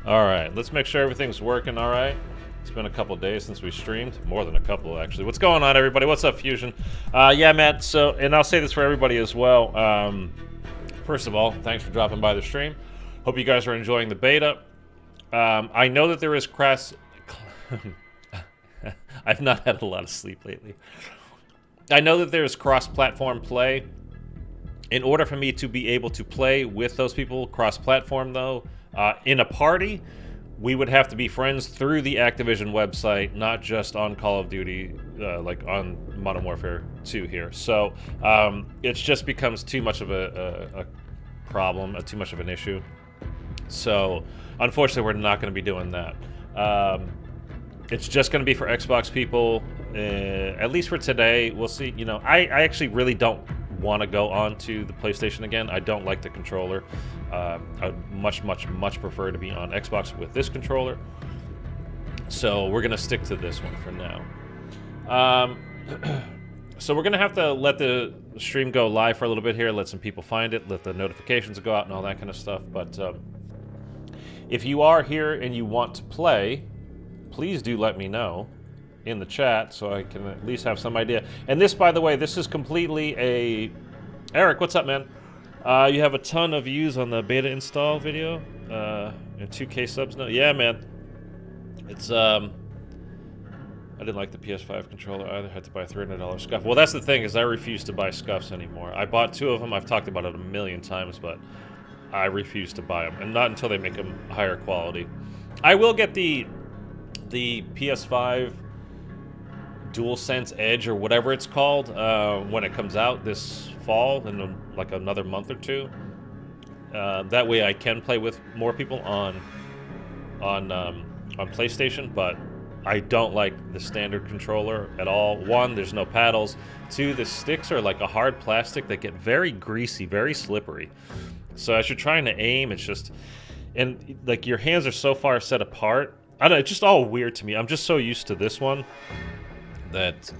All right, let's make sure everything's working all right. It's been a couple days since we streamed. More than a couple, actually. What's going on, everybody? What's up, Fusion? Yeah, Matt, so, and I'll say this for everybody as well. First of all, thanks for dropping by the stream. Hope you guys are enjoying the beta. I know that there is crash... I've not had a lot of sleep lately. I know that there is cross-platform play. In order for me to be able to play with those people, cross-platform though, in a party, we would have to be friends through the Activision website, not just on Call of Duty, like on Modern Warfare 2 here. So it just becomes too much of a problem, too much of an issue. So unfortunately, we're not going to be doing that. It's just going to be for Xbox people, at least for today. We'll see. You know, I actually really don't want to go on to the PlayStation again. I don't like the controller. I'd much prefer to be on Xbox with this controller. So we're going to stick to this one for now. So we're going to have to let the stream go live for a little bit here, let some people find it, let the notifications go out and all that kind of stuff. But if you are here and you want to play, please do let me know in the chat so I can at least have some idea. And this, by the way, this is completely a... Eric, what's up, man? You have a ton of views on the beta install video and 2K subs now. Yeah, man. It's, I didn't like the PS5 controller either. Had to buy a $300 scuff. Well, that's the thing, is I refuse to buy scuffs anymore. I bought 2 of them. I've talked about it a million times, but I refuse to buy them. And not until they make them higher quality. I will get the PS5 DualSense Edge or whatever it's called when it comes out this fall in like another month or two. That way I can play with more people on PlayStation, but I don't like the standard controller at all. 1, there's no paddles. 2, the sticks are like a hard plastic that get very greasy, very slippery. So as you're trying to aim, it's just, and like your hands are so far set apart. I don't know, it's just all weird to me. I'm just so used to this one that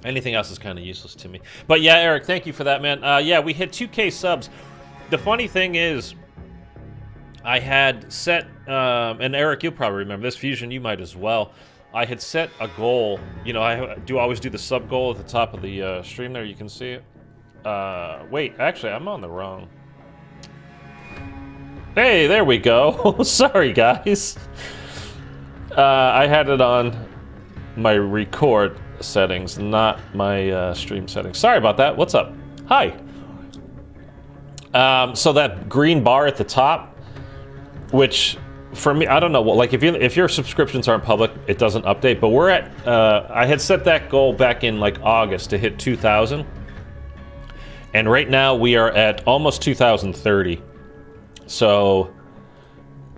anything else is kind of useless to me. But yeah, Eric, thank you for that, man. Yeah, we hit 2K subs. The funny thing is, I had set, and Eric, you'll probably remember this, Fusion, you might as well. I had set a goal. You know, I always do the sub goal at the top of the stream there. You can see it. Wait, actually, I'm on the wrong. Hey, there we go. Sorry, guys. I had it on my record settings, not my stream settings. Sorry about that. What's up? Hi. So that green bar at the top, which for me, I don't know. Like if your subscriptions aren't public, it doesn't update. But we're at. I had set that goal back in like August to hit 2,000, and right now we are at almost 2,030. So,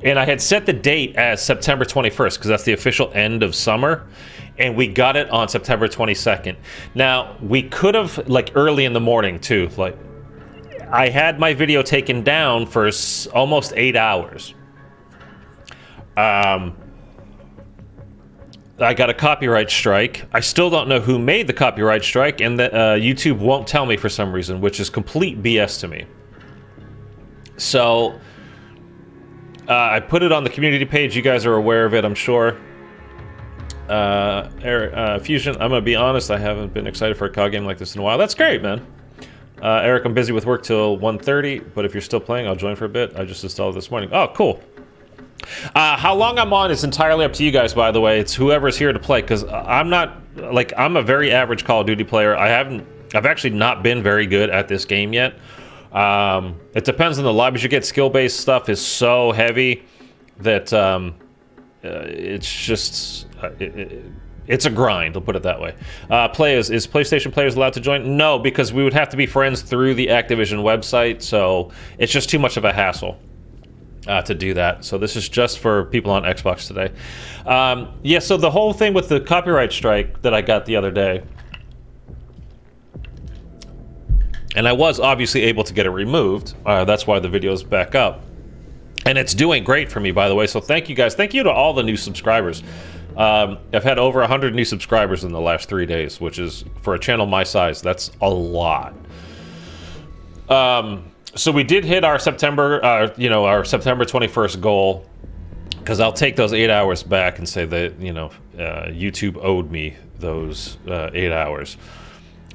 and I had set the date as September 21st because that's the official end of summer, and we got it on September 22nd. Now, we could have, like, early in the morning, too. Like, I had my video taken down for almost 8 hours. I got a copyright strike. I still don't know who made the copyright strike, and that YouTube won't tell me for some reason, which is complete BS to me. So, I put it on the community page. You guys are aware of it, I'm sure. Fusion, I'm going to be honest, I haven't been excited for a COD game like this in a while. That's great, man. Eric, I'm busy with work till 1:30, but if you're still playing, I'll join for a bit. I just installed it this morning. Oh, cool. How long I'm on is entirely up to you guys, by the way. It's whoever's here to play, because I'm not, like, I'm a very average Call of Duty player. I've actually not been very good at this game yet. It depends on the lobbies you get. Skill-based stuff is so heavy that it's just it's a grind. I'll put it that way. Is PlayStation players allowed to join? No, because we would have to be friends through the Activision website, so it's just too much of a hassle to do that. So this is just for people on Xbox today. Yeah. So the whole thing with the copyright strike that I got the other day. And I was obviously able to get it removed. That's why the video's back up. And it's doing great for me, by the way. So thank you guys. Thank you to all the new subscribers. I've had over 100 new subscribers in the last 3 days, which is, for a channel my size, that's a lot. So we did hit our September, our September 21st goal, because I'll take those 8 hours back and say that, YouTube owed me those 8 hours.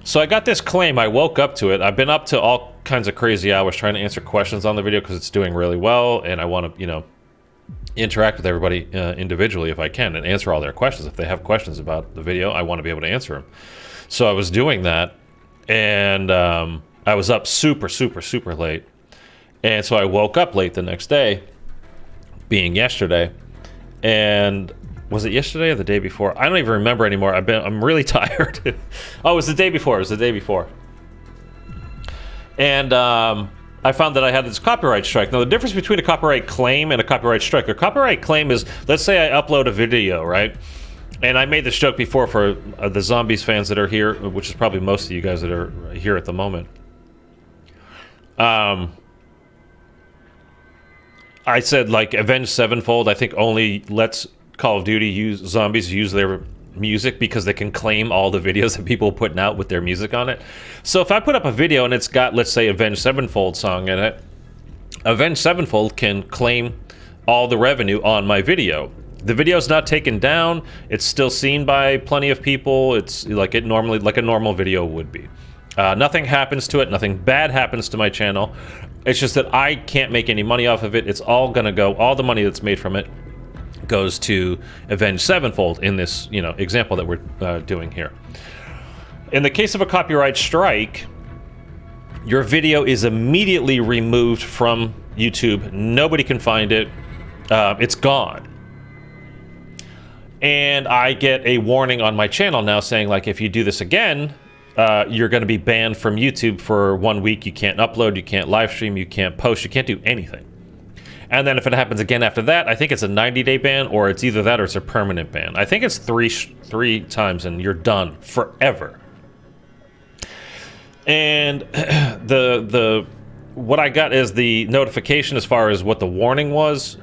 So I got this claim. I woke up to it. I've been up to all kinds of crazy hours trying to answer questions on the video because it's doing really well, and I want to, interact with everybody individually if I can and answer all their questions. If they have questions about the video, I want to be able to answer them. So I was doing that, and I was up super, super, super late. And so I woke up late the next day, being yesterday. And was it yesterday or the day before? I don't even remember anymore. I'm really tired. Oh, it was the day before. It was the day before. And I found that I had this copyright strike. Now, the difference between a copyright claim and a copyright strike. A copyright claim is, let's say I upload a video, right? And I made this joke before for the Zombies fans that are here, which is probably most of you guys that are here at the moment. I said, like, Avenged Sevenfold, I think only lets Call of Duty zombies use their music because they can claim all the videos that people are putting out with their music on it. So if I put up a video and it's got, let's say, Avenged Sevenfold song in it, Avenged Sevenfold can claim all the revenue on my video. The video's not taken down. It's still seen by plenty of people. It's like a normal video would be. Nothing happens to it. Nothing bad happens to my channel. It's just that I can't make any money off of it. It's all gonna go. All the money that's made from it goes to Avenged Sevenfold in this, example that we're doing here. In the case of a copyright strike, your video is immediately removed from YouTube. Nobody can find it. It's gone. And I get a warning on my channel now saying, like, if you do this again, you're going to be banned from YouTube for 1 week. You can't upload, you can't live stream, you can't post, you can't do anything. And then if it happens again after that, I think it's a 90-day ban, or it's either that or it's a permanent ban. I think it's three times and you're done forever. And what I got is the notification as far as what the warning was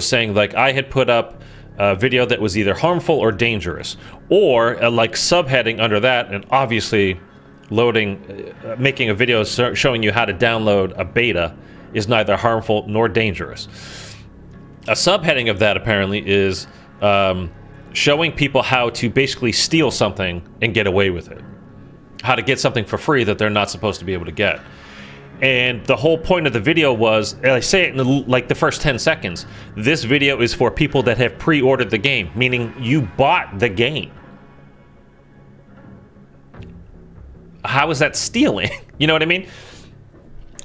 saying, like, I had put up a video that was either harmful or dangerous, or a, like, subheading under that, and obviously making a video showing you how to download a beta is neither harmful nor dangerous. A subheading of that apparently is showing people how to basically steal something and get away with it. How to get something for free that they're not supposed to be able to get. And the whole point of the video was, and I say it in like the first 10 seconds, this video is for people that have pre-ordered the game, meaning you bought the game. How is that stealing? You know what I mean?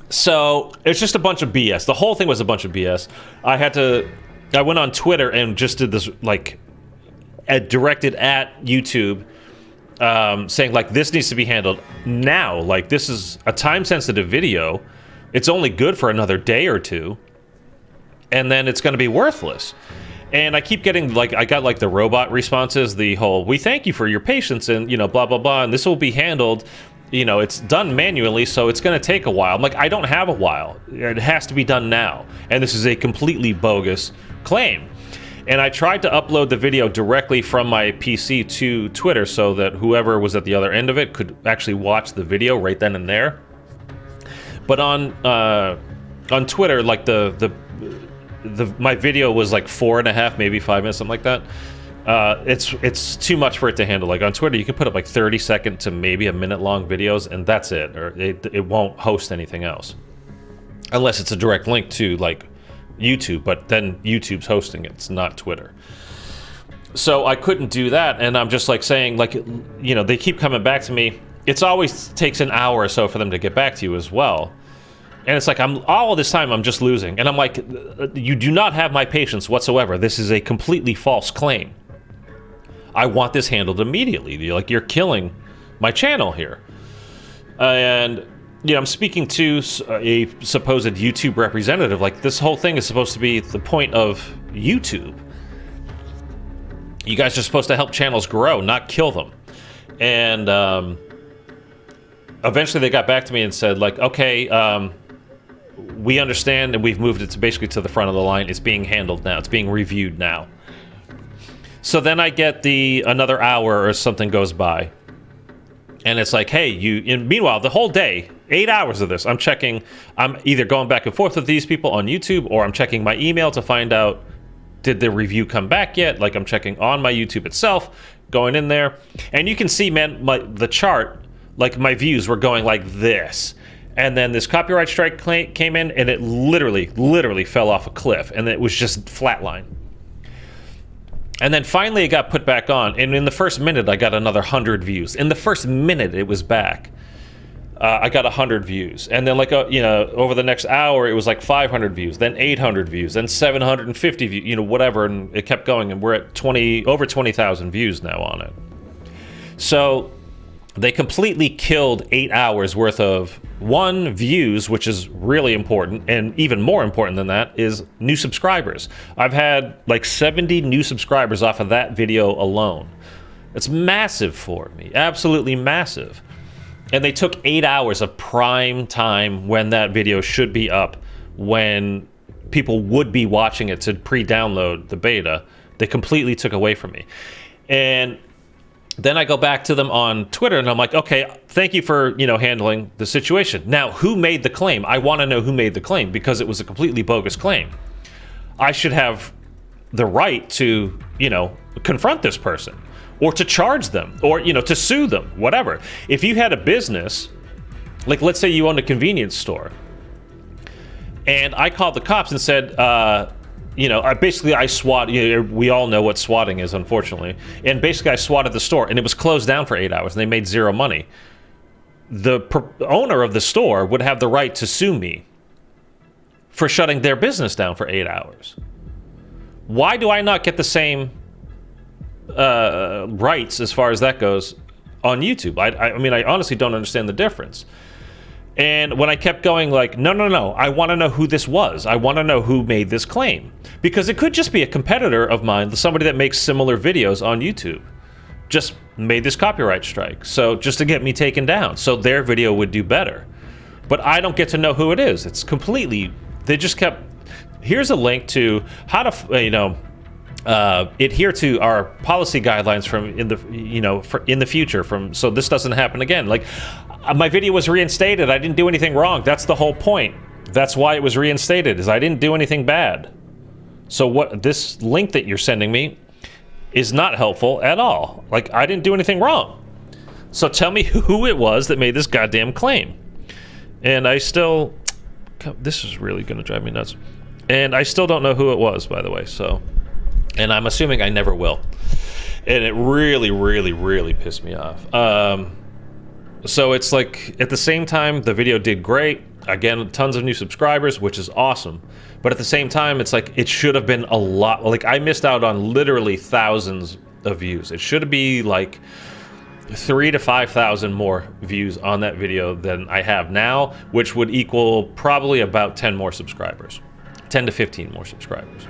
So it's just a bunch of BS. The whole thing was a bunch of BS. I went on Twitter and just did this, like, directed at YouTube, saying, like, this needs to be handled now. Like, this is a time-sensitive video. It's only good for another day or two, and then it's going to be worthless. And I keep getting, like, I got, like, the robot responses, the whole, we thank you for your patience, and, blah, blah, blah, and this will be handled. It's done manually, so it's going to take a while. I'm like, I don't have a while. It has to be done now. And this is a completely bogus claim. And I tried to upload the video directly from my PC to Twitter so that whoever was at the other end of it could actually watch the video right then and there. But on Twitter, like, my video was like 4.5, maybe 5 minutes, something like that. It's too much for it to handle. Like, on Twitter, you can put up like 30-second to maybe a minute-long videos, and that's it. Or it won't host anything else, unless it's a direct link to, like, YouTube. But then YouTube's hosting it. It's not Twitter. So I couldn't do that, and I'm just like saying, like, they keep coming back to me. It's always takes an hour or so for them to get back to you as well. And it's like, all this time I'm just losing. And I'm like, you do not have my patience whatsoever. This is a completely false claim. I want this handled immediately. You're killing my channel here. And, I'm speaking to a supposed YouTube representative. Like, this whole thing is supposed to be the point of YouTube. You guys are supposed to help channels grow, not kill them. And eventually they got back to me and said, like, okay, we understand, and we've moved it to basically to the front of the line. It's being handled now. It's being reviewed now. So then I get another hour or something goes by, and it's like, hey, and meanwhile, the whole day, 8 hours of this. I'm checking, I'm either going back and forth with these people on YouTube, or I'm checking my email to find out, did the review come back yet? Like, I'm checking on my YouTube itself, going in there. And you can see, man, the chart, like my views were going like this. And then this copyright strike came in, and it literally fell off a cliff, and it was just flatline. And then finally it got put back on, and in the first minute I got another 100 views. In the first minute it was back, I got 100 views. And then like over the next hour it was like 500 views, then 800 views, then 750 views, whatever, and it kept going, and we're at over 20,000 views now on it. So they completely killed 8 hours worth of views, which is really important, and even more important than that is new subscribers. I've had like 70 new subscribers off of that video alone. It's massive for me, absolutely massive. And they took 8 hours of prime time when that video should be up, when people would be watching it to pre-download the beta. They completely took away from me. And then I go back to them on Twitter, and I'm like, okay, thank you for, handling the situation. Now, who made the claim? I want to know who made the claim, because it was a completely bogus claim. I should have the right to, confront this person, or to charge them, or, to sue them, whatever. If you had a business, like let's say you owned a convenience store, and I called the cops and said, I swat. We all know what swatting is, unfortunately. And basically, I swatted the store, and it was closed down for 8 hours, and they made zero money. The owner of the store would have the right to sue me for shutting their business down for 8 hours. Why do I not get the same rights as far as that goes on YouTube? I honestly don't understand the difference. And when I kept going like, no, I want to know who this was. I want to know who made this claim. Because it could just be a competitor of mine, somebody that makes similar videos on YouTube, just made this copyright strike. So just to get me taken down, so their video would do better. But I don't get to know who it is. It's completely, they just kept, here's a link to how to, adhere to our policy guidelines from in the future, so this doesn't happen again. Like, my video was reinstated. I didn't do anything wrong. That's the whole point. That's why it was reinstated, is I didn't do anything bad. So what this link that you're sending me is not helpful at all. Like, I didn't do anything wrong. So tell me who it was that made this goddamn claim. And I still, this is really going to drive me nuts. And I still don't know who it was, by the way. So, and I'm assuming I never will. And it really pissed me off. So it's like, at the same time, the video did great. Again, tons of new subscribers, which is awesome. But at the same time, it's like, it should have been a lot. Like, I missed out on literally thousands of views. It should be like 3,000 to 5,000 more views on that video than I have now, which would equal probably about 10 more subscribers. 10 to 15 more subscribers.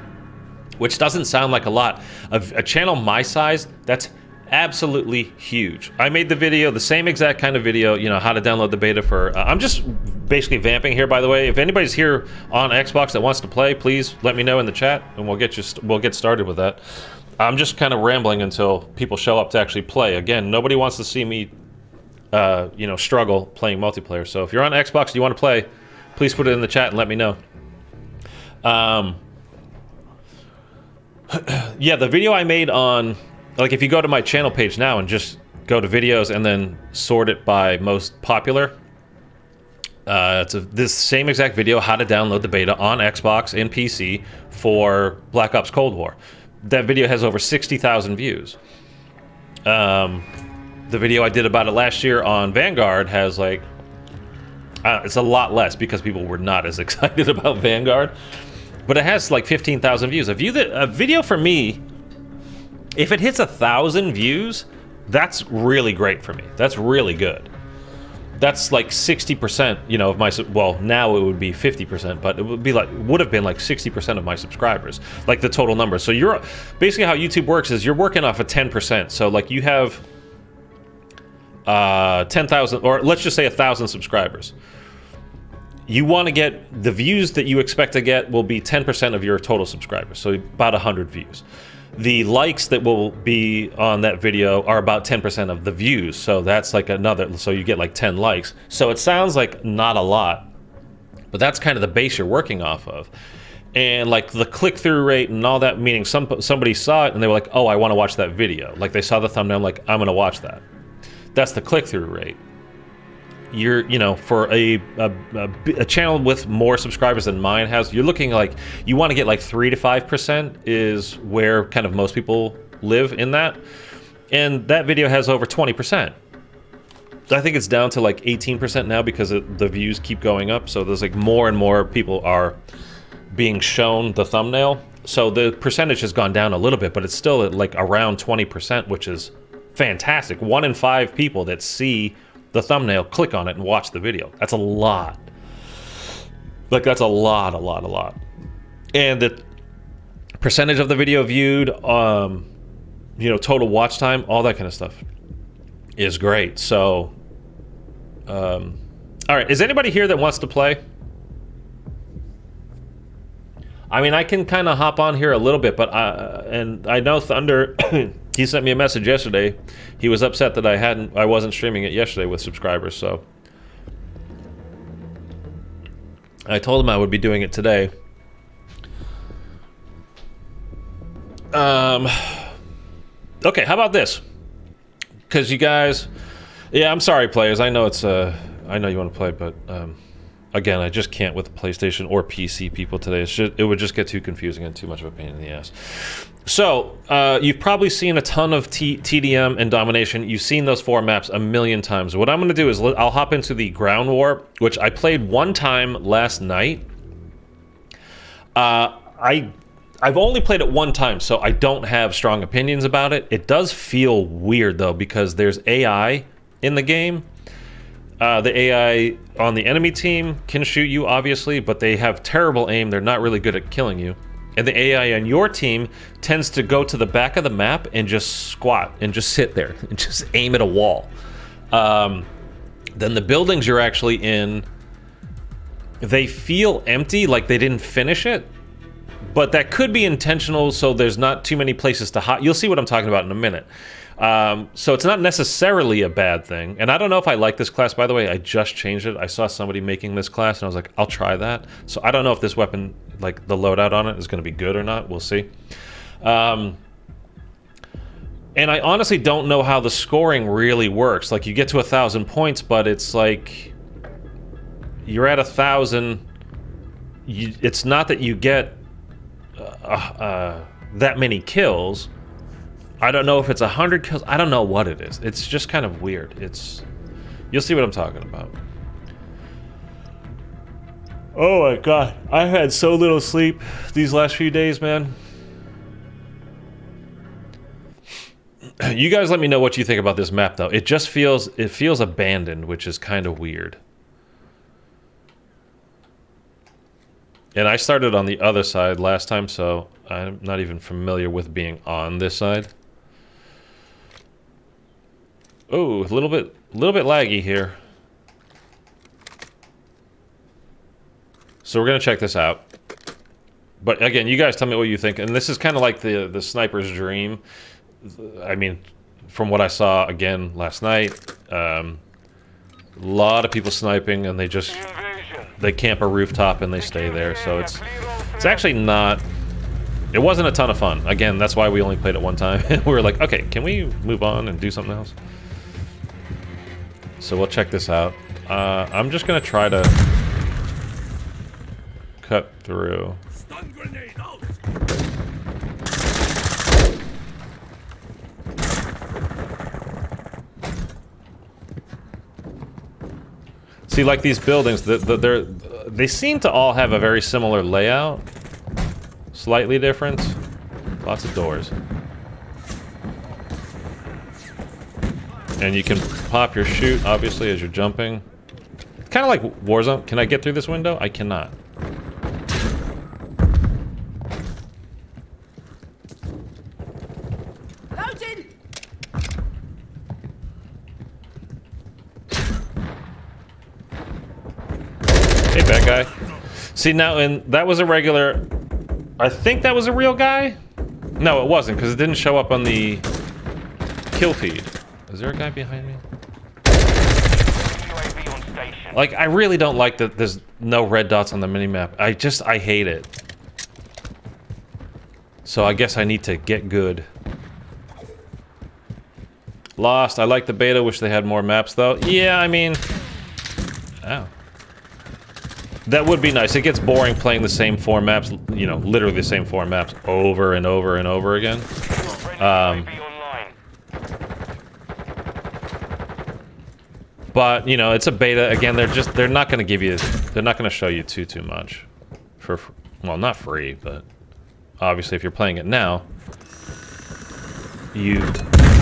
Which doesn't sound like a lot. A channel my size, that's absolutely huge. I made the video, the same exact kind of video, how to download the beta for, I'm just basically vamping here, by the way. If anybody's here on Xbox that wants to play, please let me know in the chat, and we'll get started with that. I'm just kind of rambling until people show up to actually play. Again, nobody wants to see me, struggle playing multiplayer. So if you're on Xbox and you want to play, please put it in the chat and let me know. Yeah, the video I made on, like, if you go to my channel page now and just go to videos and then sort it by most popular, it's this same exact video, how to download the beta on Xbox and PC for Black Ops Cold War. That video has over 60,000 views. The video I did about it last year on Vanguard has like, it's a lot less because people were not as excited about Vanguard. But it has like 15,000 views. A video for me, if it hits 1,000 views, that's really great for me. That's really good. That's like 60%, of my, well, now it would be 50%, but it would have been like 60% of my subscribers, like the total number. So you're basically, how YouTube works is you're working off of 10%. So like you have 10,000, or let's just say 1,000 subscribers. You want to get the views that you expect to get will be 10% of your total subscribers, so about 100 views. the likes that will be on that video are about 10% of the views. So that's like another, so you get like 10 likes. So it sounds like not a lot, but that's kind of the base you're working off of. And like the click-through rate and all that, meaning somebody saw it and they were like, oh, I want to watch that video. Like they saw the thumbnail, like, I'm going to watch that. That's the click-through rate. You know, for a channel with more subscribers than mine has, you're looking like, you want to get like 3 to 5% is where kind of most people live in that. And that video has over 20%. I think it's down to like 18% now because the views keep going up. So there's like more and more people are being shown the thumbnail. So the percentage has gone down a little bit, but it's still at like around 20%, which is fantastic. 1 in 5 people that see the thumbnail click on it and watch the video. That's a lot. Like that's a lot. And the percentage of the video viewed, you know, total watch time, all that kind of stuff is great. So, all right, is anybody here that wants to play? I mean, I can kind of hop on here a little bit, but and I know Thunder, he sent me a message yesterday. He was upset that I wasn't streaming it yesterday with subscribers, so I told him I would be doing it today. Okay, how about this? Because you guys, yeah, I'm sorry, players. I know it's I know you want to play, but again, I just can't with the PlayStation or PC people today. It would just get too confusing and too much of a pain in the ass. So, you've probably seen a ton of TDM and Domination. You've seen those 4 maps a million times. What I'm going to do is I'll hop into the Ground War, which I played one time last night. I've only played it one time, so I don't have strong opinions about it. It does feel weird, though, because there's AI in the game. The AI on the enemy team can shoot you, obviously, but they have terrible aim. They're not really good at killing you. And the AI on your team tends to go to the back of the map and just squat and just sit there and just aim at a wall. Then the buildings you're actually in, they feel empty, like they didn't finish it. But that could be intentional, so there's not too many places to hide. You'll see what I'm talking about in a minute. So it's not necessarily a bad thing. And I don't know if I like this class, by the way. I just changed it. I saw somebody making this class, and I was like, I'll try that. So I don't know if this weapon, like the loadout on it, is going to be good or not. We'll see. And I honestly don't know how the scoring really works. Like, you get to 1,000 points, but it's like you're at 1,000. It's not that you get that many kills. I don't know if it's 100 kills. I don't know what it is. It's just kind of weird. You'll see what I'm talking about. Oh my god. I've had so little sleep these last few days, man. You guys let me know what you think about this map, though. It feels abandoned, which is kind of weird. And I started on the other side last time, so I'm not even familiar with being on this side. Oh, a little bit laggy here. So we're gonna check this out. But again, you guys tell me what you think. And this is kind of like the sniper's dream. I mean, from what I saw again last night, a lot of people sniping, and they camp a rooftop and they stay there. So it's actually not. It wasn't a ton of fun. Again, that's why we only played it one time. We were like, okay, can we move on and do something else? So we'll check this out. I'm just gonna try to cut through. Stun grenade out. See, like these buildings, they seem to all have a very similar layout. Slightly different. Lots of doors. And you can pop your chute, obviously, as you're jumping. Kind of like Warzone. Can I get through this window? I cannot. Loading. Hey, bad guy. See, now, and that was a regular... I think that was a real guy? No, it wasn't, because it didn't show up on the kill feed. Is there a guy behind me? UAV on station. Like, I really don't like that there's no red dots on the minimap. I hate it. So I guess I need to get good. Lost. I like the beta. Wish they had more maps, though. Yeah, I mean... Oh. That would be nice. It gets boring playing the same 4 maps, you know, literally the same 4 maps over and over and over again. UAV online. But, you know, it's a beta. Again, they're not going to give you... They're not going to show you too much. For, well, not free, but... Obviously, if you're playing it now, you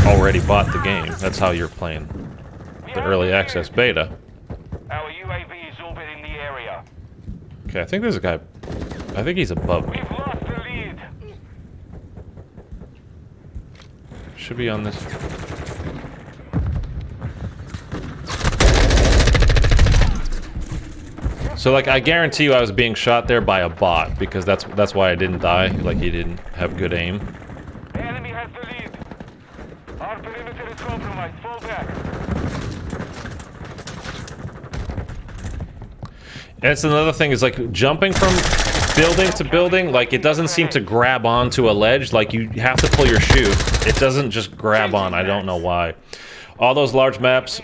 already bought the game. That's how you're playing the early access beta. Our UAV is orbiting the area. Okay, I think there's a guy... I think he's above me. We've lost the lead. Should be on this... So, like, I guarantee you I was being shot there by a bot, because that's why I didn't die. Like, he didn't have good aim. The enemy has the lead. Our perimeter is compromised. Fall back. And it's another thing, is like, jumping from building to building, like, it doesn't seem to grab onto a ledge. Like, you have to pull your shoe. It doesn't just grab on. I don't know why. All those large maps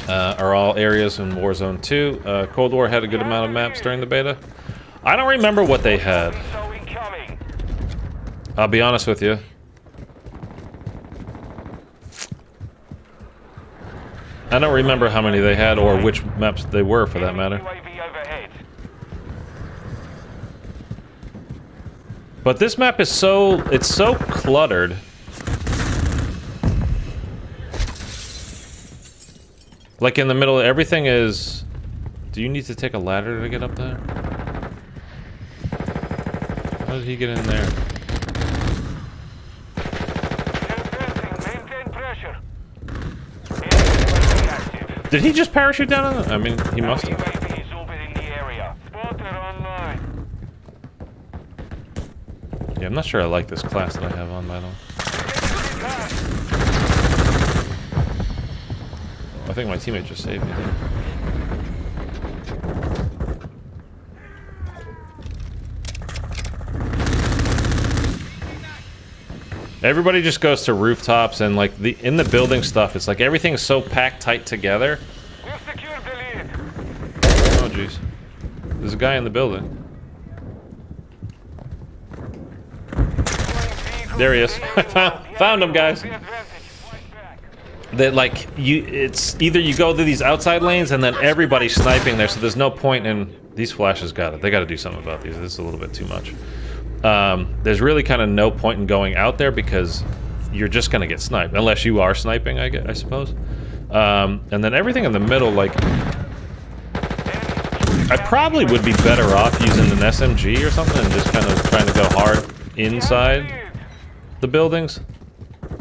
are all areas in Warzone 2. Cold War had a good amount of maps during the beta. I don't remember what they had. I'll be honest with you. I don't remember how many they had or which maps they were, for that matter. But this map is it's so cluttered. Like, in the middle, everything is... Do you need to take a ladder to get up there? How did he get in there? Did he just parachute down on it? I mean, he must have. Yeah, I'm not sure I like this class that I have on, by the way. I think my teammate just saved me there. Everybody just goes to rooftops, and like in the building stuff, it's like everything's so packed tight together. Oh jeez. There's a guy in the building. There he is. Found him, guys. That, like, it's either you go to these outside lanes and then everybody's sniping there, so there's no point in... These flashes got it. They got to do something about these. This is a little bit too much. There's really kind of no point in going out there because you're just going to get sniped. Unless you are sniping, I suppose. And then everything in the middle, like... I probably would be better off using an SMG or something and just kind of trying to go hard inside the buildings.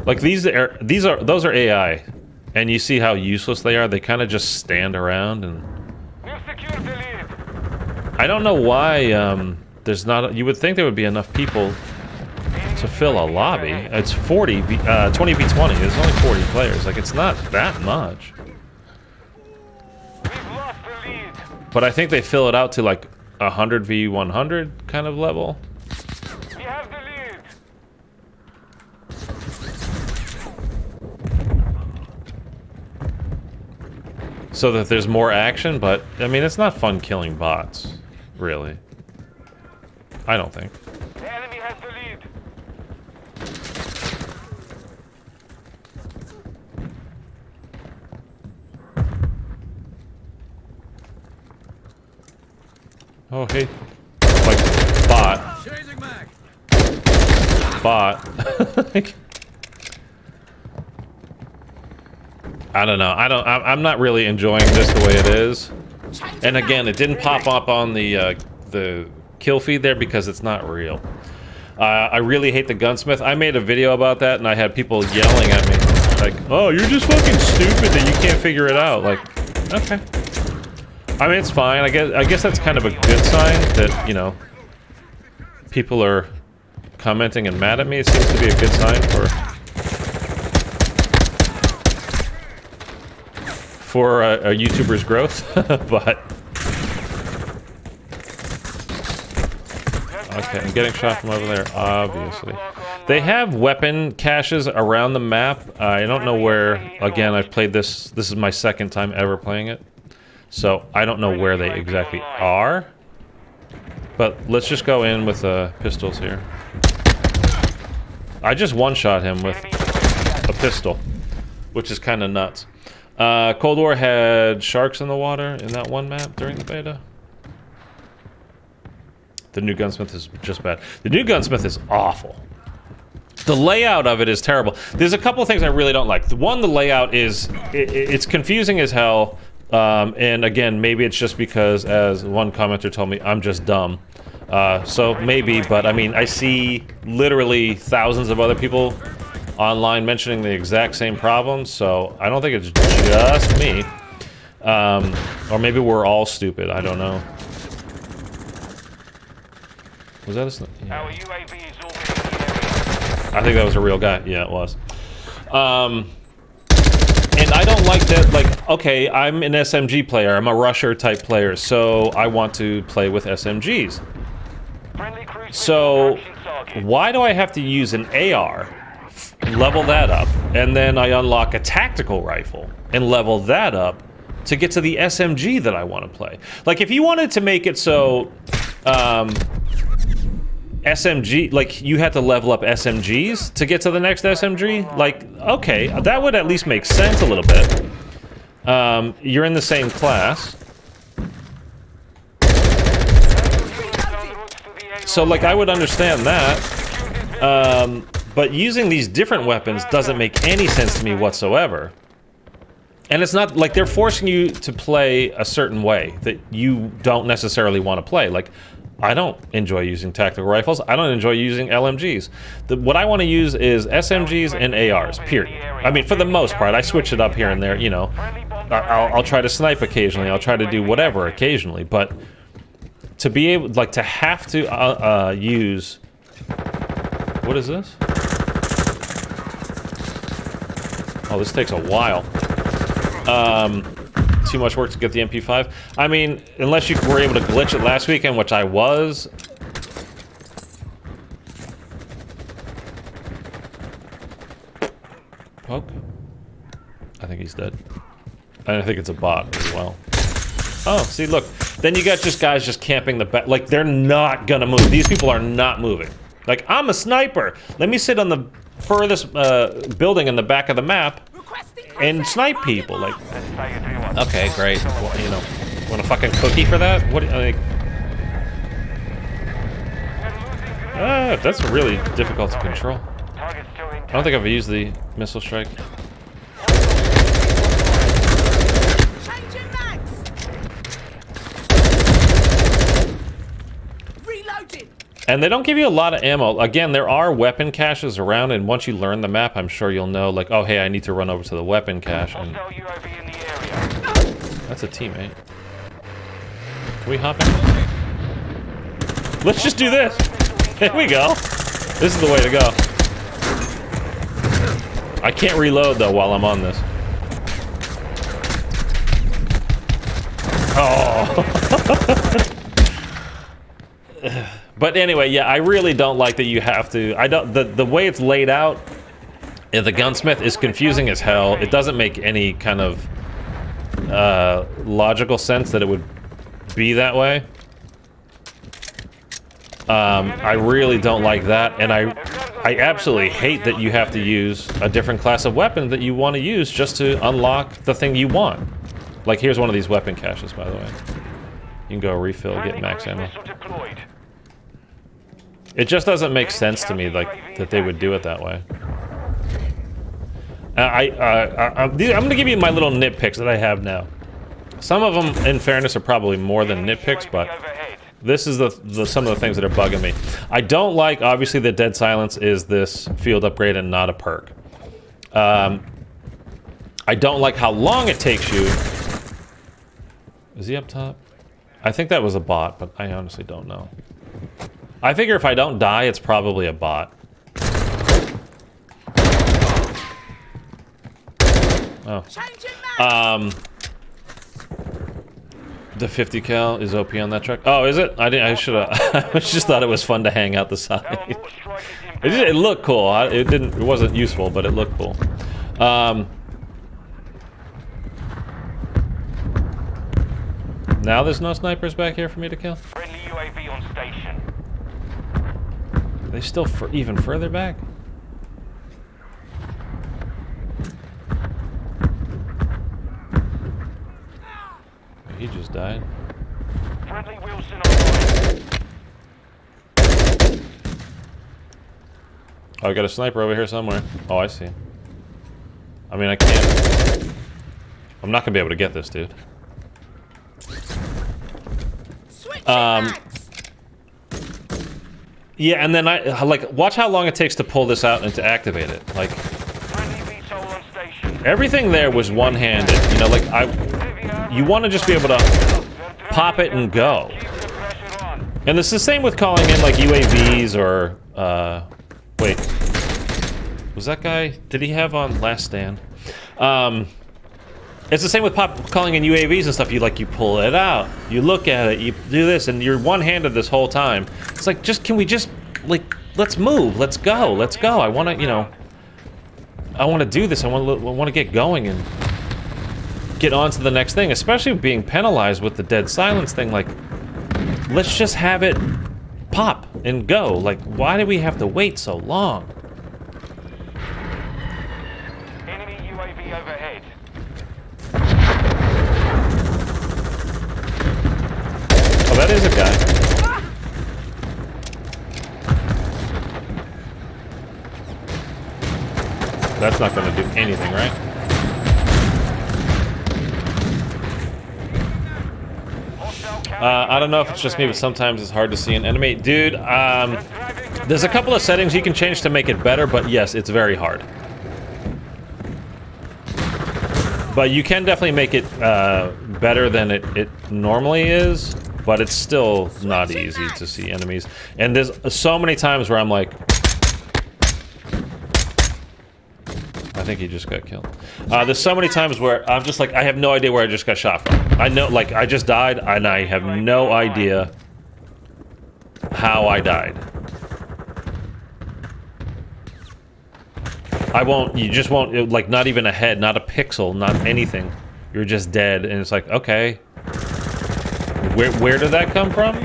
Like, those are AI, and you see how useless they are. They kind of just stand around, and I don't know why there's not. You would think there would be enough people to fill a lobby. It's 20v20. There's only 40 players. Like, it's not that much. But I think they fill it out to like 100v100 kind of level. So that there's more action, but I mean, it's not fun killing bots, really. I don't think. The enemy has the lead. Oh, hey. Like, bot. Changing mag. Bot. Like, I don't know. I'm not really enjoying this the way it is. And again, it didn't pop up on the kill feed there because it's not real. I really hate the Gunsmith. I made a video about that, and I had people yelling at me, like, "Oh, you're just fucking stupid that you can't figure it out." Like, okay. I mean, it's fine. I guess that's kind of a good sign that, you know, people are commenting and mad at me. It seems to be a good sign for a YouTuber's growth, but okay, I'm getting shot from over there, obviously. They have weapon caches around the map. I don't know where. Again, I've played this. This is my second time ever playing it, so I don't know where they exactly are. But let's just go in with pistols here. I just one-shot him with a pistol, which is kind of nuts. Cold War had sharks in the water in that one map during the beta. The new Gunsmith is just bad. The new Gunsmith is awful. The layout of it is terrible. There's a couple of things I really don't like. One, the layout is... it's confusing as hell. And again, maybe it's just because, as one commenter told me, I'm just dumb. So maybe, but I mean, I see literally thousands of other people online mentioning the exact same problem, so I don't think it's just me. Or maybe we're all stupid, I don't know. Was that a yeah. Our UAV is already I think that was a real guy. Yeah, it was. And I don't like that, like, okay, I'm an SMG player, I'm a rusher type player, so I want to play with SMGs. So, why do I have to use an AR, level that up, and then I unlock a tactical rifle, and level that up, to get to the SMG that I want to play? Like, if you wanted to make it so, SMG, like, you had to level up SMGs to get to the next SMG, like, okay, that would at least make sense a little bit. You're in the same class. So, like, I would understand that. But using these different weapons doesn't make any sense to me whatsoever. And it's not like they're forcing you to play a certain way that you don't necessarily want to play. Like, I don't enjoy using tactical rifles. I don't enjoy using LMGs. What I want to use is SMGs and ARs, period. I mean, for the most part, I switch it up here and there, you know. I'll try to snipe occasionally. I'll try to do whatever occasionally. But to be able, like, to have to use... What is this? Oh, this takes a while. Too much work to get the MP5. I mean, unless you were able to glitch it last weekend, which I was. Poke? I think he's dead. I think it's a bot as well. Oh, see, look. Then you got just guys just camping the back. Like, they're not gonna move. These people are not moving. Like, I'm a sniper. Let me sit on the furthest building in the back of the map and snipe people. Like, okay, great. Well, you know, want a fucking cookie for that? What? Like, that's really difficult to control. I don't think I've used the missile strike. And they don't give you a lot of ammo. Again, there are weapon caches around, and once you learn the map, I'm sure you'll know, like, oh, hey, I need to run over to the weapon cache. And that's a teammate. Can we hop in? Let's just do this. Here we go. This is the way to go. I can't reload, though, while I'm on this. Oh. But anyway, yeah, I really don't like that you have to. I don't. The way it's laid out, the Gunsmith is confusing as hell. It doesn't make any kind of logical sense that it would be that way. I really don't like that, and I absolutely hate that you have to use a different class of weapon that you want to use just to unlock the thing you want. Like, here's one of these weapon caches, by the way. You can go refill, get max ammo. It just doesn't make sense to me, like, that they would do it that way. I'm gonna give you my little nitpicks that I have now. Some of them, in fairness, are probably more than nitpicks, but this is some of the things that are bugging me. I don't like, obviously, that Dead Silence is this field upgrade and not a perk. I don't like how long it takes you. Is he up top? I think that was a bot, but I honestly don't know. I figure if I don't die, it's probably a bot. Oh. The 50 cal is OP on that truck. Oh, is it? I should have. I just thought it was fun to hang out the side. It looked cool. It wasn't useful, but it looked cool. Now there's no snipers back here for me to kill. Friendly UAV on station. Are they still even further back? He just died. Friendly Wilson online. Oh, I got a sniper over here somewhere. Oh, I see. I mean, I can't. I'm not gonna be able to get this dude. Yeah, and then I like watch how long it takes to pull this out and to activate it. Like everything there was one-handed. You know, like you want to just be able to pop it and go. And it's the same with calling in like UAVs or wait, was that guy? Did he have on Last Stand? It's the same with calling in UAVs and stuff. You pull it out, you look at it, you do this, and you're one-handed this whole time. It's like, can we just, like, let's move, let's go. I want to, you know, I want to do this. I want to get going and get on to the next thing, especially being penalized with the dead silence thing. Like, let's just have it pop and go. Like, why do we have to wait so long? Enemy UAV overhead. Oh, that is a guy. That's not going to do anything, right? I don't know if it's just me, but sometimes it's hard to see an enemy. Dude, there's a couple of settings you can change to make it better, but yes, it's very hard. But you can definitely make it better than it normally is, but it's still not easy to see enemies. And there's so many times where I'm like... I think he just got killed. There's so many times where I'm just like, I have no idea where I just got shot from. I know, like, I just died, and I have no idea how I died. You just won't, like, not even a head, not a pixel, not anything. You're just dead, and it's like, okay. Where did that come from?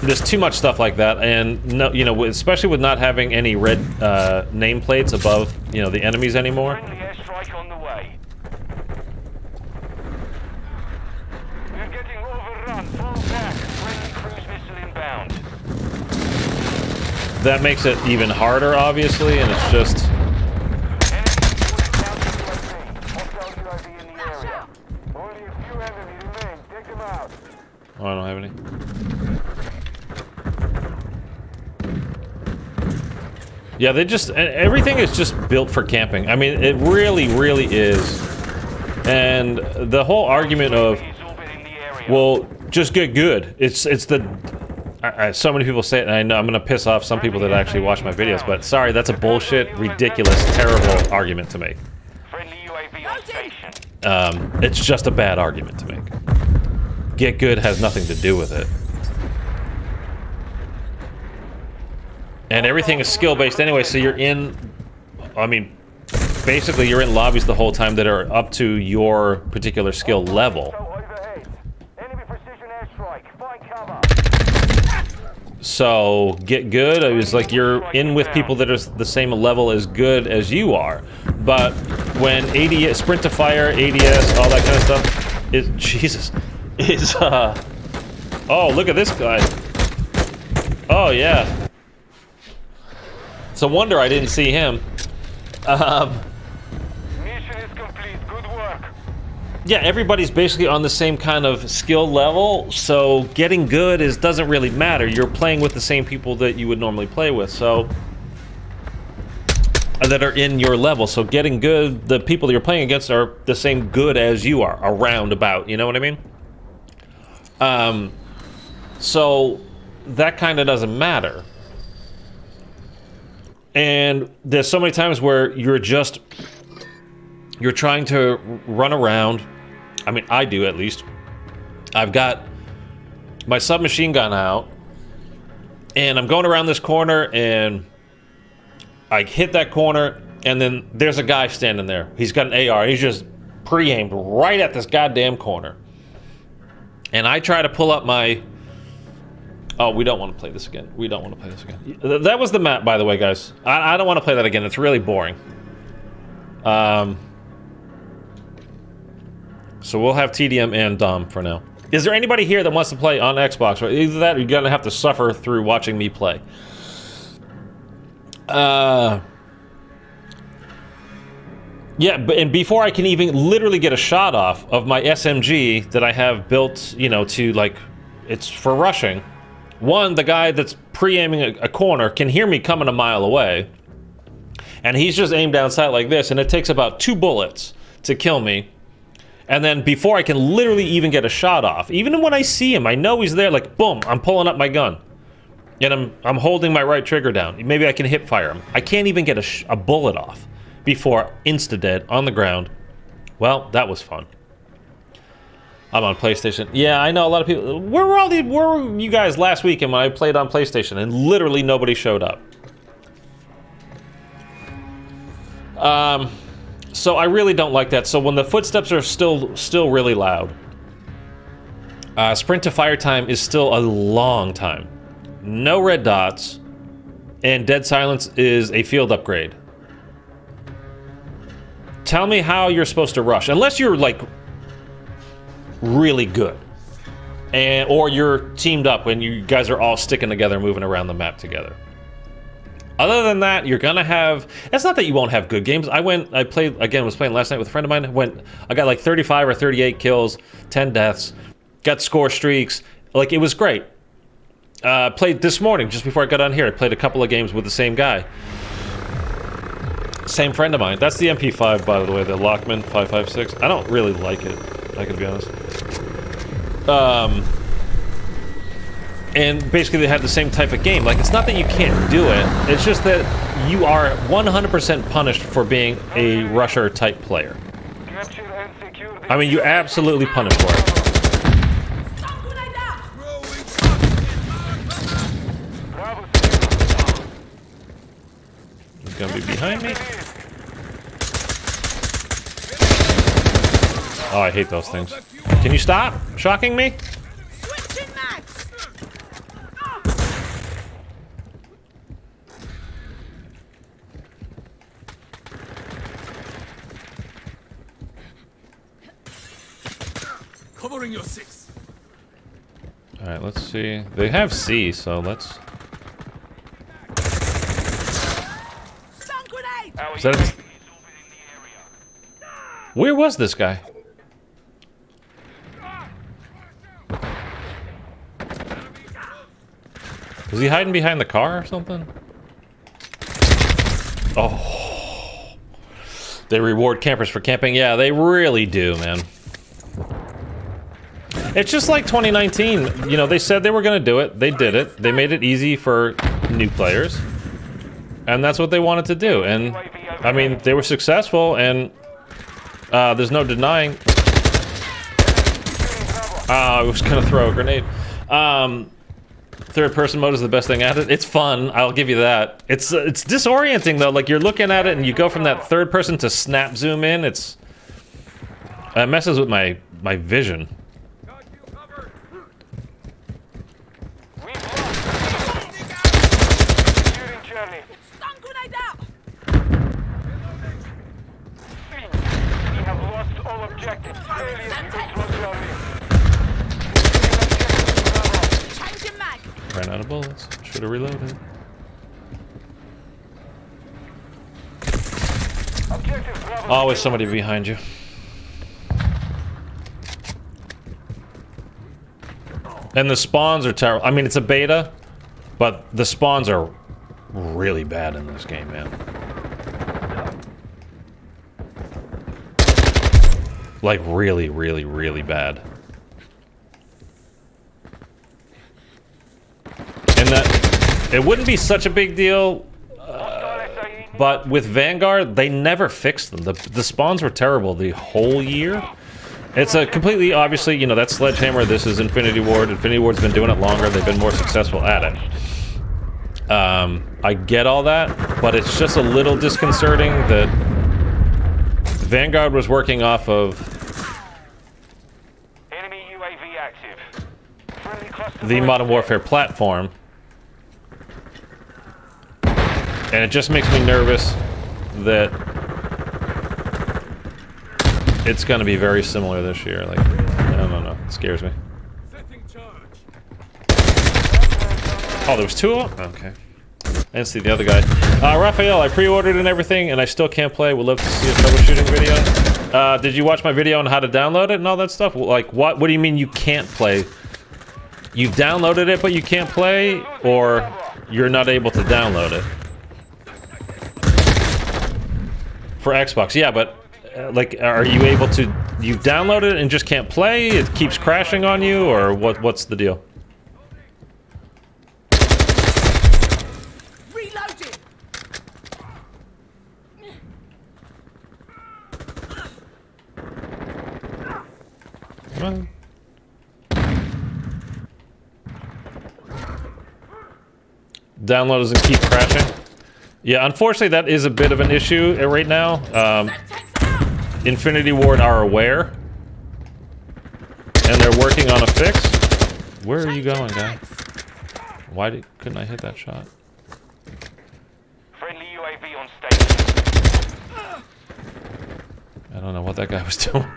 There's too much stuff like that, and no, you know, especially with not having any red nameplates above, you know, the enemies anymore. Friendly airstrike on the way. We're getting overrun. Fall back. Friendly cruise missile inbound. That makes it even harder, obviously, and it's just... Oh, I don't have any. Yeah, everything is just built for camping. I mean, it really, really is. And the whole argument of, well, just get good. It's the... so many people say it, and I know I'm going to piss off some people that actually watch my videos, but sorry, that's a bullshit, ridiculous, terrible argument to make. It's just a bad argument to make. Get good has nothing to do with it. And everything is skill-based anyway, so you're in... I mean, basically you're in lobbies the whole time that are up to your particular skill level. So, get good is like you're in with people that are the same level as good as you are. But when ADS, sprint to fire, ADS, all that kind of stuff, Jesus, is, oh, look at this guy. Oh, yeah. It's a wonder I didn't see him. Mission is complete. Good work. Yeah, everybody's basically on the same kind of skill level, so getting good doesn't really matter. You're playing with the same people that you would normally play with, so... that are in your level. So getting good, the people that you're playing against are the same good as you are, around about, you know what I mean? So that kind of doesn't matter. And there's so many times where you're trying to run around. I mean, I do at least. I've got my submachine gun out, and I'm going around this corner, and I hit that corner, and then there's a guy standing there. He's got an AR, and he's just pre-aimed right at this goddamn corner. And I try to pull up my... Oh, we don't want to play this again. We don't want to play this again. That was the map, by the way, guys. I don't want to play that again. It's really boring. So we'll have TDM and Dom for now. Is there anybody here that wants to play on Xbox? Or either that or you're gonna have to suffer through watching me play. Yeah, and before I can even literally get a shot off of my SMG that I have built, you know, to like, it's for rushing. One, the guy that's pre-aiming a corner can hear me coming a mile away. And he's just aimed down sight like this, and it takes about 2 bullets to kill me. And then before I can literally even get a shot off, even when I see him, I know he's there, like, boom, I'm pulling up my gun. And I'm holding my right trigger down. Maybe I can hip fire him. I can't even get a bullet off before insta-dead on the ground. Well, that was fun. I'm on PlayStation. Yeah, I know a lot of people. Where were you guys last weekend when I played on PlayStation and literally nobody showed up? So I really don't like that. So when the footsteps are still really loud, sprint to fire time is still a long time. No red dots, and dead silence is a field upgrade. Tell me how you're supposed to rush, unless you're like really good, or you're teamed up and you guys are all sticking together, moving around the map together. Other than that, you're gonna have... It's not that you won't have good games. I was playing last night with a friend of mine. I got like 35 or 38 kills, 10 deaths, got score streaks. Like, it was great. Played this morning, just before I got on here. I played a couple of games with the same guy. Same friend of mine. That's the MP5, by the way, the Lockman 556. I don't really like it, I can be honest. And basically they had the same type of game. Like, it's not that you can't do it, it's just that you are 100% punished for being a rusher type player. I mean, you absolutely punished for it. He's gonna be behind me. Oh, I hate those things. Can you stop shocking me? Covering your 6. Alright, let's see. They have C, so let's... Is that it? Where was this guy? Was he hiding behind the car or something? Oh. They reward campers for camping. Yeah, they really do, man. It's just like 2019. You know, they said they were going to do it. They did it. They made it easy for new players. And that's what they wanted to do. And, I mean, they were successful, and there's no denying... I was going to throw a grenade. Third-person mode is the best thing at it. It's fun, I'll give you that. It's disorienting, though. Like, you're looking at it, and you go from that third person to snap zoom in. It messes with my vision. Ran out of bullets. Should have reloaded. Always somebody behind you. And the spawns are terrible. I mean, it's a beta, but the spawns are really bad in this game, man. Like, really, really, really bad. And that... It wouldn't be such a big deal, but with Vanguard, they never fixed them. The spawns were terrible the whole year. It's a completely, obviously, you know, that's Sledgehammer, this is Infinity Ward. Infinity Ward's been doing it longer, they've been more successful at it. I get all that, but it's just a little disconcerting that Vanguard was working off of Enemy UAV active. Friendly cluster the Modern Warfare platform, and it just makes me nervous that it's going to be very similar this year. Like, I don't know, it scares me. Oh, there was two of them? Okay. I didn't see the other guy. Raphael, I pre-ordered and everything, and I still can't play. Would love to see a troubleshooting video. Did you watch my video on how to download it and all that stuff? Like, what do you mean you can't play? You've downloaded it, but you can't play? Or you're not able to download it? For Xbox, yeah, but, like, are you able to... You've downloaded it and just can't play? It keeps crashing on you? Or what's the deal? Download doesn't keep crashing. Yeah, unfortunately, that is a bit of an issue right now. Infinity Ward are aware, and they're working on a fix. Where are you going, guy? Why couldn't I hit that shot? Friendly UAV on station. I don't know what that guy was doing.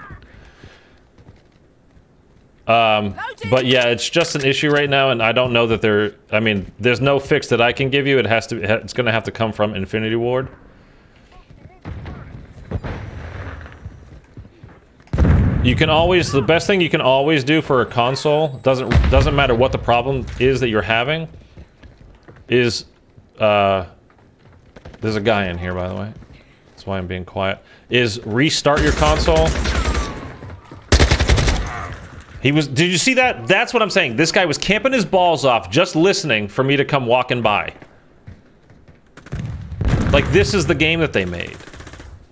But yeah, it's just an issue right now, and I don't know that there... I mean, there's no fix that I can give you. It's gonna have to come from Infinity Ward. You can always... The best thing you can always do for a console, doesn't matter what the problem is that you're having, is... there's a guy in here, by the way. That's why I'm being quiet. Is restart your console. Did you see that? That's what I'm saying. This guy was camping his balls off, just listening for me to come walking by. Like, this is the game that they made.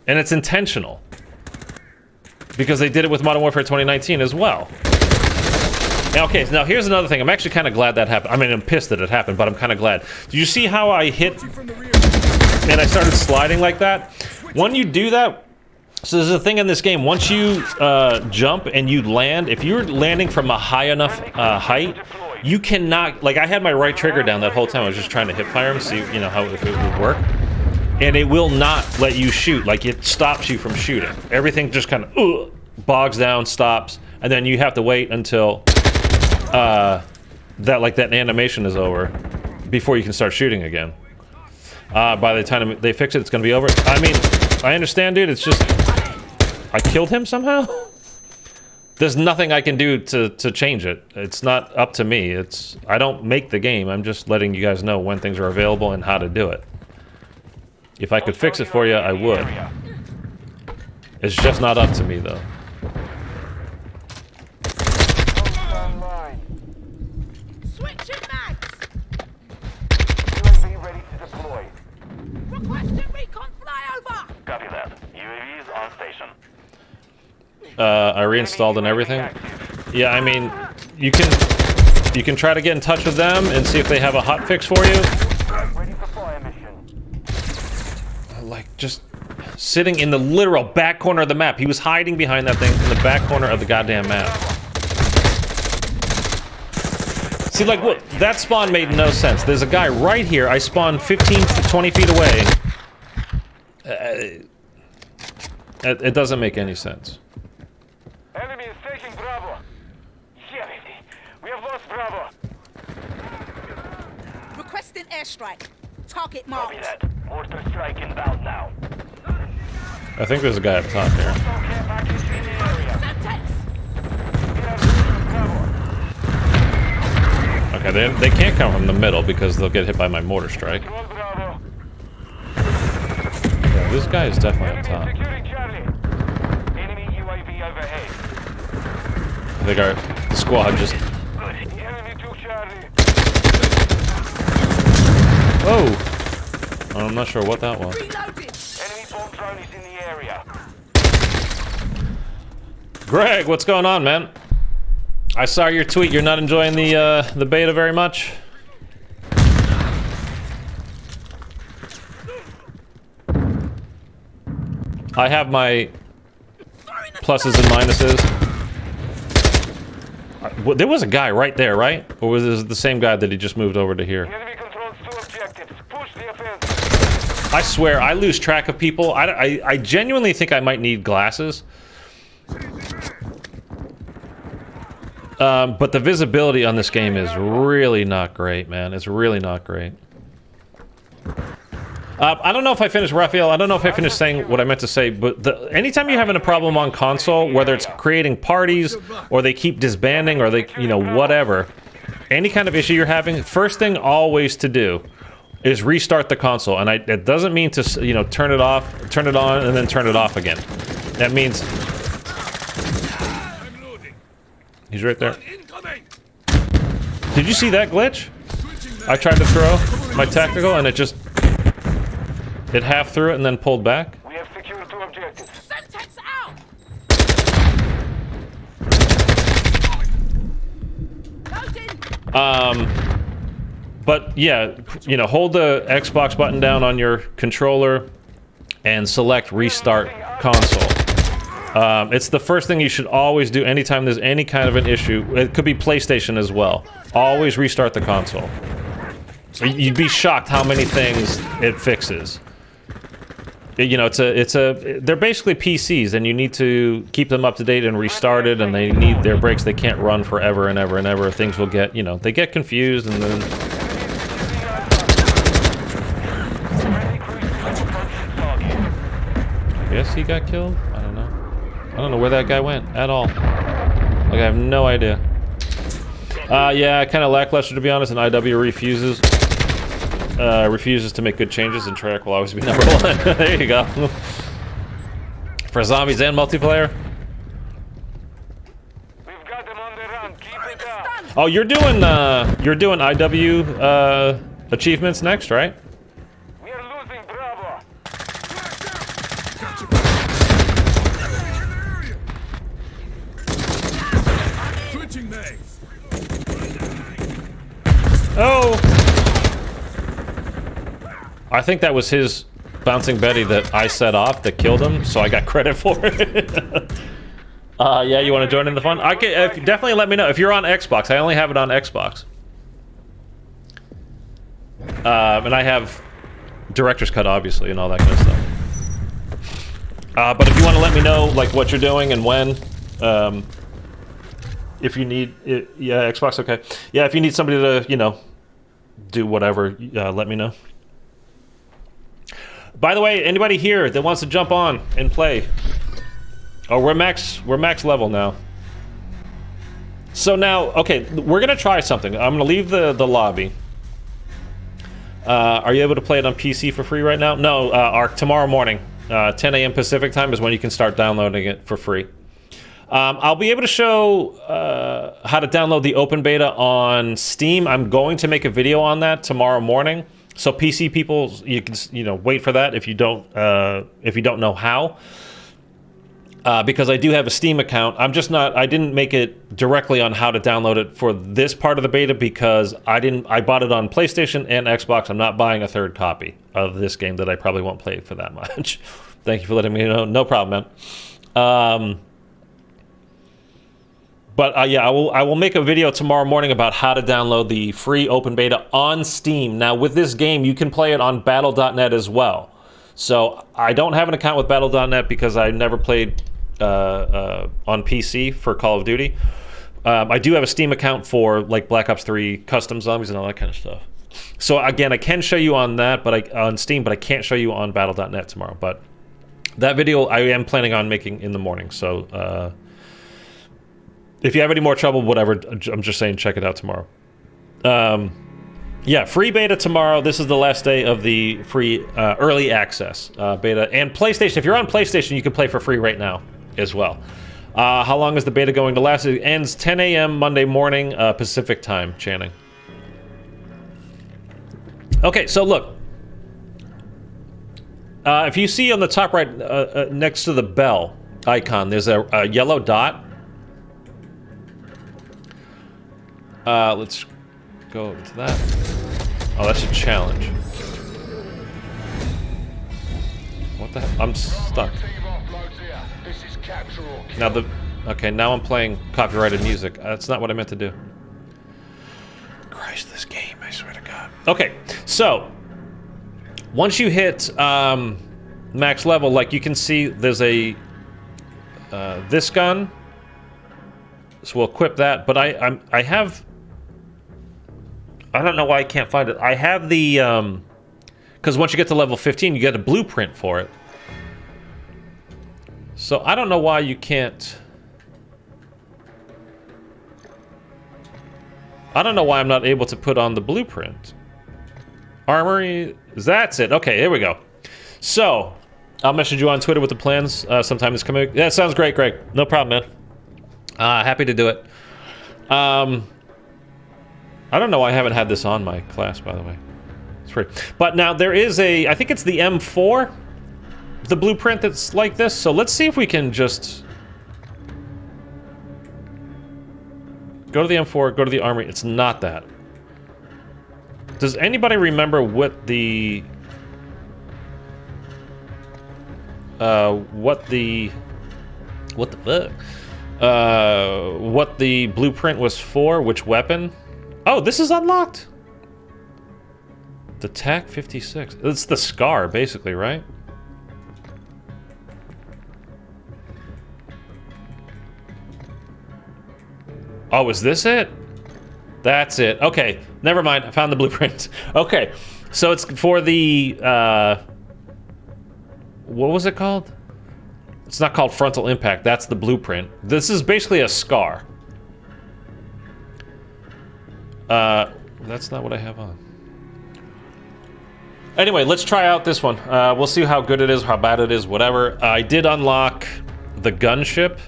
And it's intentional. Because they did it with Modern Warfare 2019 as well. Okay, now here's another thing. I'm actually kind of glad that happened. I mean, I'm pissed that it happened, but I'm kind of glad. Did you see how I hit and I started sliding like that? When you do that... So there's a thing in this game, once you jump and you land, if you're landing from a high enough height, you cannot, like, I had my right trigger down that whole time. I was just trying to hip fire him, see, you know, if it would work. And it will not let you shoot, like, it stops you from shooting. Everything just kind of bogs down, stops, and then you have to wait until that animation is over before you can start shooting again. By the time they fix it, it's going to be over. I mean, I understand, dude, it's just... I killed him somehow? There's nothing I can do to change it. It's not up to me. I don't make the game. I'm just letting you guys know when things are available and how to do it. If I could fix it for you, I would. It's just not up to me, though. Switching mags. UAV ready to deploy. Requesting recon flyover. Copy that. UAV is on station. I reinstalled and everything. Yeah, I mean, you can try to get in touch with them and see if they have a hot fix for you. Ready for fire mission. Like, just sitting in the literal back corner of the map. He was hiding behind that thing in the back corner of the goddamn map. See, like, what? That spawn made no sense. There's a guy right here. I spawned 15 to 20 feet away. It doesn't make any sense. Enemy is taking Bravo. Yeah, we have lost Bravo. Requesting airstrike. Target Copy marked. that. Mortar strike inbound now. I think there's a guy up top here. Care package in the area. Semtex. We have Bravo. Okay, they can't come from the middle because they'll get hit by my mortar strike. Control Bravo. Yeah, this guy is definitely up Enemy top. securing Charlie. Enemy UAV overhead. think our squad just... The enemy took Charlie. Oh! I'm not sure what that was. Reloading. Enemy bomb drone is in the area. Greg, what's going on, man? I saw your tweet. You're not enjoying the beta very much? I have my pluses and minuses. Well, there was a guy right there, right? Or was this the same guy that he just moved over to here? The enemy controls 2 objectives. Push the offensive. I swear, I lose track of people. I genuinely think I might need glasses. But the visibility on this game is really not great, man. It's really not great. I don't know if I finished, Raphael. I don't know if I finished saying what I meant to say, but anytime you're having a problem on console, whether it's creating parties, or they keep disbanding, or they, you know, whatever, any kind of issue you're having, first thing always to do is restart the console. And it doesn't mean to, you know, turn it off, turn it on, and then turn it off again. That means... He's right there. Did you see that glitch? I tried to throw my tactical, and it just... It half threw it and then pulled back. We have secured 2 objectives. Semtex out. Loading. But yeah, you know, hold the Xbox button down on your controller and select restart console. It's the first thing you should always do anytime there's any kind of an issue. It could be PlayStation as well. Always restart the console. You'd be shocked how many things it fixes. You know, they're basically PCs, and you need to keep them up to date and restarted, and they need their breaks. They can't run forever and ever and ever. Things will get, you know, they get confused, and then... I guess he got killed? I don't know. I don't know where that guy went at all. Like, I have no idea. Yeah, kind of lackluster, to be honest, and IW refuses to make good changes, and track will always be number 1. There you go. For zombies and multiplayer. We've got them on the run. Keep it up. Oh, you're doing IW achievements next, right? We are losing Bravo. Switching mags. Oh! I think that was his bouncing Betty that I set off that killed him, so I got credit for it. Yeah, you want to join in the fun? I can, definitely let me know. If you're on Xbox, I only have it on Xbox. And I have Director's Cut, obviously, and all that kind of stuff. But if you want to let me know, like, what you're doing and when, if you need it, yeah, Xbox, okay. Yeah, if you need somebody to, you know, do whatever, let me know. By the way, anybody here that wants to jump on and play? Oh, we're max level now. So now, okay, we're gonna try something. I'm gonna leave the lobby. Are you able to play it on PC for free right now? No, tomorrow morning, 10 a.m. Pacific time is when you can start downloading it for free. I'll be able to show how to download the open beta on Steam. I'm going to make a video on that tomorrow morning. So PC people, you can, you know, wait for that if you don't know how. Because I do have a Steam account. I didn't make it directly on how to download it for this part of the beta because I bought it on PlayStation and Xbox. I'm not buying a third copy of this game that I probably won't play for that much. Thank you for letting me know. No problem, man. But yeah, I will make a video tomorrow morning about how to download the free open beta on Steam. Now, with this game, you can play it on Battle.net as well. So I don't have an account with Battle.net because I never played on PC for Call of Duty. I do have a Steam account for like Black Ops 3 custom zombies and all that kind of stuff. So again, I can show you on that, on Steam, but I can't show you on Battle.net tomorrow. But that video I am planning on making in the morning. So if you have any more trouble, whatever, I'm just saying check it out tomorrow. Yeah, free beta tomorrow. This is the last day of the free early access beta. And PlayStation, if you're on PlayStation, you can play for free right now as well. How long is the beta going to last? It ends 10 a.m. Monday morning, Pacific time, Channing. Okay, so look. If you see on the top right, next to the bell icon, there's a yellow dot. Let's go over to that. Oh, that's a challenge. What the hell? I'm stuck. Now okay, now I'm playing copyrighted music. That's not what I meant to do. Christ, this game, I swear to God. Okay, so once you hit max level, like you can see, there's a this gun. So we'll equip that. But I have. I don't know why I can't find it. I have the because once you get to level 15, you get a blueprint for it. So I don't know why you can't. I don't know why I'm not able to put on the blueprint. Armory, that's it. Okay, here we go. So, I'll message you on Twitter with the plans sometime this coming week. That sounds great, Greg. No problem, man. Happy to do it. I don't know why I haven't had this on my class, by the way. It's free. But now there is a, I think it's the M4, the blueprint that's like this. So let's see if we can just go to the M4, go to the Armory. It's not that. Does anybody remember what the blueprint was for? Which weapon? Oh, this is unlocked. The TAC 56. It's the SCAR, basically, right? Oh, is this it? That's it. Okay, never mind. I found the blueprint. Okay, so it's for the what was it called? It's not called frontal impact. That's the blueprint. This is basically a SCAR. That's not what I have on. Anyway, let's try out this one. We'll see how good it is, how bad it is, whatever. I did unlock the gunship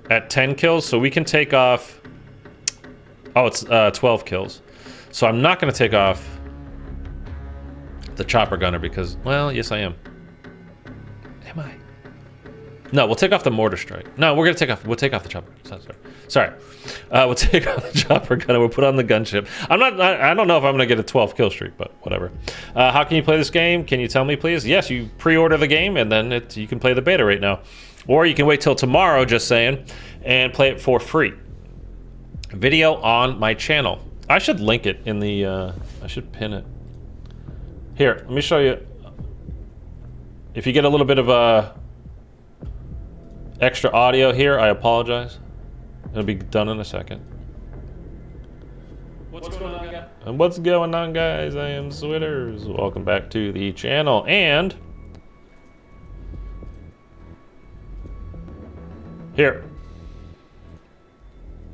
at 10 kills, so we can take off. Oh, it's 12 kills. So I'm not going to take off the chopper gunner because, well, yes, I am. Am I? No, we'll take off the mortar strike. No, we're gonna take off. We'll take off the chopper. Sorry. We'll take off the chopper gunner. We'll put on the gunship. I don't know if I'm gonna get a 12 kill streak, but whatever. How can you play this game? Can you tell me, please? Yes, you pre-order the game and then you can play the beta right now, or you can wait till tomorrow. Just saying, and play it for free. Video on my channel. I should link it in the. I should pin it. Here, let me show you. If you get a little bit of extra audio here, I apologize. It'll be done in a second. What's going on, guys? And what's going on, guys? I am Switters. Welcome back to the channel. And here,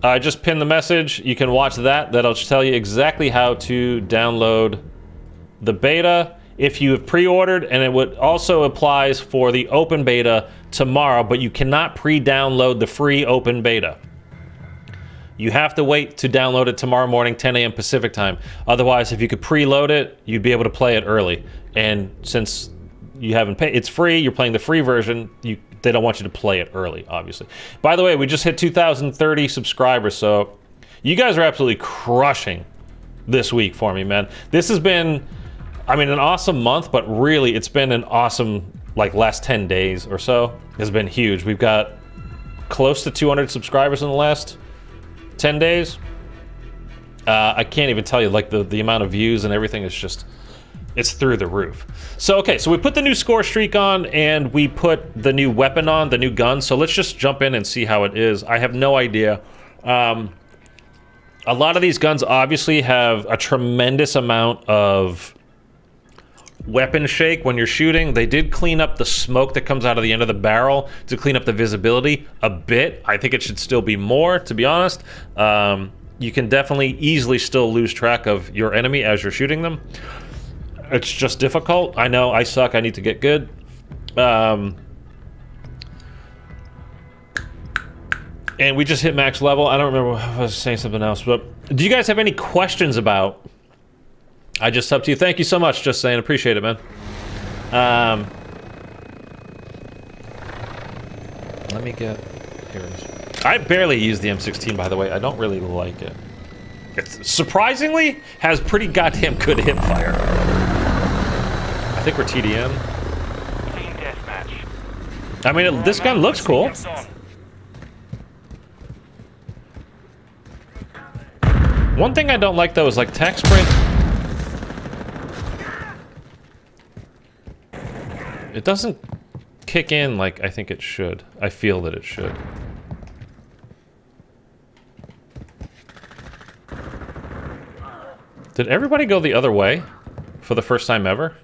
I just pinned the message. You can watch that. That'll tell you exactly how to download the beta if you have pre-ordered, and it would also applies for the open beta tomorrow, but you cannot pre-download the free open beta. You have to wait to download it tomorrow morning, 10 a.m. Pacific time. Otherwise, if you could preload it, you'd be able to play it early. And since you haven't paid, it's free, you're playing the free version, they don't want you to play it early, obviously. By the way, we just hit 2,030 subscribers, so you guys are absolutely crushing this week for me, man. This has been, I mean, an awesome month, but really it's been an awesome, like, last 10 days or so. Has been huge. We've got close to 200 subscribers in the last 10 days. I can't even tell you, like, the amount of views and everything is just, it's through the roof. So, okay, so we put the new score streak on and we put the new weapon on, the new gun. So let's just jump in and see how it is. I have no idea. A lot of these guns obviously have a tremendous amount of weapon shake when you're shooting. They did clean up the smoke that comes out of the end of the barrel to clean up the visibility a bit. I think it should still be more, to be honest. You can definitely easily still lose track of your enemy as you're shooting them. It's just difficult. I know I suck. I need to get good. And we just hit max level. I don't remember. I was saying something else, but do you guys have any questions about? I just subbed to you. Thank you so much. Just saying, appreciate it, man. Let me get. Here it is. I barely use the M16, by the way. I don't really like it. It surprisingly has pretty goddamn good hip fire. I think we're TDM. Team deathmatch. I mean, this gun looks cool. One thing I don't like though is like tac sprint. It doesn't kick in like I think it should. I feel that it should. Did everybody go the other way for the first time ever?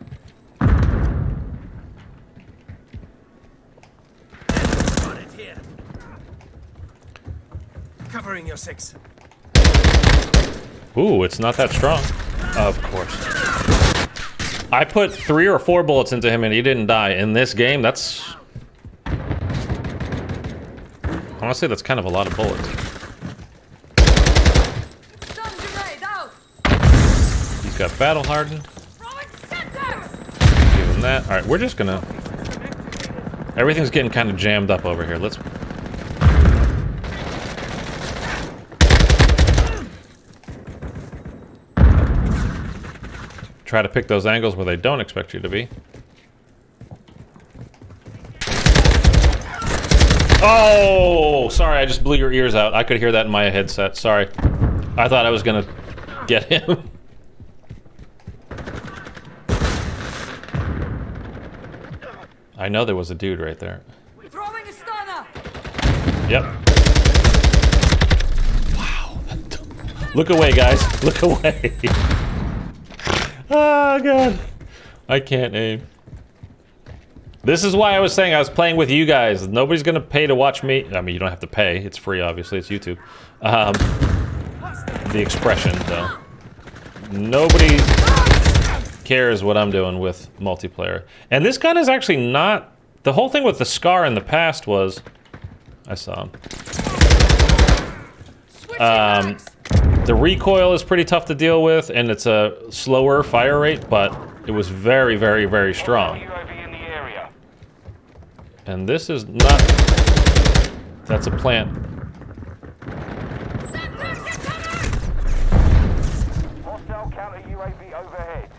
Covering your 6. Ooh, it's not that strong. Of course. I put 3 or 4 bullets into him and he didn't die. In this game, that's... honestly, that's kind of a lot of bullets. He's got battle hardened. Give him that. Alright, we're just gonna... everything's getting kind of jammed up over here. Let's... try to pick those angles where they don't expect you to be. Oh! Sorry, I just blew your ears out. I could hear that in my headset. Sorry. I thought I was gonna get him. I know there was a dude right there. Throwing a stunner. Yep. Wow. Look away, guys. Look away. Oh, God. I can't aim. This is why I was saying I was playing with you guys. Nobody's gonna pay to watch me. I mean, you don't have to pay. It's free, obviously. It's YouTube. The expression, though. Nobody cares what I'm doing with multiplayer. And this gun is actually not... the whole thing with the SCAR in the past was... I saw him. The recoil is pretty tough to deal with, and it's a slower fire rate, but it was very, very, very strong. And this is not... that's a plant. Hostile counter UAV overhead.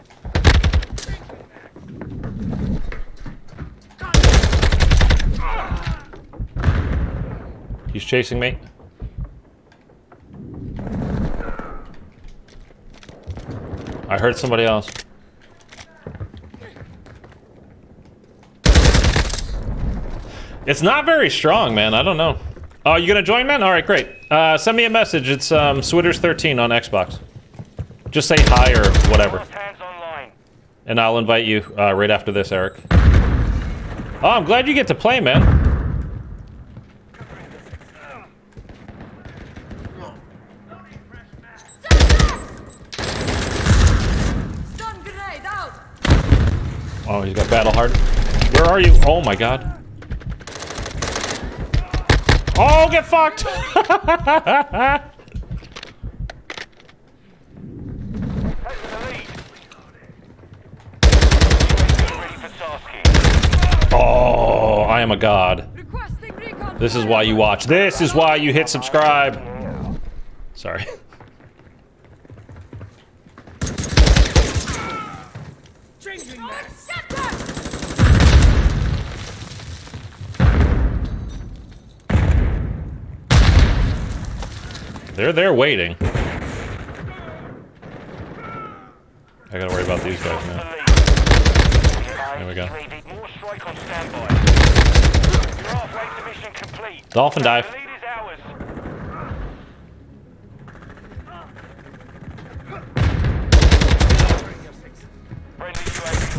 He's chasing me. I heard somebody else. It's not very strong, man. I don't know. Oh, you gonna join, man? All right, great. Send me a message. It's Switters13 on Xbox. Just say hi or whatever. And I'll invite you right after this, Eric. Oh, I'm glad you get to play, man. Oh, he's got battle hard. Where are you? Oh my god. Oh, get fucked! Oh, I am a god. This is why you watch. This is why you hit subscribe. Sorry. They're there waiting. I gotta worry about these guys now. There we go. Dolphin dive.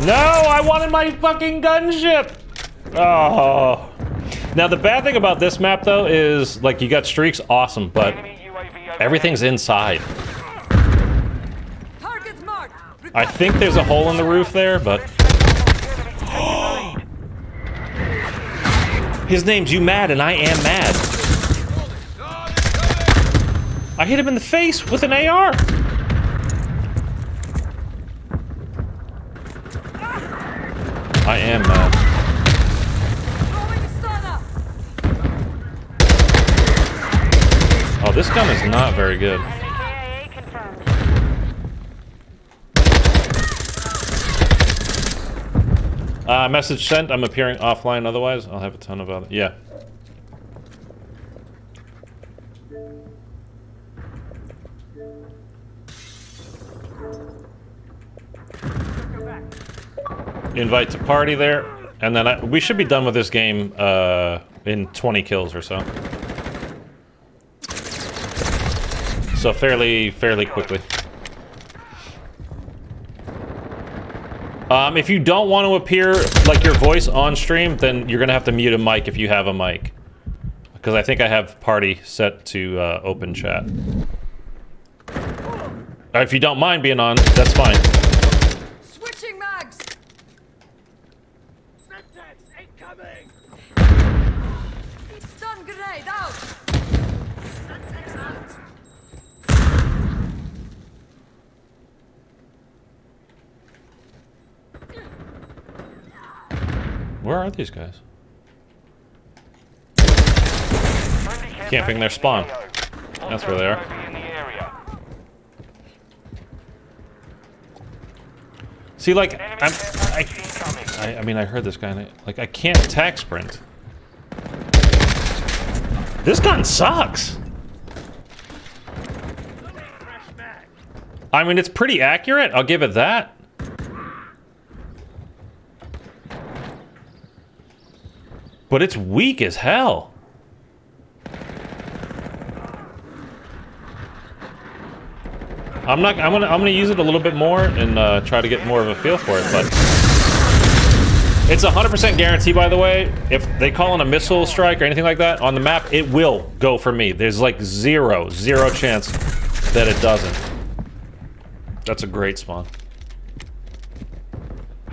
No, I wanted my fucking gunship! Oh. Now the bad thing about this map though is, like, you got streaks, awesome, but everything's inside. I think there's a hole in the roof there, but... His name's You Mad, and I am mad. I hit him in the face with an AR. I am mad. Oh, this gun is not very good. Message sent. I'm appearing offline otherwise. I'll have a ton of other... Yeah. Invite to party there. And then we should be done with this game in 20 kills or so. So fairly quickly. If you don't want to appear like your voice on stream, then you're gonna have to mute a mic if you have a mic. Because I think I have party set to open chat. If you don't mind being on, that's fine. Switching mags. Syntax incoming! Stun grenade out. Syntax out! Where are these guys? Camping their spawn. That's where they are. See, like, I mean, I heard this guy, and I can't attack sprint. This gun sucks. I mean, it's pretty accurate. I'll give it that. But it's weak as hell. I'm gonna use it a little bit more and try to get more of a feel for it, but it's 100% guarantee, by the way. If they call in a missile strike or anything like that on the map, it will go for me. There's like zero chance that it doesn't. That's a great spawn.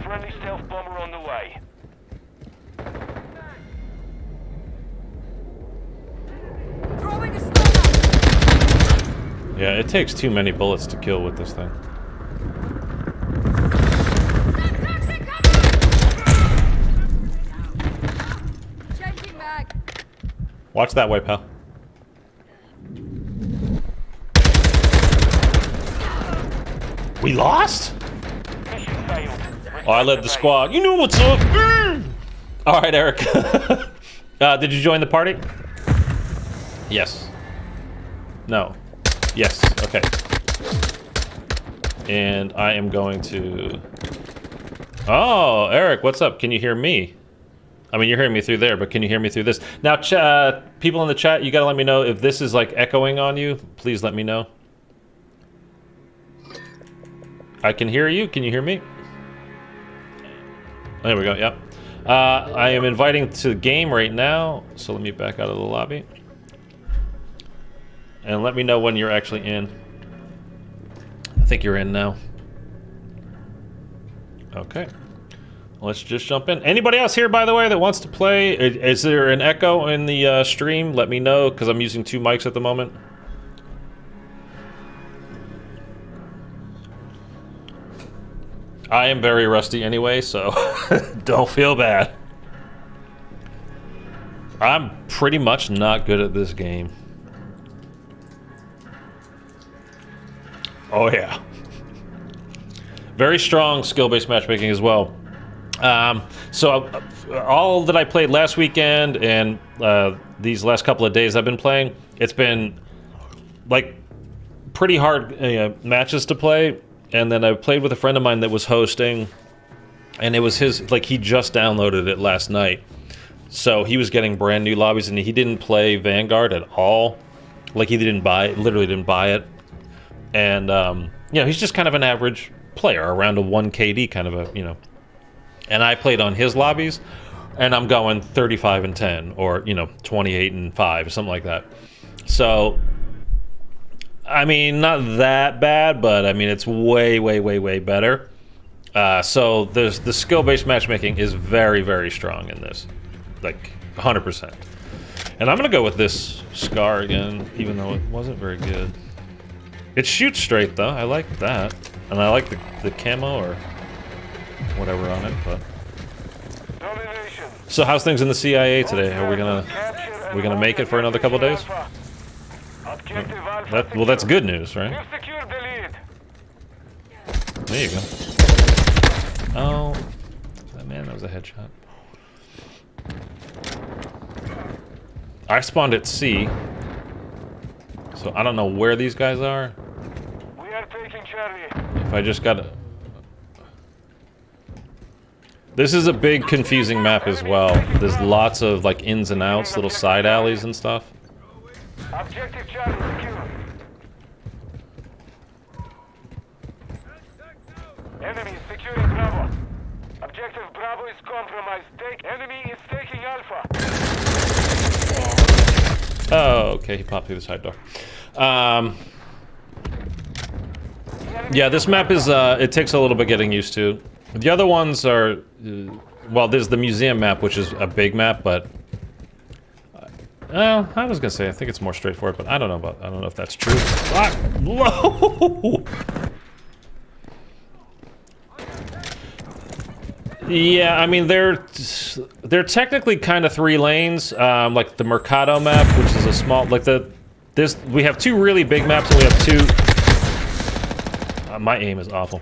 Friendly stealth bomber on the way. Throwing a stunner. Yeah, it takes too many bullets to kill with this thing. Syntax incoming. Changing mag. Watch that way, pal. We lost? Mission failed. Oh, I led the squad. You know what's up. All right, Eric. Did you join the party? Yes. No. Yes. Okay. And I am going to... Oh, Eric, what's up? Can you hear me? I mean, you're hearing me through there, but can you hear me through this? Now, people in the chat, you gotta let me know if this is like echoing on you. Please let me know. I can hear you. Can you hear me? There we go. Yep. I am inviting to the game right now, so let me back out of the lobby. And let me know when you're actually in. I think you're in now. Okay. Let's just jump in. Anybody else here, by the way, that wants to play? Is there an echo in the stream? Let me know, because I'm using 2 mics at the moment. I am very rusty anyway, so don't feel bad. I'm pretty much not good at this game. Oh yeah. Very strong skill-based matchmaking as well. So all that I played last weekend and these last couple of days I've been playing, it's been like pretty hard matches to play. And then I played with a friend of mine that was hosting, and it was his, like, he just downloaded it last night. So he was getting brand new lobbies, and he didn't play Vanguard at all. Like, he didn't buy it, literally didn't buy it. And, you know, he's just kind of an average player, around a 1 KD kind of a, you know. And I played on his lobbies, and I'm going 35 and 10, or, you know, 28 and 5, or something like that. So... I mean, not that bad, but I mean, it's way, way, way, way better. So the skill-based matchmaking is very, very strong in this, like 100%. And I'm gonna go with this Scar again, even though it wasn't very good. It shoots straight though, I like that. And I like the camo or whatever on it, but... Domination. So how's things in the CIA today? Are we gonna make it for another couple days? Objective Alpha. Well, that's good news, right? You've secured the lead. There you go. Oh, man, that was a headshot. I spawned at C, so I don't know where these guys are. We are taking Charlie. If I just got... This is a big confusing map as well. There's lots of like ins and outs, little side alleys and stuff. Objective Charlie secure. Enemy is securing Bravo. Objective Bravo is compromised. Enemy is taking Alpha. Oh, okay, he popped through the side door. Yeah, this map is, it takes a little bit getting used to. The other ones are, well, there's the museum map, which is a big map, but... Well, I was gonna say, I think it's more straightforward, but I don't know if that's true. Ah, whoa! Yeah, I mean, they're technically kind of 3 lanes, like the Mercado map, which is a small, like we have 2 really big maps, and we have 2, my aim is awful,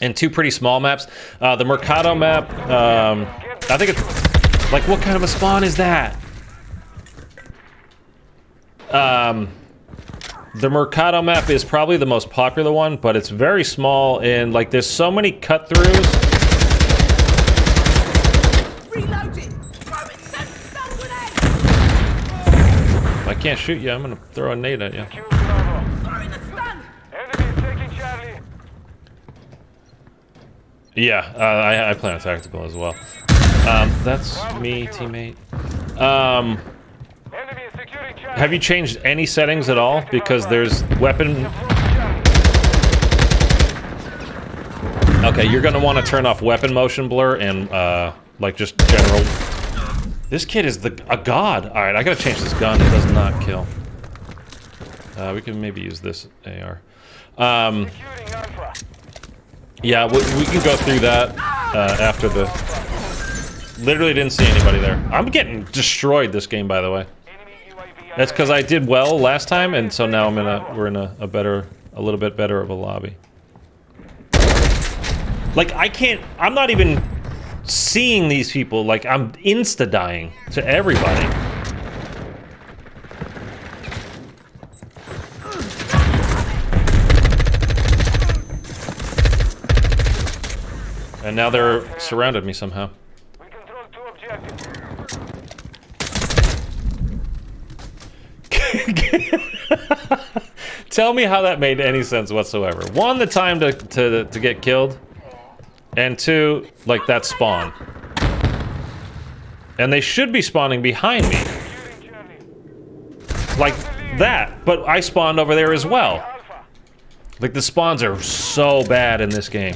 and 2 pretty small maps. The Mercado map, I think it's, like, what kind of a spawn is that? The Mercado map is probably the most popular one, but it's very small, and, like, there's so many cut-throughs. If I can't shoot you, I'm gonna throw a nade at you. Yeah, I play on tactical as well. That's me, teammate. Have you changed any settings at all? Because there's weapon... Okay, you're gonna want to turn off weapon motion blur and, like, just general... This kid is a god. Alright, I gotta change this gun. It does not kill. We can maybe use this AR. Yeah, we can go through that after the... Literally didn't see anybody there. I'm getting destroyed this game, by the way. That's because I did well last time, and so now we're in a little bit better of a lobby. Like, I'm not even seeing these people. Like, I'm insta-dying to everybody. And now they're surrounded me somehow. We control 2 objectives. Tell me how that made any sense whatsoever. 1, the time to get killed, and 2, like, that spawn. And they should be spawning behind me. Like that, but I spawned over there as well. Like, the spawns are so bad in this game.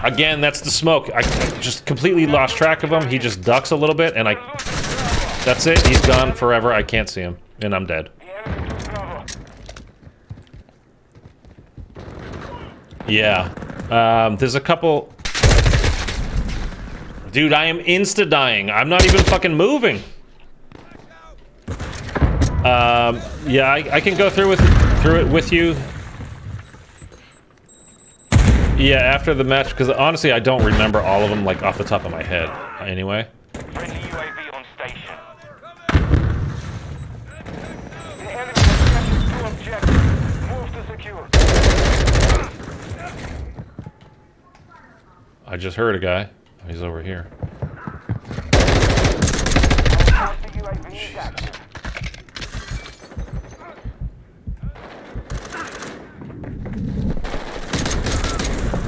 Again, that's the smoke. I just completely lost track of him. He just ducks a little bit, and that's it. He's gone forever. I can't see him, and I'm dead. Yeah. There's a couple... Dude, I am insta-dying. I'm not even fucking moving. Yeah, I can go through it with you. Yeah, after the match, because honestly, I don't remember all of them, like, off the top of my head, anyway. Friendly UAV on station. The enemy has captured 2 objectives. Move to secure. I just heard a guy. Oh, he's over here.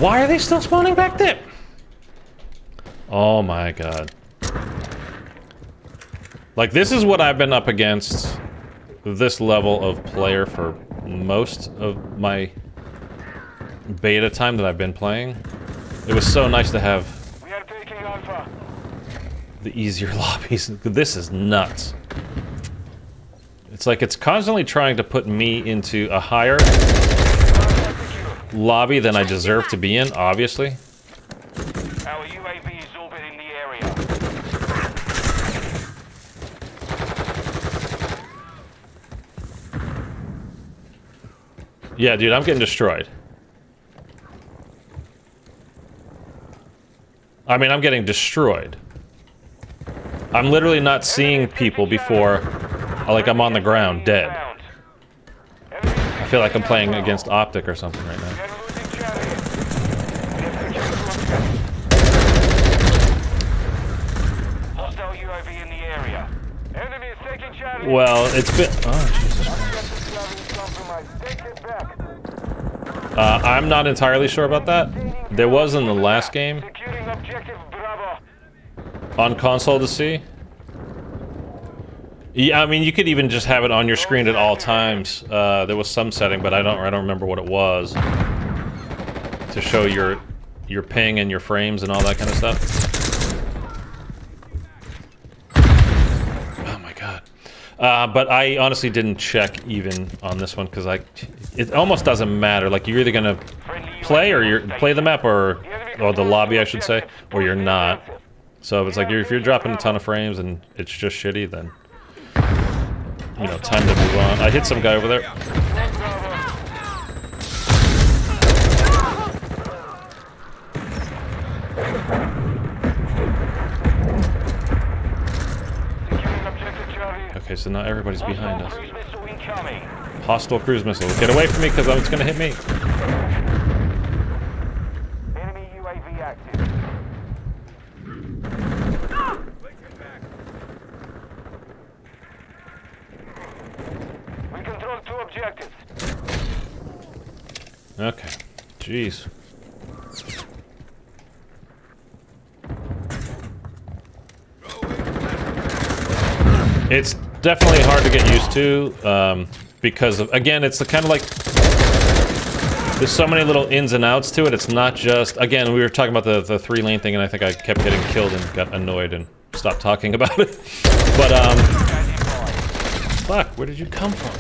Why are they still spawning back there? Oh my god. Like, this is what I've been up against, this level of player, for most of my beta time that I've been playing. It was so nice to have the easier lobbies. This is nuts. It's like it's constantly trying to put me into a higher lobby than I deserve to be in, obviously. Our UAV is orbiting the area. Yeah, dude, I'm getting destroyed. I mean, I'm getting destroyed. I'm literally not seeing people before, like, I'm on the ground, dead. I feel like I'm playing against Optic or something right now. Hostile UAV in the area. Enemy is taking Charlie. Well, it's been... Oh, Jesus. I'm not entirely sure about that. There was in the last game Securing objective Bravo. on console to see. Yeah, I mean, you could even just have it on your screen at all times. There was some setting, but I don't remember what it was, to show your ping and your frames and all that kind of stuff. Oh my god. But I honestly didn't check even on this one because it almost doesn't matter. Like, you're either gonna play or play the map or the lobby, I should say, or you're not. So if it's like if you're dropping a ton of frames and it's just shitty, then you know, time to move on. I hit some guy over there. Okay, so now everybody's behind us. Hostile cruise missile. Get away from me because it's gonna hit me. Enemy UAV active. We control 2 objectives. Okay. Jeez. It's definitely hard to get used to, because of, again, it's the kind of like, there's so many little ins and outs to it. It's not just, again, we were talking about the 3-lane thing, and I think I kept getting killed and got annoyed and stopped talking about it. But fuck, where did you come from?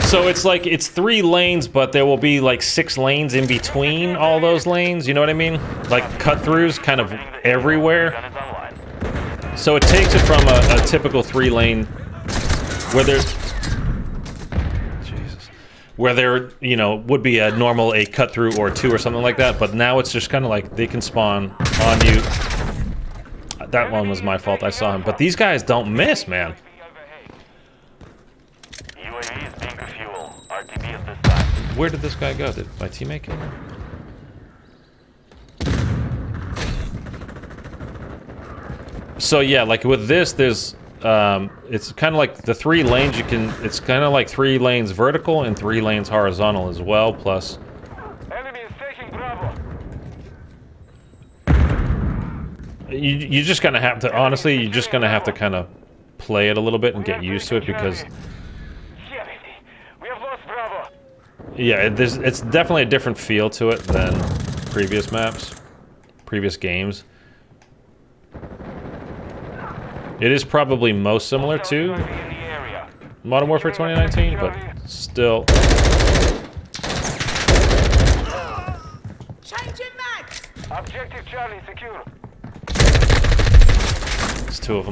So it's like, it's 3 lanes, but there will be like 6 lanes in between all those lanes, you know what I mean? Like cut-throughs kind of everywhere. So it takes it from a typical 3-lane, where there's, Jesus, where there, you know, would be a normal cut-through or 2 or something like that, but now it's just kind of like they can spawn on you. That one was my fault, I saw him, but these guys don't miss, man. UAV is being refuel. RTB at this time. Where did this guy go? Did my teammate kill him? So yeah, like with this, there's it's kind of like the 3 lanes you can. It's kind of like 3 lanes vertical and 3 lanes horizontal as well. Plus, Enemy is taking Bravo. you're just gonna have to. Honestly, you're just gonna have to kind of play it a little bit and get used to it because. We have lost Bravo. Yeah, it's definitely a different feel to it than previous maps, previous games. It is probably most similar to Modern Warfare 2019, but still. Changing mags! Objective Charlie secure. It's 2 of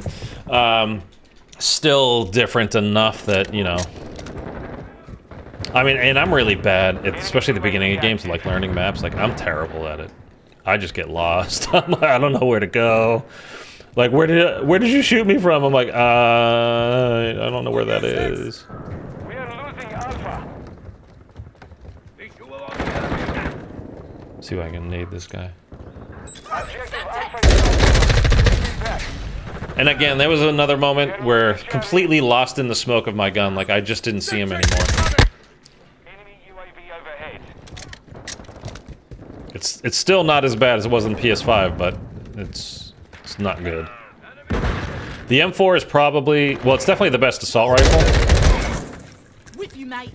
them. Still different enough that, you know. I mean, and I'm really bad, especially at the beginning of games, like learning maps. Like, I'm terrible at it. I just get lost. I don't know where to go. Like, where did you shoot me from? I'm like, I don't know where that is. We are losing Alpha. See if I can nade this guy. Objective Alpha is back. And again, there was another moment where completely lost in the smoke of my gun. Like, I just didn't see him anymore. Enemy UAV overhead. It's still not as bad as it was in PS5, but it's not good. The M4 is probably, well, it's definitely the best assault rifle. With you, mate.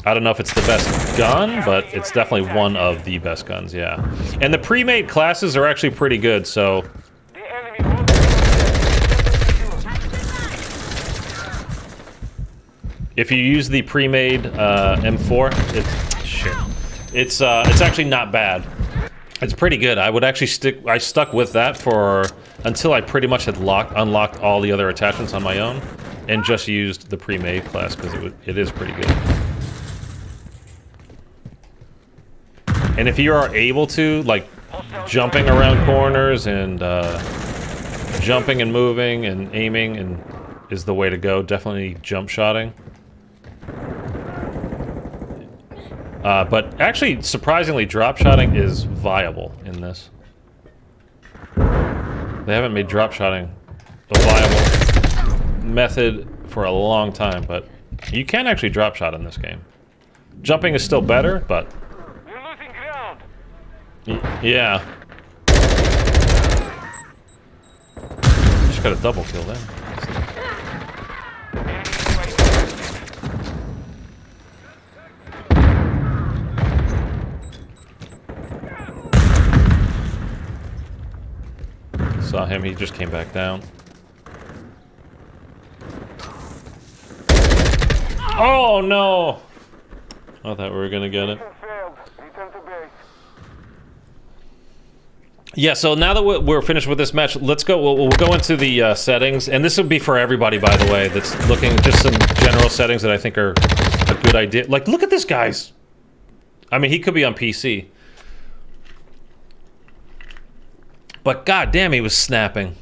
I don't know if it's the best gun, but it's definitely one of the best guns, yeah. And the pre-made classes are actually pretty good, so... The enemy will If you use the pre-made M4, it's actually not bad. It's pretty good. I would actually I stuck with that for until I pretty much had unlocked all the other attachments on my own, and just used the pre-made class because it is pretty good. And if you are able to, like, jumping around corners and jumping and moving and aiming and is the way to go. Definitely jump shotting. But actually, surprisingly, drop shotting is viable in this. They haven't made drop shotting a viable method for a long time, but you can actually drop shot in this game. Jumping is still better, but... We're losing ground. Yeah. Just got a double kill there. Saw him, he just came back down. Oh no! I thought we were gonna get it. Yeah, so now that we're finished with this match, let's go. We'll go into the settings, and this will be for everybody, by the way, that's looking, just some general settings that I think are a good idea. Like, look at this guy's. I mean, he could be on PC. But goddamn, he was snapping.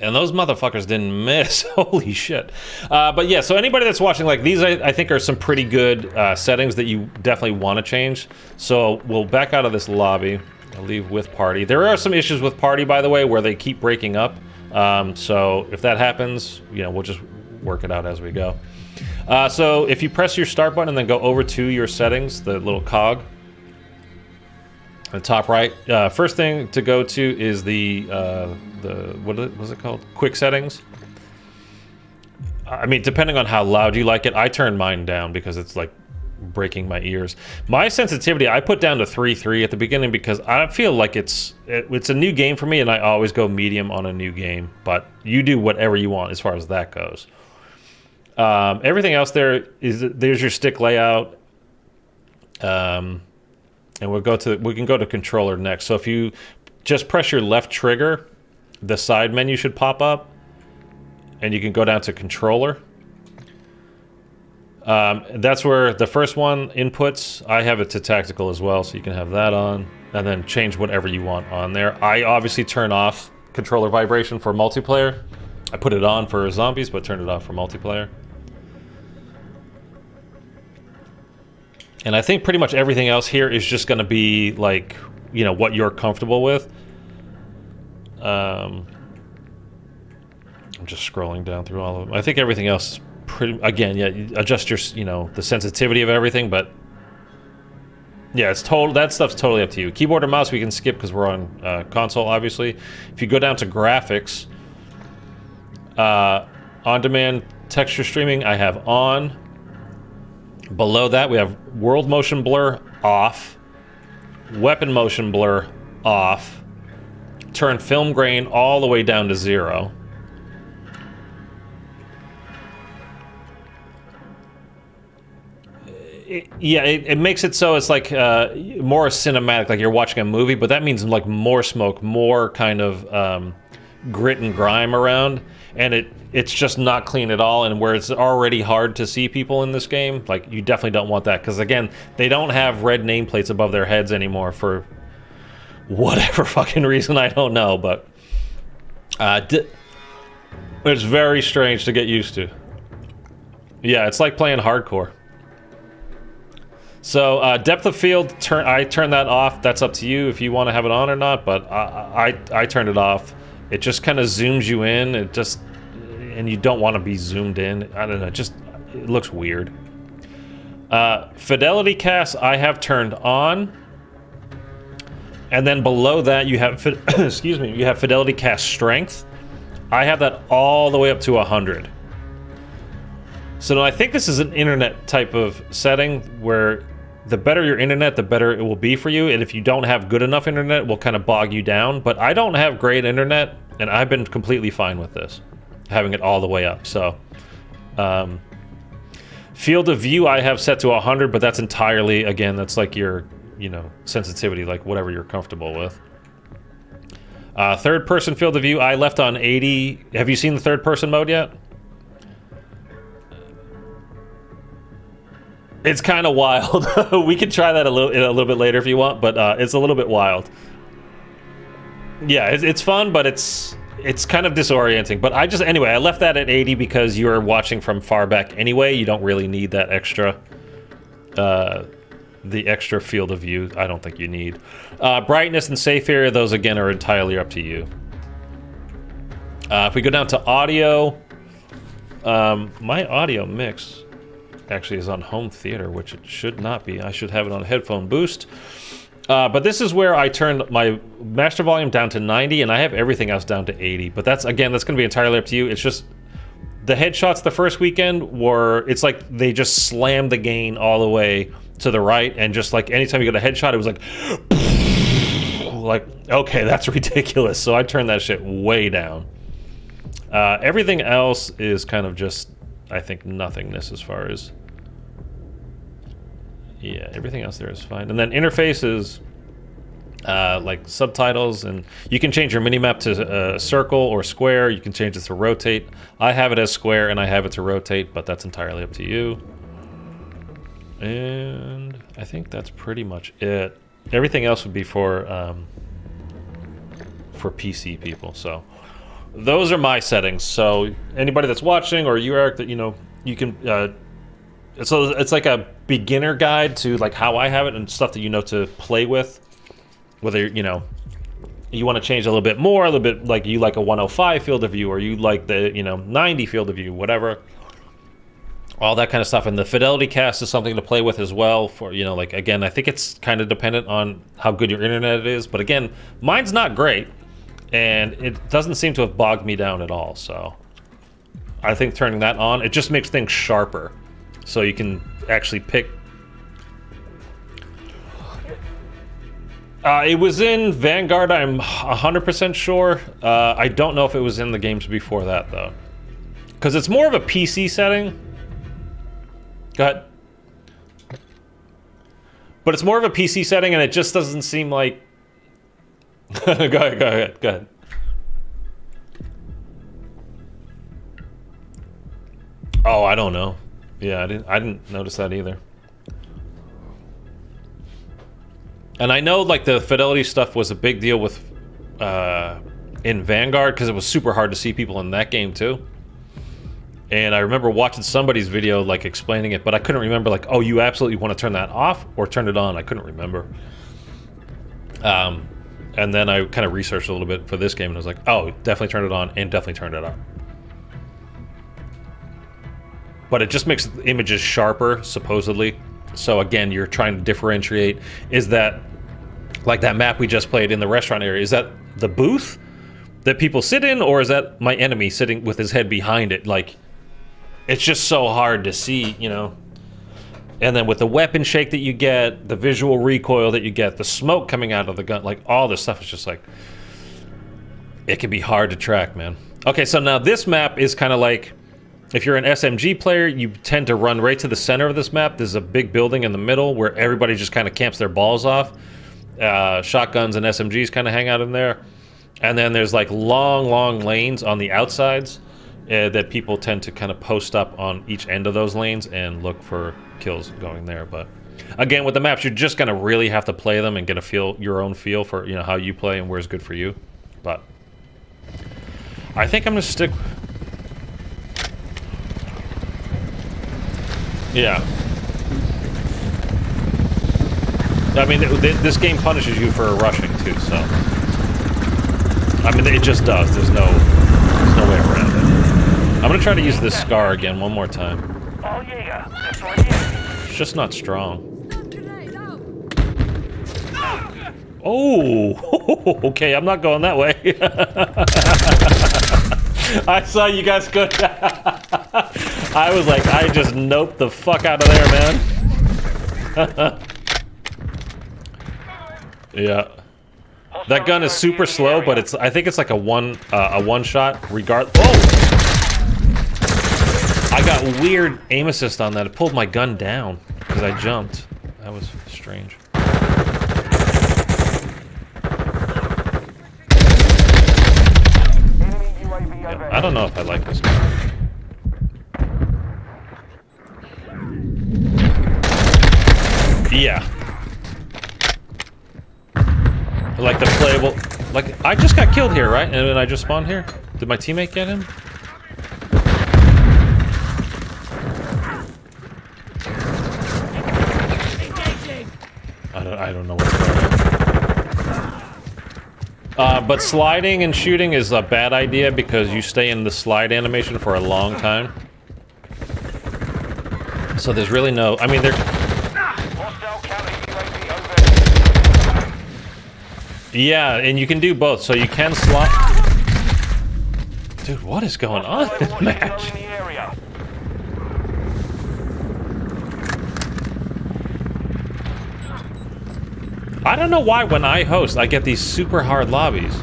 And those motherfuckers didn't miss. Holy shit. But yeah, so anybody that's watching, like, these I think are some pretty good settings that you definitely want to change. So we'll back out of this lobby. I'll leave with party. There are some issues with party, by the way, where they keep breaking up. So if that happens, you know, we'll just work it out as we go. So if you press your start button and then go over to your settings, the little cog, the top right, first thing to go to is the what was it called? Quick settings. I mean, depending on how loud you like it, I turn mine down because it's like breaking my ears. My sensitivity, I put down to 3.3 at the beginning because I feel like it's a new game for me, and I always go medium on a new game. But you do whatever you want as far as that goes. Everything else there's your stick layout. And we can go to controller next. So if you just press your left trigger, the side menu should pop up, and you can go down to controller. That's where the first one, inputs, I have it to tactical as well, so you can have that on, and then change whatever you want on there. I obviously turn off controller vibration for multiplayer. I put it on for zombies, but turn it off for multiplayer. And I think pretty much everything else here is just going to be, like, you know, what you're comfortable with. I'm just scrolling down through all of them. I think everything else is pretty, again, yeah, you adjust your, you know, the sensitivity of everything, but yeah, it's total, that stuff's totally up to you. Keyboard and mouse we can skip because we're on console, obviously. If you go down to graphics, on-demand texture streaming I have on. Below that, we have world motion blur off, weapon motion blur off, turn film grain all the way down to 0. It makes it so it's like more cinematic, like you're watching a movie, but that means like more smoke, more kind of grit and grime around, and it's just not clean at all. And where it's already hard to see people in this game, like, you definitely don't want that, because again, they don't have red nameplates above their heads anymore for whatever fucking reason, I don't know, but it's very strange to get used to. Yeah, it's like playing hardcore. So depth of field, I turn that off. That's up to you if you want to have it on or not, but I turned it off. It just kind of zooms you in. And you don't want to be zoomed in. I don't know, it looks weird. Fidelity cast I have turned on. And then below that you have, excuse me, you have fidelity cast strength. I have that all the way up to 100. So I think this is an internet type of setting where the better your internet, the better it will be for you. And if you don't have good enough internet, it will kind of bog you down. But I don't have great internet, and I've been completely fine with this, having it all the way up. So field of view I have set to 100, but that's entirely, again, that's like your, you know, sensitivity, like whatever you're comfortable with. Third person field of view I left on 80. Have you seen the third person mode yet? It's kind of wild. We can try that a little bit later if you want, but it's a little bit wild. Yeah, it's fun, but it's kind of disorienting. But anyway, I left that at 80 because you're watching from far back anyway. You don't really need that extra, the extra field of view. I don't think you need. Brightness and safe area, those again are entirely up to you. If we go down to audio, my audio mix actually is on home theater, which it should not be. I should have it on headphone boost. But this is where I turned my master volume down to 90, and I have everything else down to 80. But that's going to be entirely up to you. It's just the headshots the first weekend it's like they just slammed the gain all the way to the right, and just like anytime you get a headshot, it was like, okay, that's ridiculous. So I turned that shit way down. Everything else is kind of just, I think, nothingness as far as... Yeah, everything else there is fine. And then interfaces, like subtitles, and you can change your minimap to circle or square. You can change it to rotate. I have it as square, and I have it to rotate, but that's entirely up to you. And I think that's pretty much it. Everything else would be for PC people. So those are my settings. So anybody that's watching, or you, Eric, that you can. So it's like a beginner guide to like how I have it and stuff that to play with. Whether you want to change a little bit more, a little bit like you like a 105 field of view, or you like the 90 field of view, whatever. All that kind of stuff. And the fidelity cast is something to play with as well. For like, again, I think it's kind of dependent on how good your internet is. But again, mine's not great, and it doesn't seem to have bogged me down at all. So I think turning that on, it just makes things sharper. So you can actually pick. It was in Vanguard, I'm 100% sure. I don't know if it was in the games before that, though. Because it's more of a PC setting. Go ahead. But it's more of a PC setting, and it just doesn't seem like... Go ahead. Oh, I don't know. Yeah, I didn't notice that either. And I know like the fidelity stuff was a big deal with in Vanguard, because it was super hard to see people in that game too. And I remember watching somebody's video like explaining it, but I couldn't remember like, oh, you absolutely want to turn that off or turn it on. I couldn't remember. And then I kind of researched a little bit for this game, and I was like, oh, definitely turn it on and definitely turn it off. But it just makes the images sharper, supposedly. So again, you're trying to differentiate. Is that, like that map we just played in the restaurant area, is that the booth that people sit in, or is that my enemy sitting with his head behind it? Like, it's just so hard to see, And then with the weapon shake that you get, the visual recoil that you get, the smoke coming out of the gun, like all this stuff is just like, it can be hard to track, man. Okay, so now this map is kind of like, if you're an SMG player, you tend to run right to the center of this map. There's a big building in the middle where everybody just kind of camps their balls off. Shotguns and SMGs kind of hang out in there. And then there's like long lanes on the outsides that people tend to kind of post up on each end of those lanes and look for kills going there. But again, with the maps, you're just going to really have to play them and get your own feel for how you play and where's good for you. But I think I'm going to stick... Yeah. I mean, this game punishes you for rushing too, so... I mean, it just does. There's no way around it. I'm gonna try to use this scar again one more time. It's just not strong. Oh! Okay, I'm not going that way. I saw you guys go down. I was like, I just noped the fuck out of there, man. Yeah. That gun is super slow, but I think it's like a one shot regard. Oh! I got weird aim assist on that. It pulled my gun down because I jumped. That was strange. Yeah, I don't know if I like this gun. Yeah. Like the playable... Like, I just got killed here, right? And then I just spawned here? Did my teammate get him? I don't know what's going on. But sliding and shooting is a bad idea because you stay in the slide animation for a long time. So there's really no... I mean, yeah, and you can do both, so you can slide... Dude, what is going on in this match? I don't know why when I host, I get these super hard lobbies.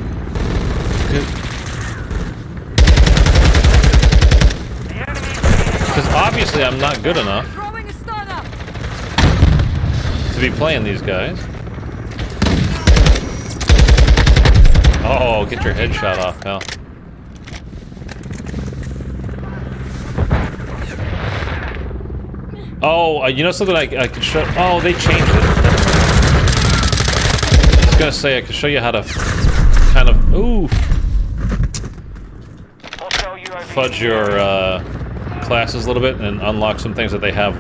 Because obviously I'm not good enough to be playing these guys. Oh, get your headshot off, pal. Oh, you know something I could show... Oh, they changed it. I was gonna say, I could show you how to kind of... Ooh! Fudge your classes a little bit and unlock some things that they have,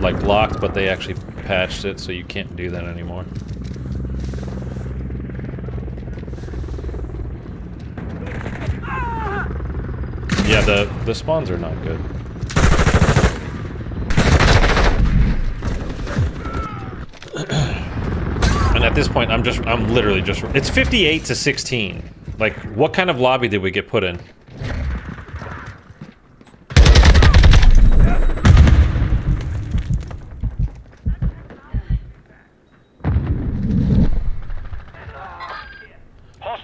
like, locked, but they actually patched it, so you can't do that anymore. Yeah, the spawns are not good. And at this point, I'm literally just... It's 58 to 16. Like, what kind of lobby did we get put in?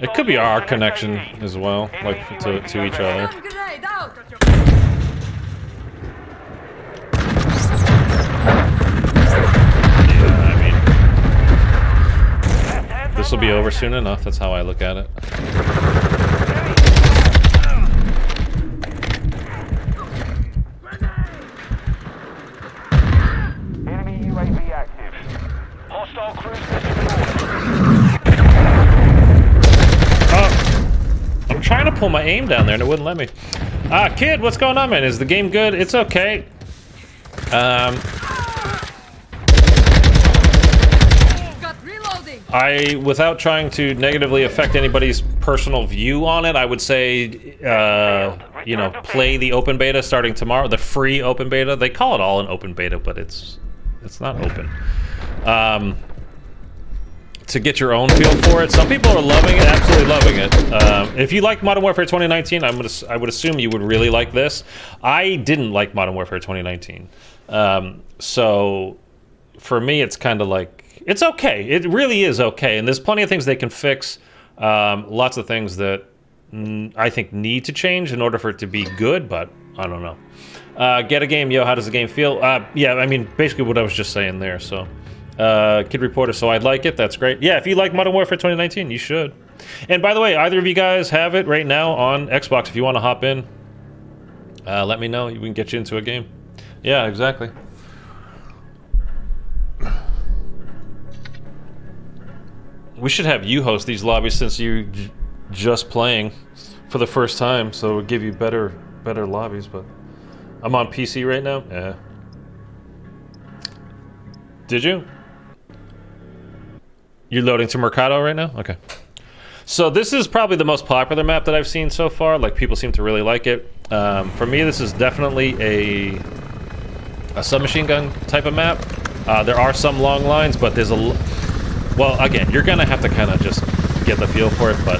It could be our connection as well, like to each other. Yeah, I mean, this will be over soon enough. That's how I look at it. Enemy UAV active. Hostile cruise I'm trying to pull my aim down there and it wouldn't let me. Kid, what's going on, man? Is the game good? It's okay. Without trying to negatively affect anybody's personal view on it, I would say, you know, play the open beta starting tomorrow, the free open beta. They call it all an open beta, but it's not open. To get your own feel for it. Some people are loving it, absolutely loving it. If you like Modern Warfare 2019, I would assume you would really like this. I didn't like Modern Warfare 2019. So for me, it's kind of like, it's okay. It really is okay. And there's plenty of things they can fix. Lots of things that I think need to change in order for it to be good, but I don't know. Get a game, yo, how does the game feel? Yeah, I mean, basically what I was just saying there, so. Kid Reporter, so I'd like it. That's great. Yeah, if you like Modern Warfare 2019, you should. And by the way, either of you guys have it right now on Xbox. If you want to hop in, let me know. We can get you into a game. Yeah, exactly. We should have you host these lobbies since you're just playing for the first time, so it would give you better lobbies. But I'm on PC right now. Yeah. Did you? You're loading to Mercado right now? Okay. So this is probably the most popular map that I've seen so far. Like, people seem to really like it. For me, this is definitely a submachine gun type of map. There are some long lines, but there's a... Well, again, you're going to have to kind of just get the feel for it, but...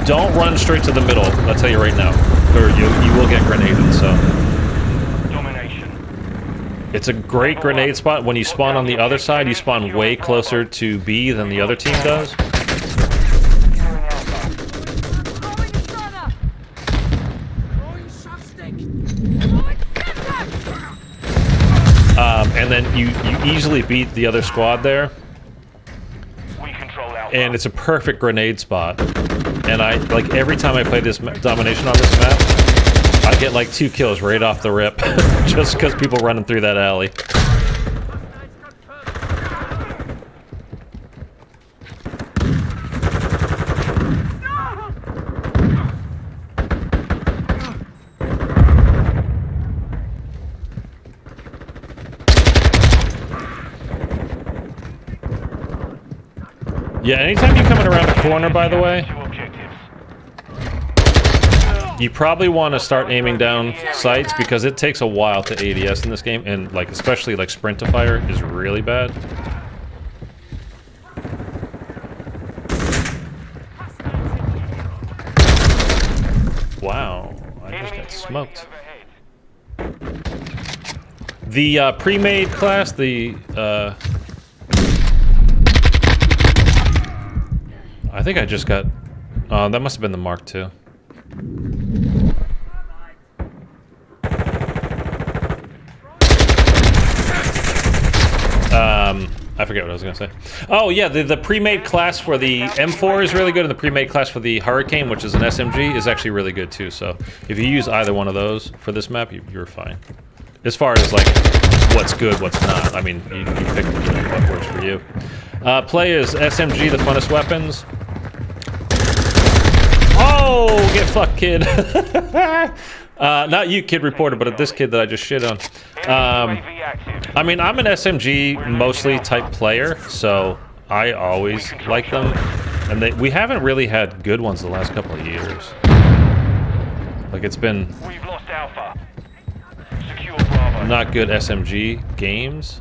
Don't run straight to the middle. I'll tell you right now, or you will get grenaded. So Domination. it's a great grenade spot. When you spawn on the other side, you spawn way closer to B than the other team does. Securing Alpha. Throwing a stunner. Throwing shock stick. Throwing sandbags. And then you easily beat the other squad there. We control Alpha. And it's a perfect grenade spot. And I like every time I play this domination on this map, I get like 2 kills right off the rip, just because people running through that alley. Yeah, anytime you're coming around the corner, by the way, Two objectives. you probably want to start aiming down sights because it takes a while to ADS in this game, and like especially like sprint to fire is really bad. Wow, I just Enemy got UAV smoked. overhead. The pre-made class, the I think I just got. That must have been the Mark II. I forget what I was gonna say. Oh yeah, the pre-made class for the M4 is really good, and the pre-made class for the Hurricane, which is an SMG, is actually really good too. So if you use either one of those for this map, you're fine. As far as like what's good, what's not. I mean, you pick what works for you. Play is SMG, the funnest weapons. Oh, get fucked, kid. Not you, kid reporter, but this kid that I just shit on. UAV active. I mean, I'm an SMG mostly type player, so I always like them. And we haven't really had good ones the last couple of years. Like, it's been We've lost Alpha. Secure Bravo. not good SMG games.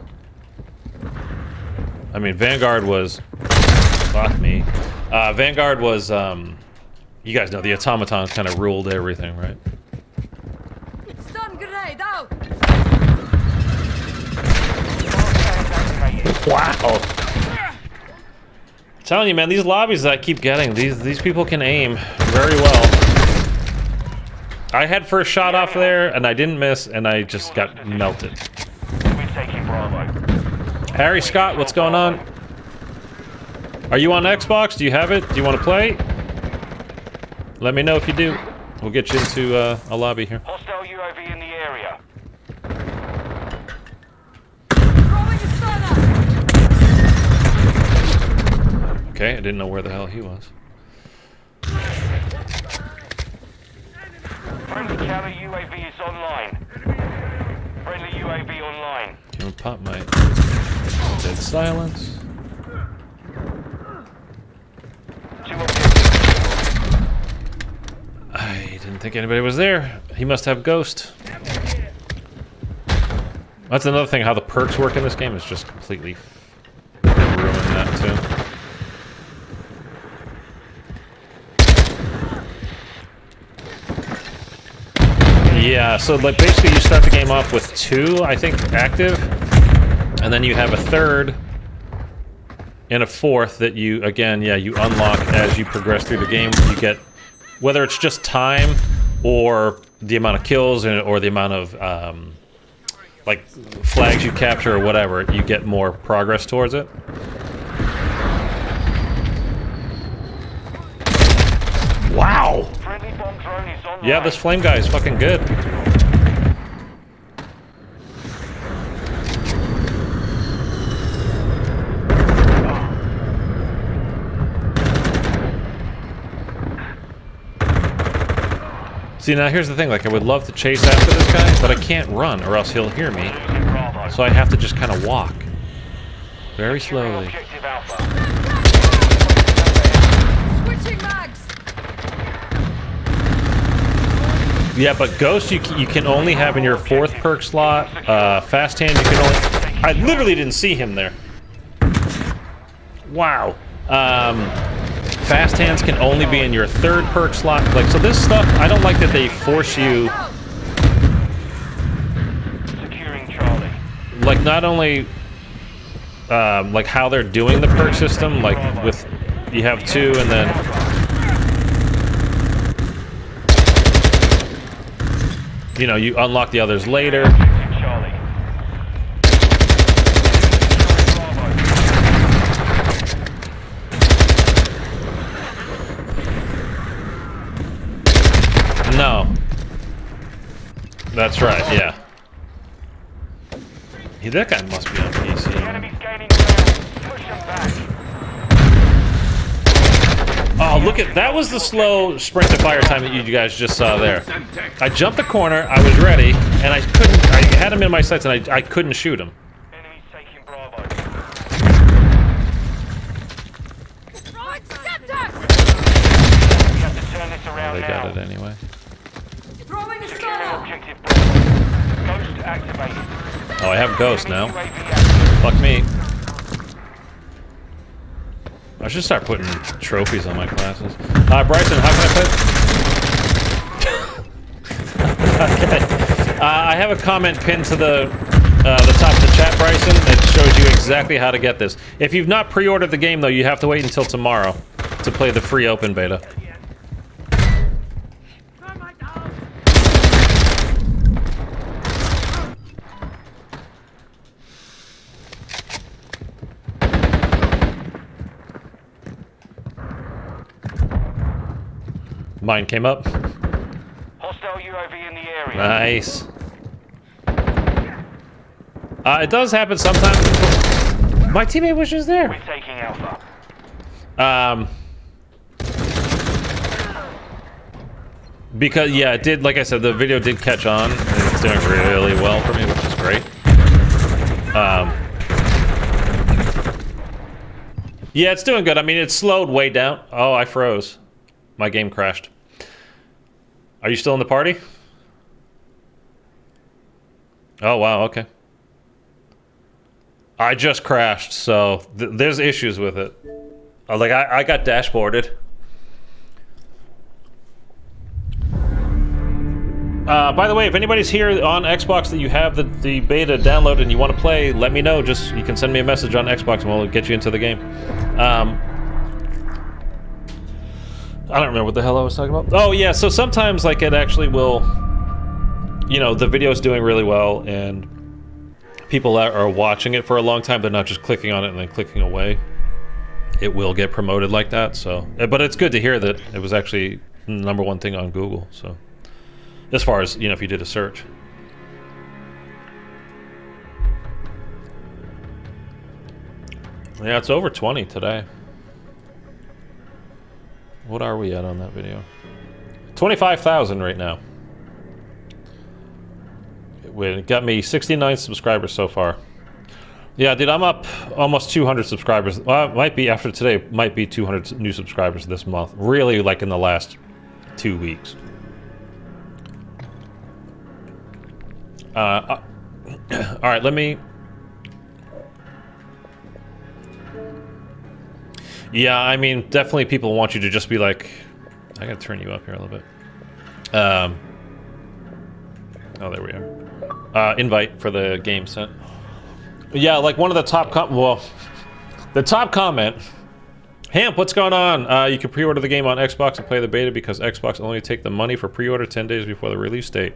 I mean, Vanguard was... Fuck me. Vanguard was, you guys know, the automaton kind of ruled everything, right? Stun grenade out. Wow. I'm telling you, man, these lobbies that I keep getting, these people can aim very well. I had first shot off there, and I didn't miss, and I just got melted. We're taking Bravo. Harry Scott, what's going on? Are you on Xbox? Do you have it? Do you want to play? Let me know if you do. We'll get you into a lobby here. Hostile UAV in the area. Throwing a stunner. Okay, I didn't know where the hell he was. Friendly counter UAV is online. Friendly UAV online. Can we pop my dead silence? Two objectives. I didn't think anybody was there. He must have Ghost. That's another thing, how the perks work in this game is just completely ruin that too. Yeah, so like basically you start the game off with 2, I think, active, and then you have a 3rd and a 4th that you, again, yeah, you unlock as you progress through the game. You get, whether it's just time or the amount of kills or the amount of like flags you capture or whatever, you get more progress towards it. Wow! Friendly bomb drone is online. Yeah, this flame guy is fucking good. See, now here's the thing, like I would love to chase after this guy, but I can't run or else he'll hear me. Losing Bravo. So I have to just kind of walk. Very Securing slowly. Objective Alpha. Switching mags. Yeah, but Ghost you can only have in your 4th perk slot. Fast Hand you can only... I literally didn't see him there. Wow. Fast fast hands can only be in your third perk slot. Like, so this stuff, I don't like that they force you. Securing Charlie. Like, not only like how they're doing the perk system, like with you have two and then you know you unlock the others later. Charlie. No, that's right. Yeah. Yeah, that guy must be on PC. The enemy's gaining ground. Push them back. Oh, look at that! Was the slow sprint to fire time that you guys just saw there? I jumped the corner, I was ready, and I couldn't. I had him in my sights, and I couldn't shoot him. Enemy's taking Bravo. Throwing sandbags! We have to turn this around They now. got it anyway. Throwing a Securing stunner! objective Bravo. Ghost activated. Oh, I have Ghost now. UAV active. Fuck me. I should start putting trophies on my classes. Bryson, how can I put? Okay. I have a comment pinned to the top of the chat, Bryson. It shows you exactly how to get this. If you've not pre-ordered the game, though, you have to wait until tomorrow to play the free open beta. Mine came up. Hostile UAV in the area. Nice. It does happen sometimes. My teammate was just there. We're taking Alpha. Because yeah, it did. Like I said, the video did catch on. And it's doing really well for me, which is great. Yeah, it's doing good. I mean, it slowed way down. Oh, I froze. My game crashed. Are you still in the party? Oh, wow, okay. I just crashed, so there's issues with it. Like, I got dashboarded. By the way, if anybody's here on Xbox that you have the beta downloaded and you want to play, let me know. Just, you can send me a message on Xbox and we'll get you into the game. I don't remember what the hell I was talking about. Oh yeah, so sometimes like it actually will, you know, the video's doing really well and people that are watching it for a long time, they're not just clicking on it and then clicking away. It will get promoted like that, so. But it's good to hear that it was actually the #1 thing on Google, so. As far as, you know, if you did a search. Yeah, it's over 20 today. What are we at on that video? 25,000 right now. It got me 69 subscribers so far. Yeah, dude, I'm up almost 200 subscribers. Well, it might be after today, might be 200 new subscribers this month. Really, like in the last 2 weeks. All right, let me... Yeah, I mean, definitely people want you to just be like... I gotta turn you up here a little bit. Oh, there we are. Invite for the game sent. Yeah, like one of the top the top comment. Hamp, what's going on? You can pre-order the game on Xbox and play the beta because Xbox only take the money for pre-order 10 days before the release date.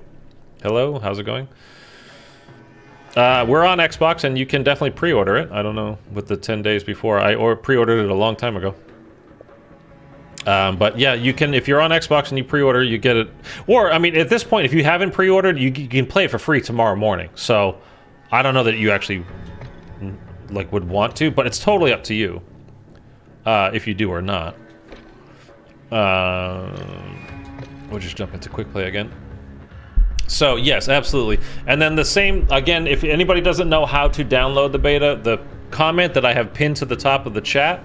Hello, how's it going? We're on Xbox and you can definitely pre-order it. I don't know with the 10 days before. I pre-ordered it a long time ago. But yeah, you can, if you're on Xbox and you pre-order, you get it. Or, I mean, at this point, if you haven't pre-ordered, you can play it for free tomorrow morning. So, I don't know that you actually, like, would want to, but it's totally up to you. If you do or not. We'll just jump into quick play again. So, yes, absolutely. And then the same, again, if anybody doesn't know how to download the beta, the comment that I have pinned to the top of the chat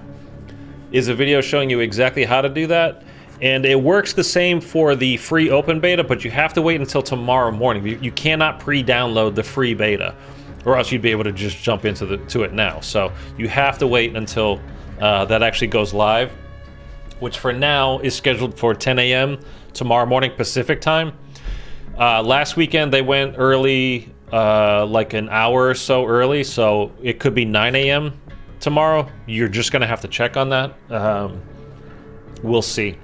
is a video showing you exactly how to do that. And it works the same for the free open beta, but you have to wait until tomorrow morning. You cannot pre-download the free beta, or else you'd be able to just jump into it now. So you have to wait until that actually goes live. which for now is scheduled for 10 a.m. tomorrow morning Pacific time. Last weekend they went early, like an hour or so early, so it could be 9 a.m. tomorrow. You're just gonna have to check on that. We'll see.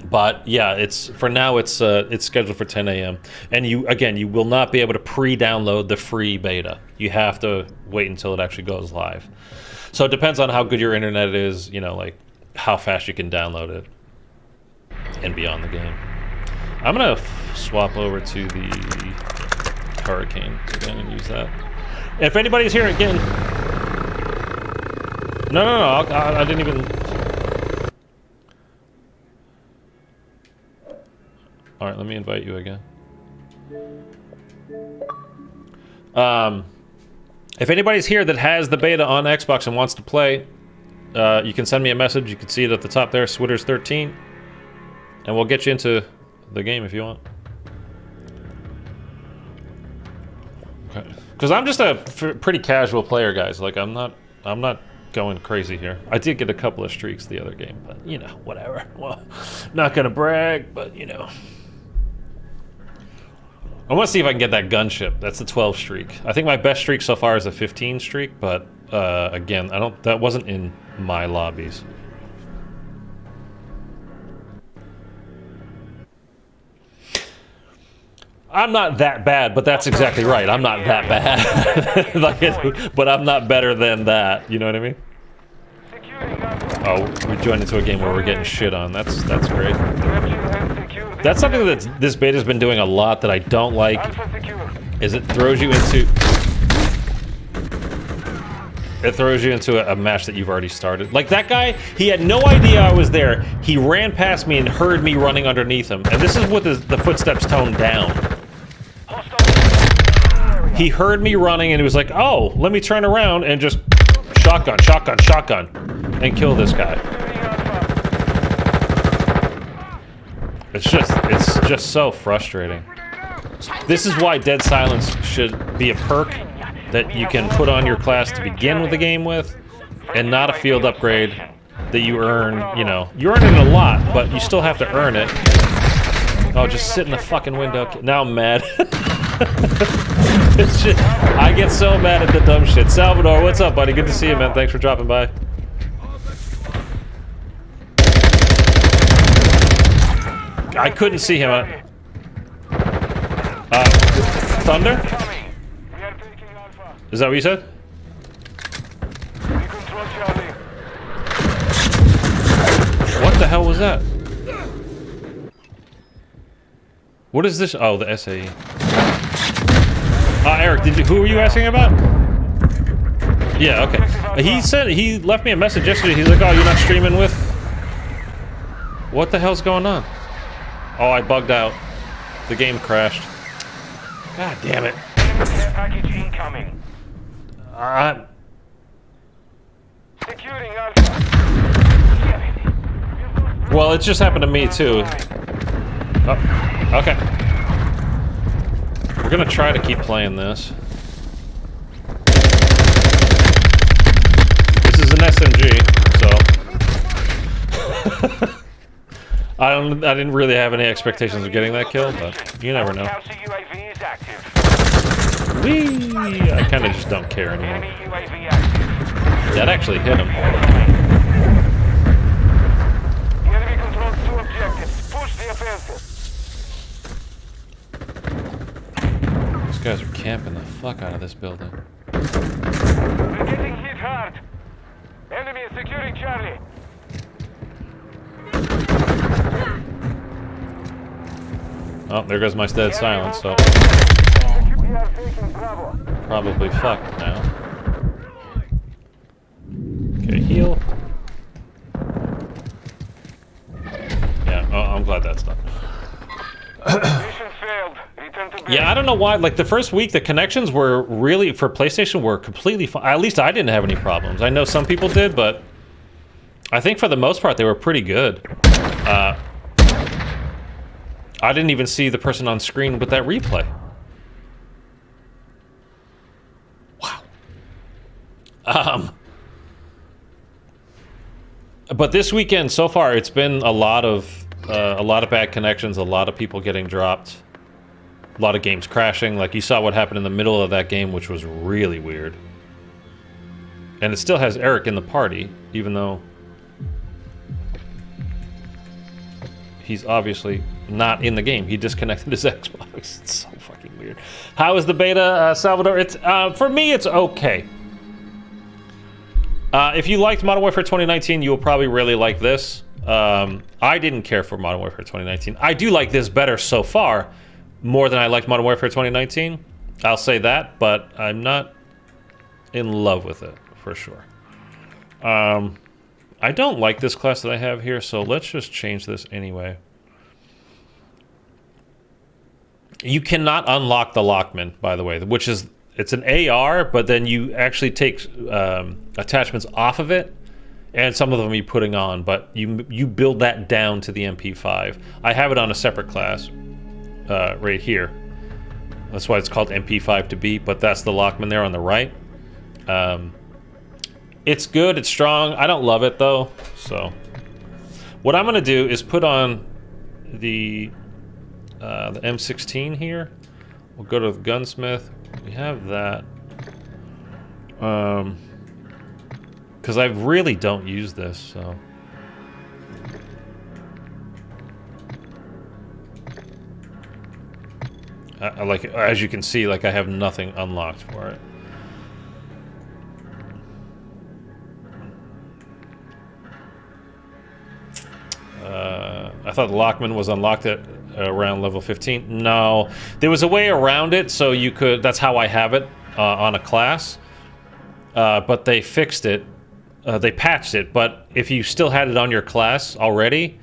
But yeah, it's for now. It's scheduled for 10 a.m. And you will not be able to pre-download the free beta. You have to wait until it actually goes live. So it depends on how good your internet is. You know, like how fast you can download it and be on the game. I'm gonna swap over to the Hurricane again and use that. If anybody's here again, no, I didn't even. All right, let me invite you again. If anybody's here that has the beta on Xbox and wants to play, you can send me a message. You can see it at the top there, Switters13, and we'll get you into the game if you want. Okay, because I'm just a pretty casual player, guys. Like I'm not going crazy here. I did get a couple of streaks the other game, but you know, whatever. Well, not gonna brag, but you know. I want to see if I can get that gunship. That's the 12 streak. I think my best streak so far is a 15 streak, but again, that wasn't in my lobbies. I'm not that bad, but that's exactly right. I'm not that bad. Like, but I'm not better than that. You know what I mean? Oh, we joined into a game where we're getting shit on. That's great. That's something that this beta's been doing a lot that I don't like, is it throws you into a match that you've already started. Like that guy, he had no idea I was there. He ran past me and heard me running underneath him. And this is with the footsteps toned down. He heard me running and he was like, oh, let me turn around and just shotgun, and kill this guy. It's just so frustrating. This is why Dead Silence should be a perk that you can put on your class to begin with the game with, and not a field upgrade that you earn, you know. You earn it a lot, but you still have to earn it. Oh, just sit in the fucking window. Now I'm mad. It's just, I get so mad at the dumb shit. Salvador, what's up, buddy? Good to see you, man. Thanks for dropping by. I couldn't see him. Thunder? Is that what you said? What the hell was that? What is this? Oh, the SAE. Eric, who were you asking about? Yeah, okay. He left me a message yesterday. He's like, oh, you're not streaming with? What the hell's going on? Oh, I bugged out. The game crashed. God damn it. Package incoming. Securing Alpha. Well, it just happened to me too. Oh, okay. We're gonna try to keep playing this. This is an SMG, so I didn't really have any expectations of getting that kill, but you never know. Whee! I kind of just don't care anymore. That actually hit him. The enemy controls 2 objectives. Push the offensive. These guys are camping the fuck out of this building. We're getting hit hard. Enemy is securing Charlie. Oh, there goes my Dead Silence, so We are taking Bravo. probably fucked now. Okay, heal. Yeah, oh, I'm glad that's done. Mission failed. Return to base. Yeah, I don't know why. Like the first week, the connections were really for PlayStation were completely fine. At least I didn't have any problems. I know some people did, but I think for the most part they were pretty good. I didn't even see the person on screen with that replay. Wow. But this weekend so far, it's been a lot of bad connections, a lot of people getting dropped, a lot of games crashing. Like you saw what happened in the middle of that game, which was really weird. And it still has Eric in the party, even though he's obviously not in the game. He disconnected his Xbox. It's so fucking weird. How is the beta, Salvador? It's for me, it's okay. If you liked Modern Warfare 2019, you will probably really like this. I didn't care for Modern Warfare 2019. I do like this better so far, more than I liked Modern Warfare 2019. I'll say that, but I'm not in love with it, for sure. I don't like this class that I have here, so let's just change this anyway. You cannot unlock the Lockman, by the way, which is, it's an AR, but then you actually take attachments off of it, and some of them you're putting on, but you build that down to the MP5. I have it on a separate class right here. That's why it's called MP5 to B, but that's the Lockman there on the right. It's good, it's strong. I don't love it though, so what I'm gonna do is put on the M16 here. We'll go to the Gunsmith. We have that. Because I really don't use this, so. Like, as you can see, like I have nothing unlocked for it. I thought the Lockman was unlocked at around level 15. No, there was a way around it, so you could. That's how I have it on a class. But they fixed it. They patched it. But if you still had it on your class already,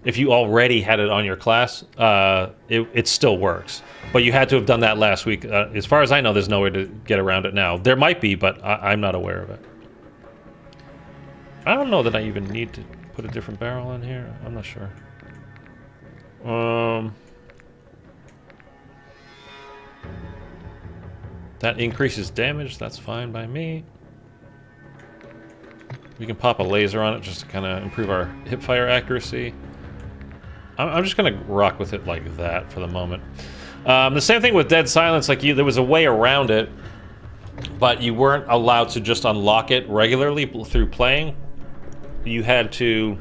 if you already had it on your class, it still works. But you had to have done that last week. As far as I know, there's no way to get around it now. There might be, but I'm not aware of it. I don't know that I even need to put a different barrel in here. I'm not sure. That increases damage. That's fine by me. We can pop a laser on it just to kind of improve our hipfire accuracy. I'm just gonna rock with it like that for the moment. The same thing with Dead Silence. Like there was a way around it, but you weren't allowed to just unlock it regularly through playing. You had to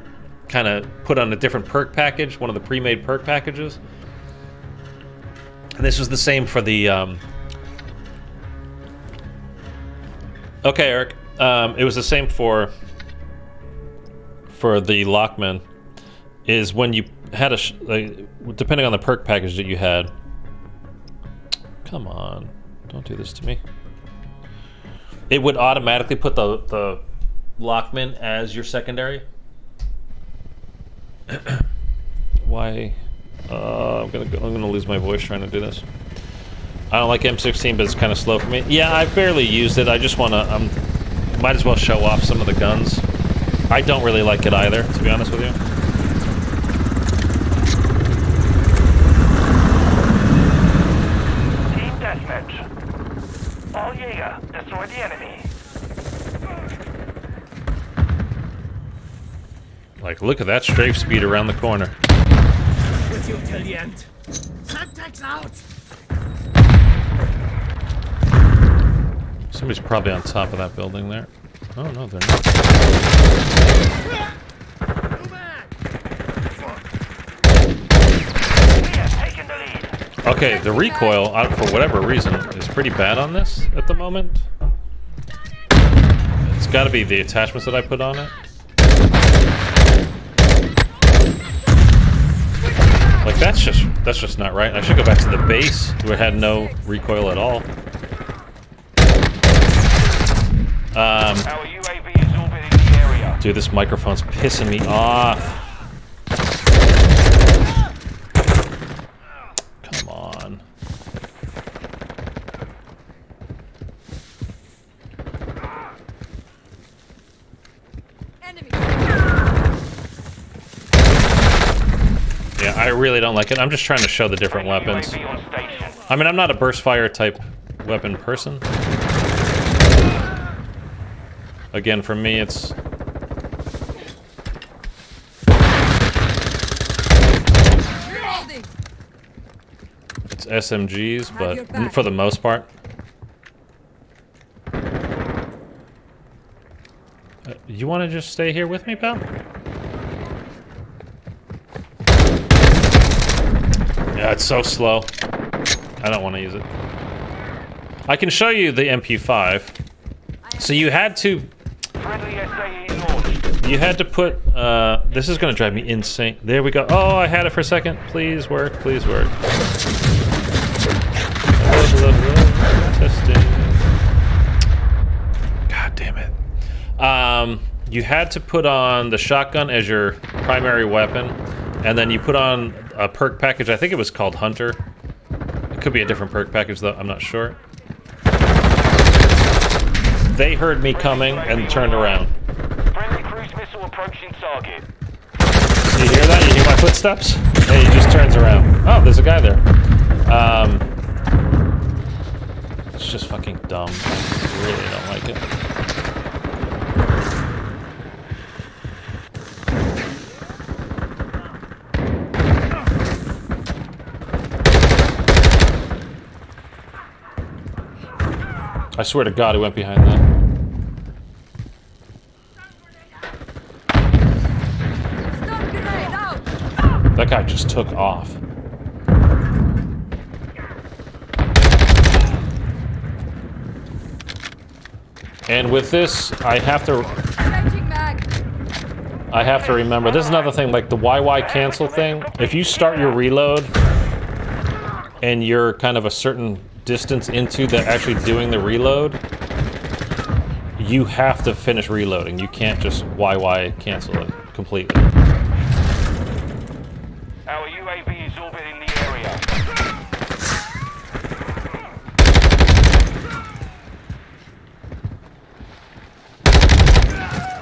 kind of put on a different perk package, one of the pre-made perk packages. And this was the same for the... Okay, Eric. It was the same for the Lockman. Is when you had depending on the perk package that you had... Come on. Don't do this to me. It would automatically put the Lockman as your secondary. Why? I'm gonna lose my voice trying to do this. I don't like M16, but it's kind of slow for me. Yeah, I barely used it. I just want to. Might as well show off some of the guns. I don't really like it either, to be honest with you. Team deathmatch. All Jaeger, destroy the enemy. Like, look at that strafe speed around the corner. With you till the end. Sandbox out. Somebody's probably on top of that building there. Oh no, they're not. Okay, the recoil, for whatever reason, is pretty bad on this at the moment. It's got to be the attachments that I put on it. Like that's just not right. I should go back to the base where it had no recoil at all. Our UAV is orbiting the area. Dude, this microphone's pissing me off. Come on. Enemy. Yeah, I really don't like it. I'm just trying to show the different weapons. UAV on station. I mean, I'm not a burst fire type weapon person. Again, for me, it's SMGs, Have your but back. for the most part. You want to just stay here with me, pal? Yeah, it's so slow. I don't want to use it. I can show you the MP5. So you had to... Friendly SAE launched. You had to put... this is going to drive me insane. There we go. Oh, I had it for a second. Please work. Please work. Testing. God damn it. You had to put on the shotgun as your primary weapon, and then you put on a perk package. I think it was called Hunter. It could be a different perk package, though. I'm not sure. They heard me coming and turned around. Friendly cruise missile approaching target. You hear that? You hear my footsteps? Hey, he just turns around. Oh, there's a guy there. It's just fucking dumb. I really don't like it. I swear to God, he went behind that. Stun grenade out! That guy just took off. And with this, I have to remember, this is another thing, like the YY cancel thing. If you start your reload and you're kind of a certain distance into the actually doing the reload, you have to finish reloading. You can't just YY cancel it completely. Our UAV is orbiting the area.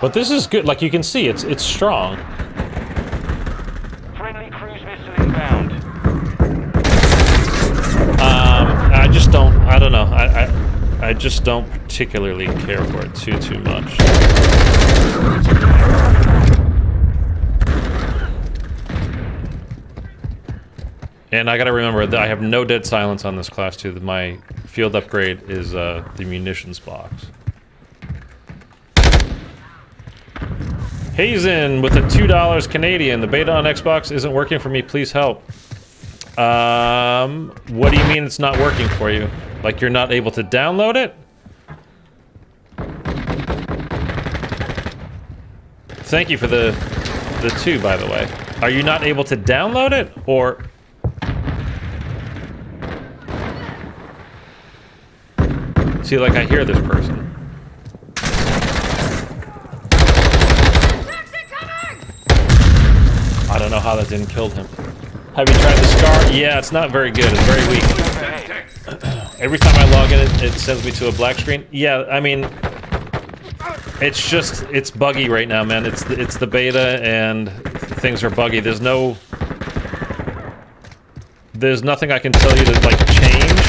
But this is good. Like you can see, it's strong. Friendly cruise missile inbound. I don't know. I just don't particularly care for it too much. And I gotta remember that I have no dead silence on this class too. That my field upgrade is the munitions box. Hazen with the $2 Canadian. The beta on Xbox isn't working for me. Please help. What do you mean it's not working for you? Like you're not able to download it? Thank you for the 2, by the way. Are you not able to download it, or... See, like I hear this person. I don't know how that didn't kill him. Have you tried the SCAR? Yeah, it's not very good. It's very weak. Every time I log in, it sends me to a black screen. Yeah, I mean, it's buggy right now, man. It's the beta, and things are buggy. There's nothing I can tell you to like change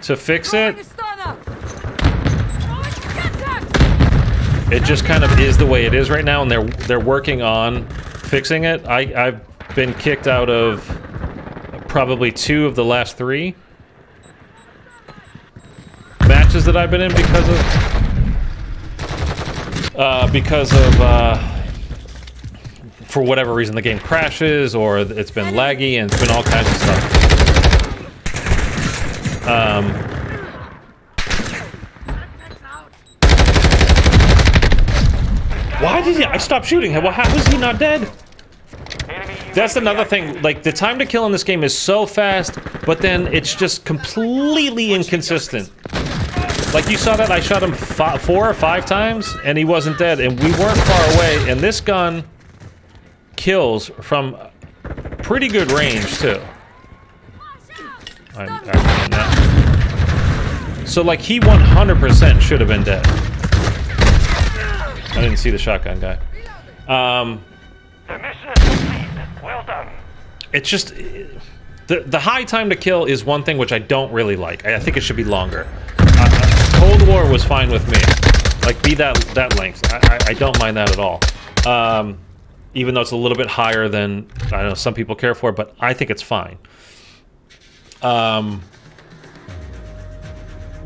to fix it. It just kind of is the way it is right now, and they're working on fixing it. I've been kicked out of probably 2 of the last 3 matches that I've been in because of for whatever reason the game crashes, or it's been laggy, and it's been all kinds of stuff. Why did I stop shooting? How was he not dead? That's another thing. Like, the time to kill in this game is so fast, but then it's just completely inconsistent. Like, you saw that I shot him 4 or 5 times, and he wasn't dead, and we weren't far away, and this gun kills from pretty good range, too. So, like, he 100% should have been dead. I didn't see the shotgun guy. The mission is complete. Well done. It's just... The high time to kill is one thing which I don't really like. I think it should be longer. Cold War was fine with me. Like, be that length. I don't mind that at all. Even though it's a little bit higher than, I don't know, some people care for, but I think it's fine.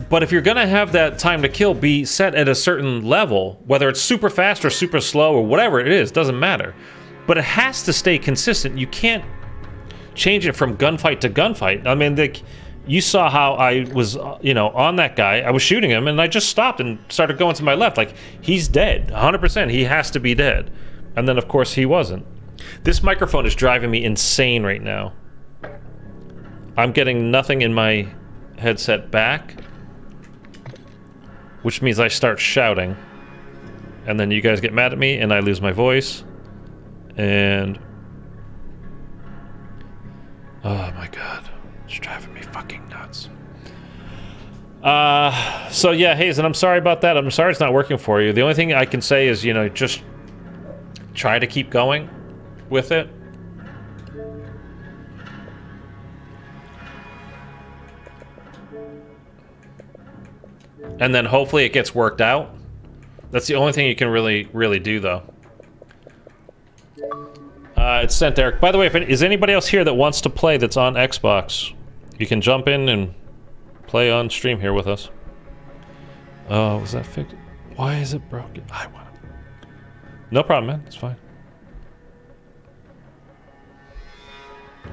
But if you're gonna have that time to kill be set at a certain level, whether it's super fast or super slow or whatever it is, doesn't matter. But it has to stay consistent. You can't change it from gunfight to gunfight. I mean, you saw how I was, you know, on that guy. I was shooting him, and I just stopped and started going to my left. Like, he's dead, 100%. He has to be dead. And then, of course, he wasn't. This microphone is driving me insane right now. I'm getting nothing in my headset back, which means I start shouting, and then you guys get mad at me, and I lose my voice, and... oh my god, it's driving me fucking nuts. So yeah, Hazen, I'm sorry about that. I'm sorry it's not working for you. The only thing I can say is, you know, just try to keep going with it. And then hopefully it gets worked out. That's the only thing you can really do, though. It's sent, Eric. By the way, is anybody else here that wants to play that's on Xbox? You can jump in and play on stream here with us. Oh, was that fixed? Why is it broken? I want it. No problem, man. It's fine.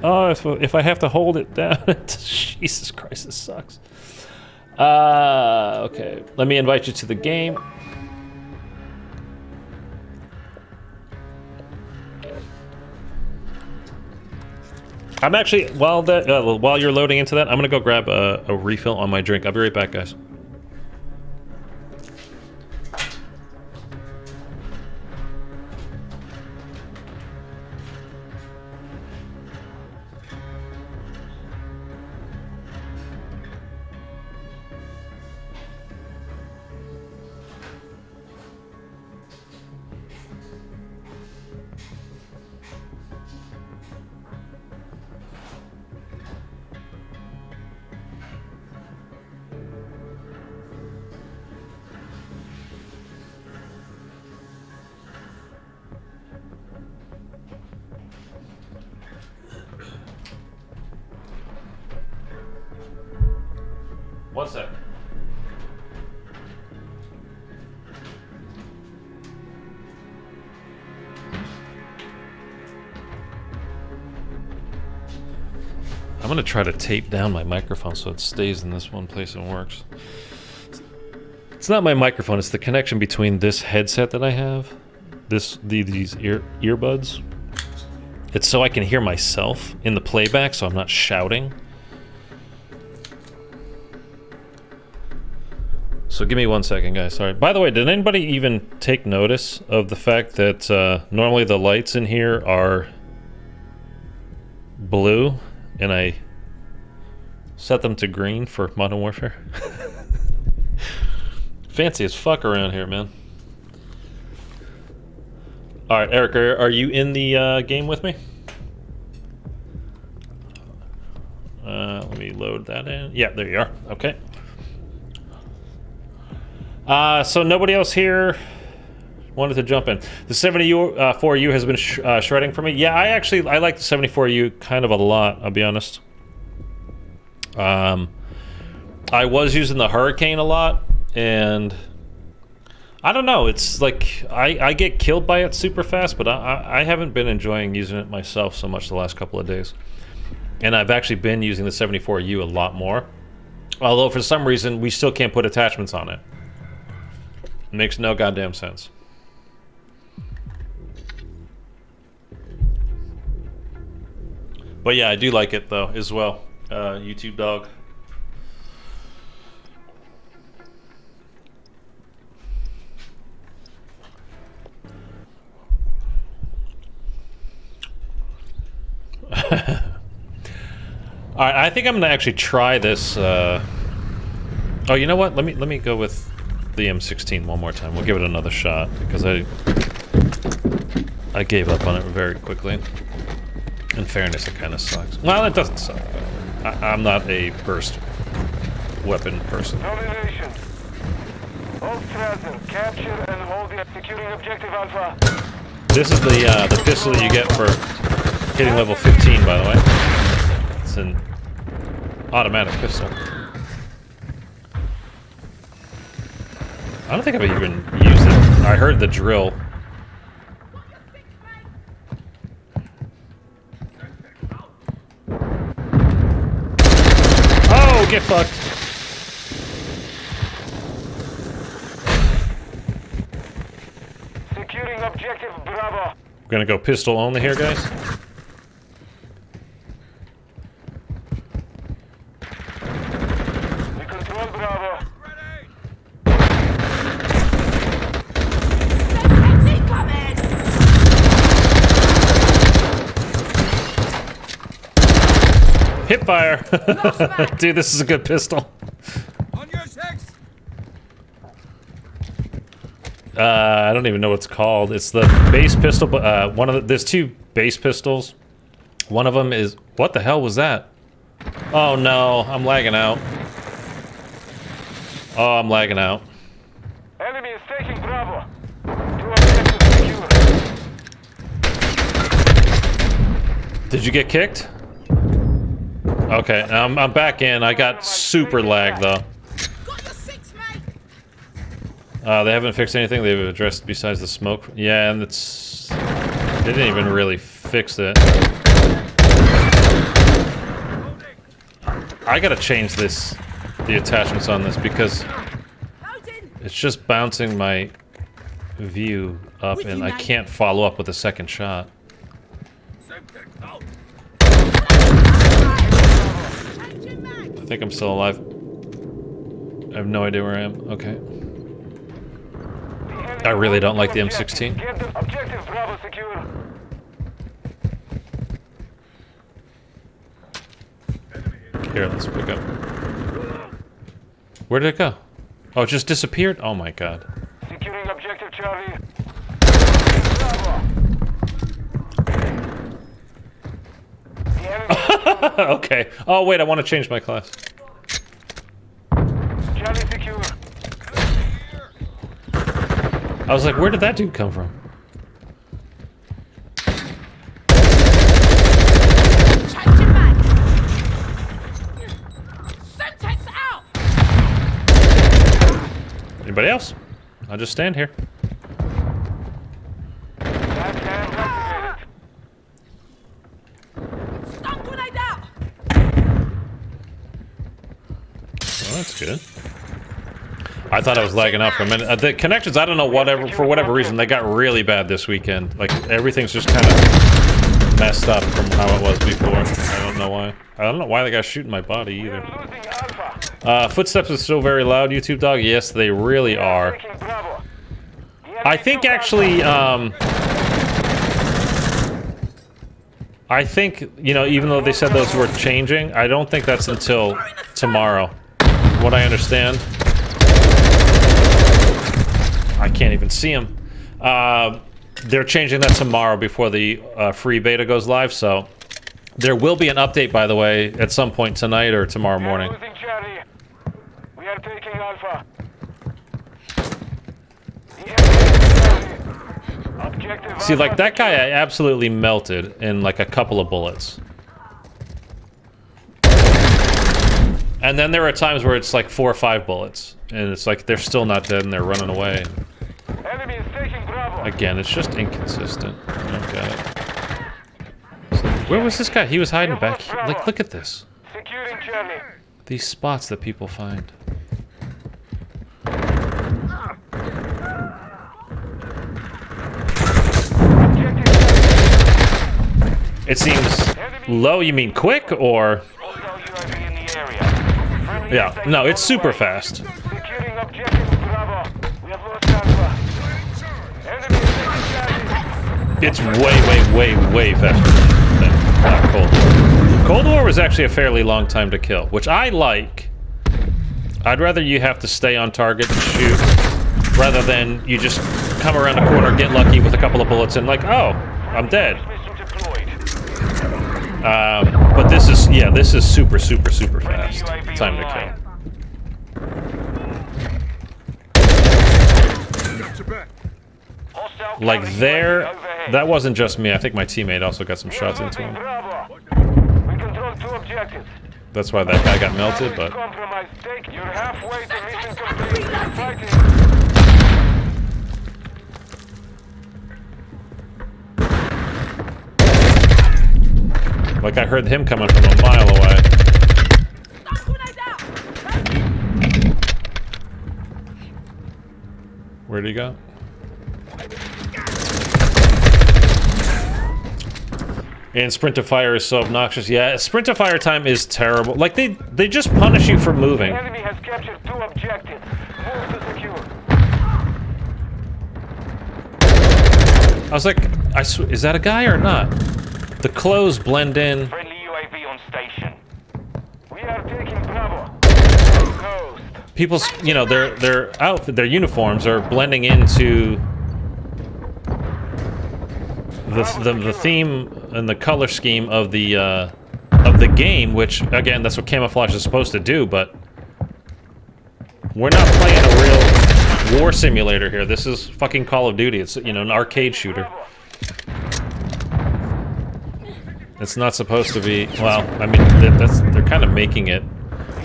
Oh, if I have to hold it down, Jesus Christ, this sucks. Okay. Let me invite you to the game. I'm actually, while you're loading into that, I'm gonna go grab a refill on my drink. I'll be right back, guys. One sec. I'm gonna try to tape down my microphone so it stays in this one place and works. It's not my microphone, it's the connection between this headset that I have, these earbuds. It's so I can hear myself in the playback so I'm not shouting. So give me 1 second, guys. Sorry. By the way, did anybody even take notice of the fact that normally the lights in here are blue, and I set them to green for Modern Warfare? Fancy as fuck around here, man. All right, Eric, are you in the game with me? Let me load that in. Yeah, there you are. Okay. So nobody else here wanted to jump in. The 74U has been shredding for me. Yeah, I like the 74U kind of a lot, I'll be honest. I was using the Hurricane a lot, and I don't know, it's like I get killed by it super fast, but I haven't been enjoying using it myself so much the last couple of days. And I've actually been using the 74U a lot more. Although for some reason we still can't put attachments on it. Makes no goddamn sense. But yeah, I do like it though as well. YouTube dog. All right, I think I'm gonna actually try this. Oh, you know what? Let me go with the M16 one more time. We'll give it another shot because I gave up on it very quickly. In fairness, it kind of sucks. Well, it doesn't suck, but I'm not a burst weapon person. Domination. Hold Strasser, capture and hold the securing objective Alpha. This is the pistol that you get for hitting level 15, by the way. It's an automatic pistol. I don't think I've even used it. I heard the drill. Oh, get fucked. Securing objective Bravo. We're gonna go pistol only here, guys. We control Bravo. Hip fire. Dude, this is a good pistol. On your six. I don't even know what it's called. It's the base pistol, but there's two base pistols. One of them is, what the hell was that? Oh no, I'm lagging out. Oh, I'm lagging out. Enemy is taking Bravo. Two objectives secure. Did you get kicked? Okay, I'm back in. I got super lag though. Got your six, mate. They haven't fixed anything they've addressed besides the smoke. Yeah, and it's... They didn't even really fix it. I gotta change this, the attachments on this, because it's just bouncing my view up and I can't follow up with a second shot. I think I'm still alive. I have no idea where I am. Okay. I really don't like the M16. Objective Bravo secure. Here, let's pick up. Where did it go? Oh, it just disappeared? Oh my god. Securing objective Charlie. Bravo. The enemy Okay. Oh wait, I want to change my class. Charlie secure. I was like, where did that dude come from? Changing mag. Semtex out. Anybody else? I'll just stand here. Last hand activated. Stun grenade out. Well, that's good. I thought I was lagging out for a minute. The connections, I don't know, for whatever reason, they got really bad this weekend. Like, everything's just kind of messed up from how it was before. I don't know why. I don't know why the guy's shooting my body either. Losing Alpha. Footsteps are still very loud, YouTube dog. Yes, they really are. Taking Bravo. The I enemy think took actually, I think, you know, even though they said those were changing, I don't think that's until tomorrow. What I understand. I can't even see them. They're changing that tomorrow before the free beta goes live, so there will be an update, by the way, at some point tonight or tomorrow morning. Losing Charlie. We are taking Alpha. The enemy Charlie. Objective See, like, Alpha that guy I secure. absolutely melted in, like, a couple of bullets. And then there are times where it's, like, 4 or 5 bullets. And it's like, they're still not dead and they're running away. Enemy is taking Bravo. Again, it's just inconsistent. I don't get it. So, where was this guy? He was hiding back here. Like, look at this. Securing Charlie. These spots that people find. Objective Charlie. It seems low, you mean quick, or... Hostile UAV in the area. Friendly Yeah, attack no, it's on the super way. fast. Securing objective Bravo. We have lost Alpha. Enemy is taking Charlie. It's way faster than Cold War. Cold War was actually a fairly long time to kill, which I like. I'd rather you have to stay on target and shoot, rather than you just come around the corner, get lucky with a couple of bullets, and like, oh, I'm dead. Mission deployed. But this is, yeah, this is super fast. Time to kill. Hostile Like counter there, UAV overhead. that wasn't just me. I think my teammate also got some shots into him. Bravo. We control 2 objectives. That's why that guy got melted, but... Compromised. Take. You're halfway to mission complete. Fighting. Like I heard him coming from a mile away. Stun grenade out! Where'd he go? And sprint to fire is so obnoxious. Yeah, sprint to fire time is terrible. Like they just punish you for moving. Enemy has captured 2 objectives. Move to secure. I was like, is that a guy or not? The clothes blend in. Friendly UAV on station. We are taking Bravo. Coast. People's, you know, their outfit, their uniforms are blending into the theme and the color scheme of the game, which again, that's what camouflage is supposed to do. But we're not playing a real war simulator here. This is fucking Call of Duty. It's, you know, an arcade shooter. It's not supposed to be. Well, I mean, they're kind of making it.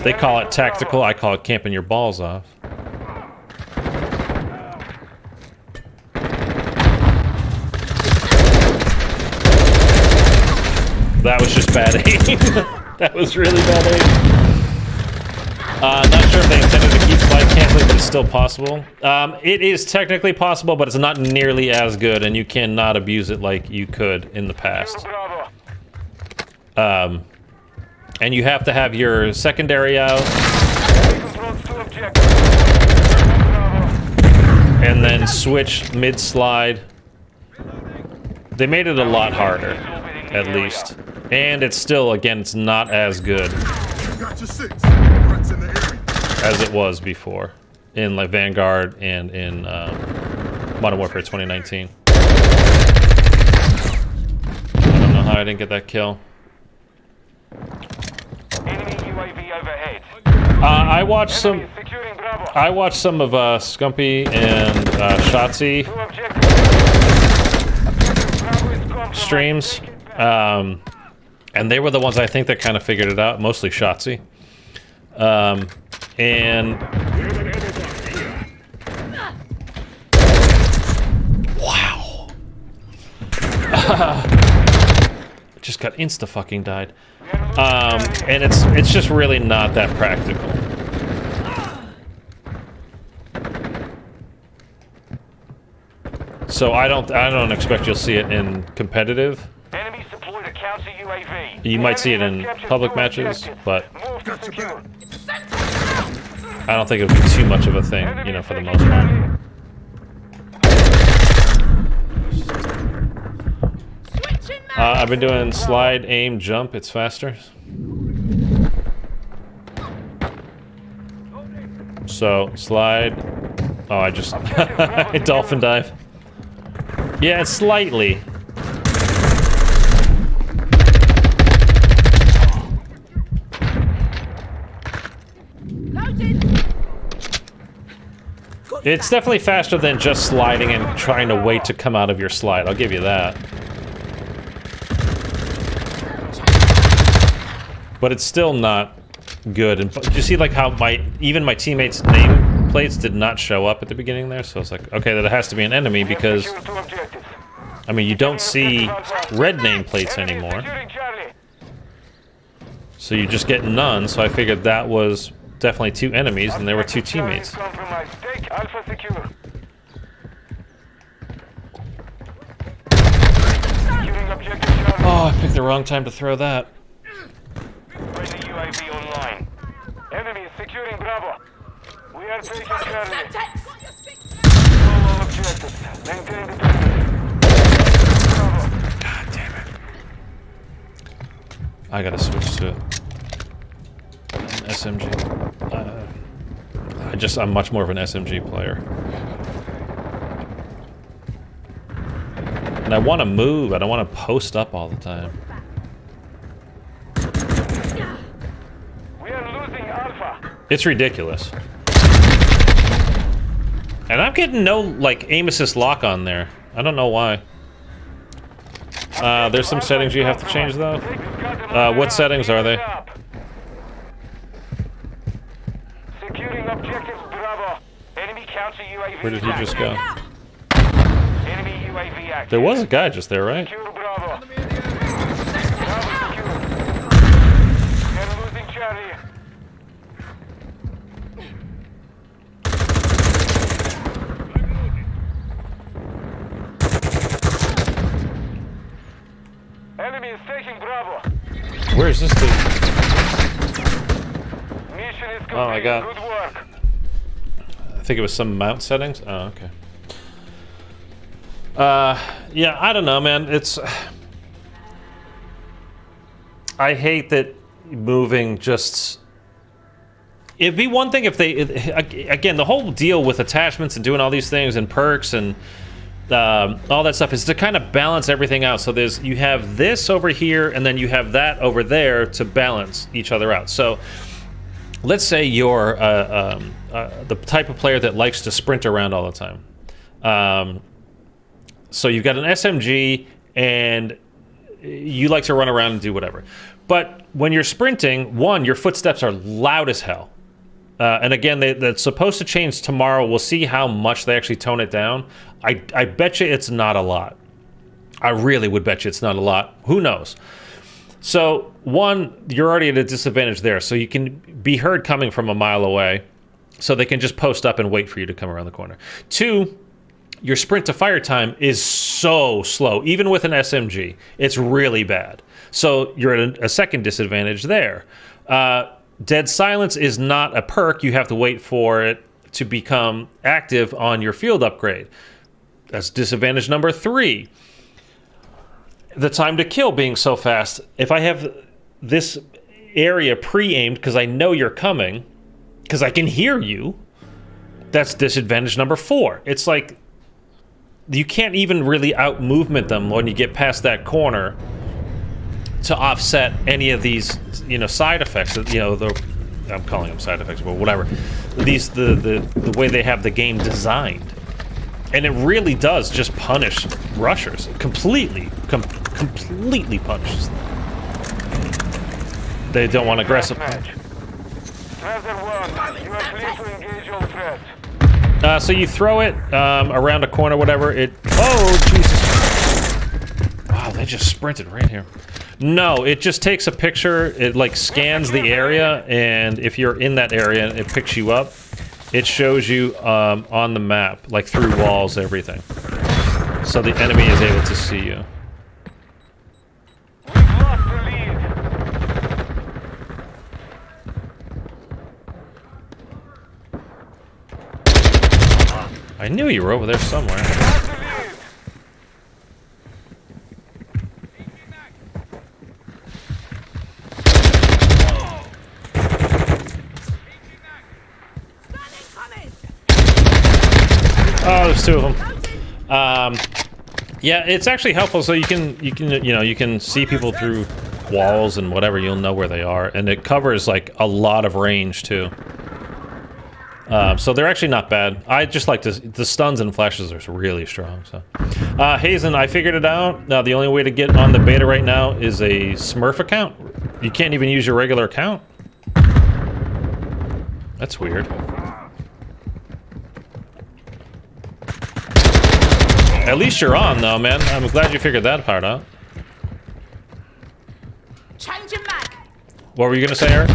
They call it tactical. I call it camping your balls off. That was just bad aim. That was really bad aim. Not sure if they intended to keep flight canceling, but it's still possible. It is technically possible, but it's not nearly as good, and you cannot abuse it like you could in the past. And you have to have your secondary out, and then switch mid-slide. They made it a lot harder, at least. And it's still, again, it's not as good as it was before in like Vanguard and in Modern Warfare 2019. I don't know how I didn't get that kill. Enemy UAV overhead. I watched some of Scumpy and Shotzi streams, and they were the ones I think that kind of figured it out, mostly Shotzi. And wow. Just got insta-fucking died. And it's just really not that practical. So I don't expect you'll see it in competitive. Enemies deployed a counter UAV. You might see it in public matches, but I don't think it'll be too much of a thing, you know, for the most part. I've been doing slide, aim, jump. It's faster. So, slide. Oh, I just... dolphin dive. Yeah, it's slightly. It's definitely faster than just sliding and trying to wait to come out of your slide. I'll give you that. But it's still not good. And you see, like, how even my teammates' nameplates did not show up at the beginning there. So it's like, okay, that has to be an enemy because, I mean, you don't see red nameplates anymore. So you just get none. So I figured that was definitely 2 enemies, and there were 2 teammates. Oh, I picked the wrong time to throw that. Friendly UAV online. Enemy is securing Bravo. We are taking Charlie. All objectives. Maintain the distance. God damn it. I gotta switch to an SMG. I'm much more of an SMG player. And I want to move. I don't want to post up all the time. We are losing Alpha. It's ridiculous. And I'm getting no, like, aim assist lock on there. I don't know why. There's some settings you have to change, though. What settings are they? Counter UAV. Where did he just go? Enemy UAV active. There was a guy just there, right? Secure Bravo. Bravo secure. We're losing Charlie. Enemy is taking Bravo. Where is this dude? Mission is complete. Oh my God. Good work. I think it was some mount settings. Oh, okay. Yeah, I don't know, man. It's... I hate that moving just... It'd be one thing if they... Again, the whole deal with attachments and doing all these things and perks and all that stuff is to kind of balance everything out. So you have this over here and then you have that over there to balance each other out. So let's say you're the type of player that likes to sprint around all the time. So you've got an SMG and you like to run around and do whatever. But when you're sprinting, one, your footsteps are loud as hell. And again, that's supposed to change tomorrow. We'll see how much they actually tone it down. I bet you it's not a lot. I really would bet you it's not a lot. Who knows? So, one, you're already at a disadvantage there. So you can be heard coming from a mile away. So they can just post up and wait for you to come around the corner. Two, your sprint to fire time is so slow. Even with an SMG, it's really bad. So you're at a second disadvantage there. Dead silence is not a perk. You have to wait for it to become active on your field upgrade. That's disadvantage number 3. The time to kill being so fast. If I have this area pre-aimed because I know you're coming, because I can hear you, that's disadvantage number 4. It's like you can't even really out-movement them when you get past that corner to offset any of these, side effects. I'm calling them side effects, but whatever. The way they have the game designed, and it really does just punish rushers completely. Completely punishes them. They don't want aggressive. So you throw it around a corner, whatever. Oh Jesus! Wow, they just sprinted right here. No, it just takes a picture, it like scans the area, and if you're in that area and it picks you up, it shows you on the map, like through walls, everything. So the enemy is able to see you. We've lost the lead. I knew you were over there somewhere. Oh, there's 2 of them. Yeah, it's actually helpful, so you can see people through walls and whatever. You'll know where they are, and it covers like a lot of range too. So they're actually not bad. I just like the stuns and flashes are really strong. So, Hazen, I figured it out. Now the only way to get on the beta right now is a Smurf account. You can't even use your regular account. That's weird. At least you're on, though, man. I'm glad you figured that part out. Change your mag. What were you gonna say, Eric?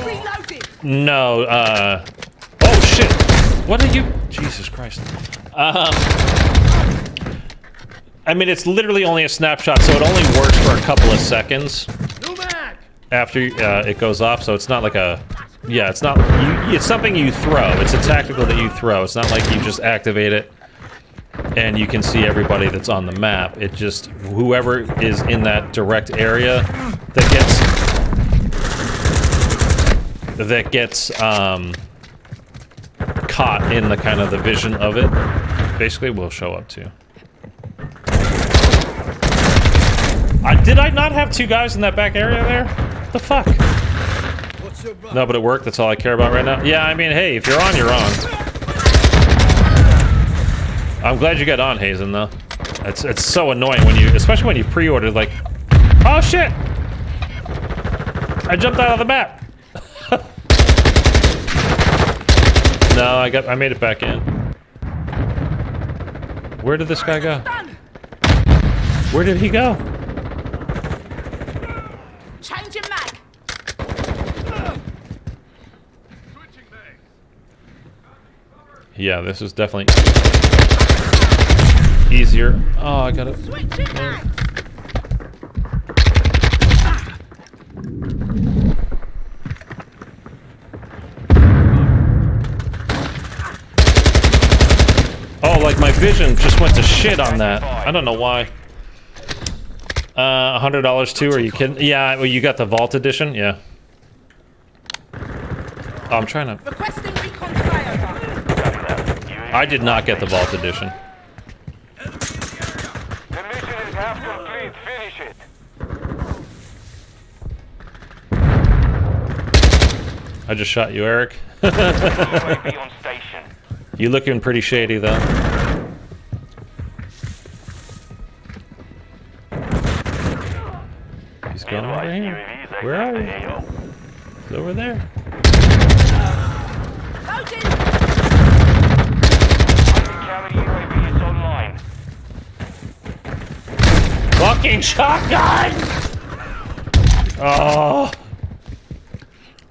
Reloading. No, oh shit! What are you? Jesus Christ. I mean, it's literally only a snapshot, so it only works for a couple of seconds after it goes off. So it's not like a, yeah, it's not. It's something you throw. It's a tactical that you throw. It's not like you just activate it and you can see everybody that's on the map. It just whoever is in that direct area that gets caught in the kind of the vision of it, basically will show up to. Did I not have 2 guys in that back area there? What the fuck? No, but it worked. That's all I care about right now. Yeah, I mean, hey, if you're on, you're on. I'm glad you got on, Hazen, though. It's so annoying when you, especially when you pre-ordered. Like, oh shit! I jumped out of the map. No, I made it back in. Where did this guy go? Where did he go? Changing mag. Yeah, this is definitely easier. Oh, I got it. Switching mag. Oh, like my vision just went to shit on that. I don't know why. $100 too? Are you kidding? Yeah, well, you got the Vault Edition? Yeah. Oh, I'm trying to... Requesting recon flyover. I did not get the Vault Edition. The mission is half complete. Finish it. I just shot you, Eric. UAV on station. You looking pretty shady, though. He's going over here. Where are you? He's over there. Loading. Counter UAV is online. Fucking shotgun! Oh.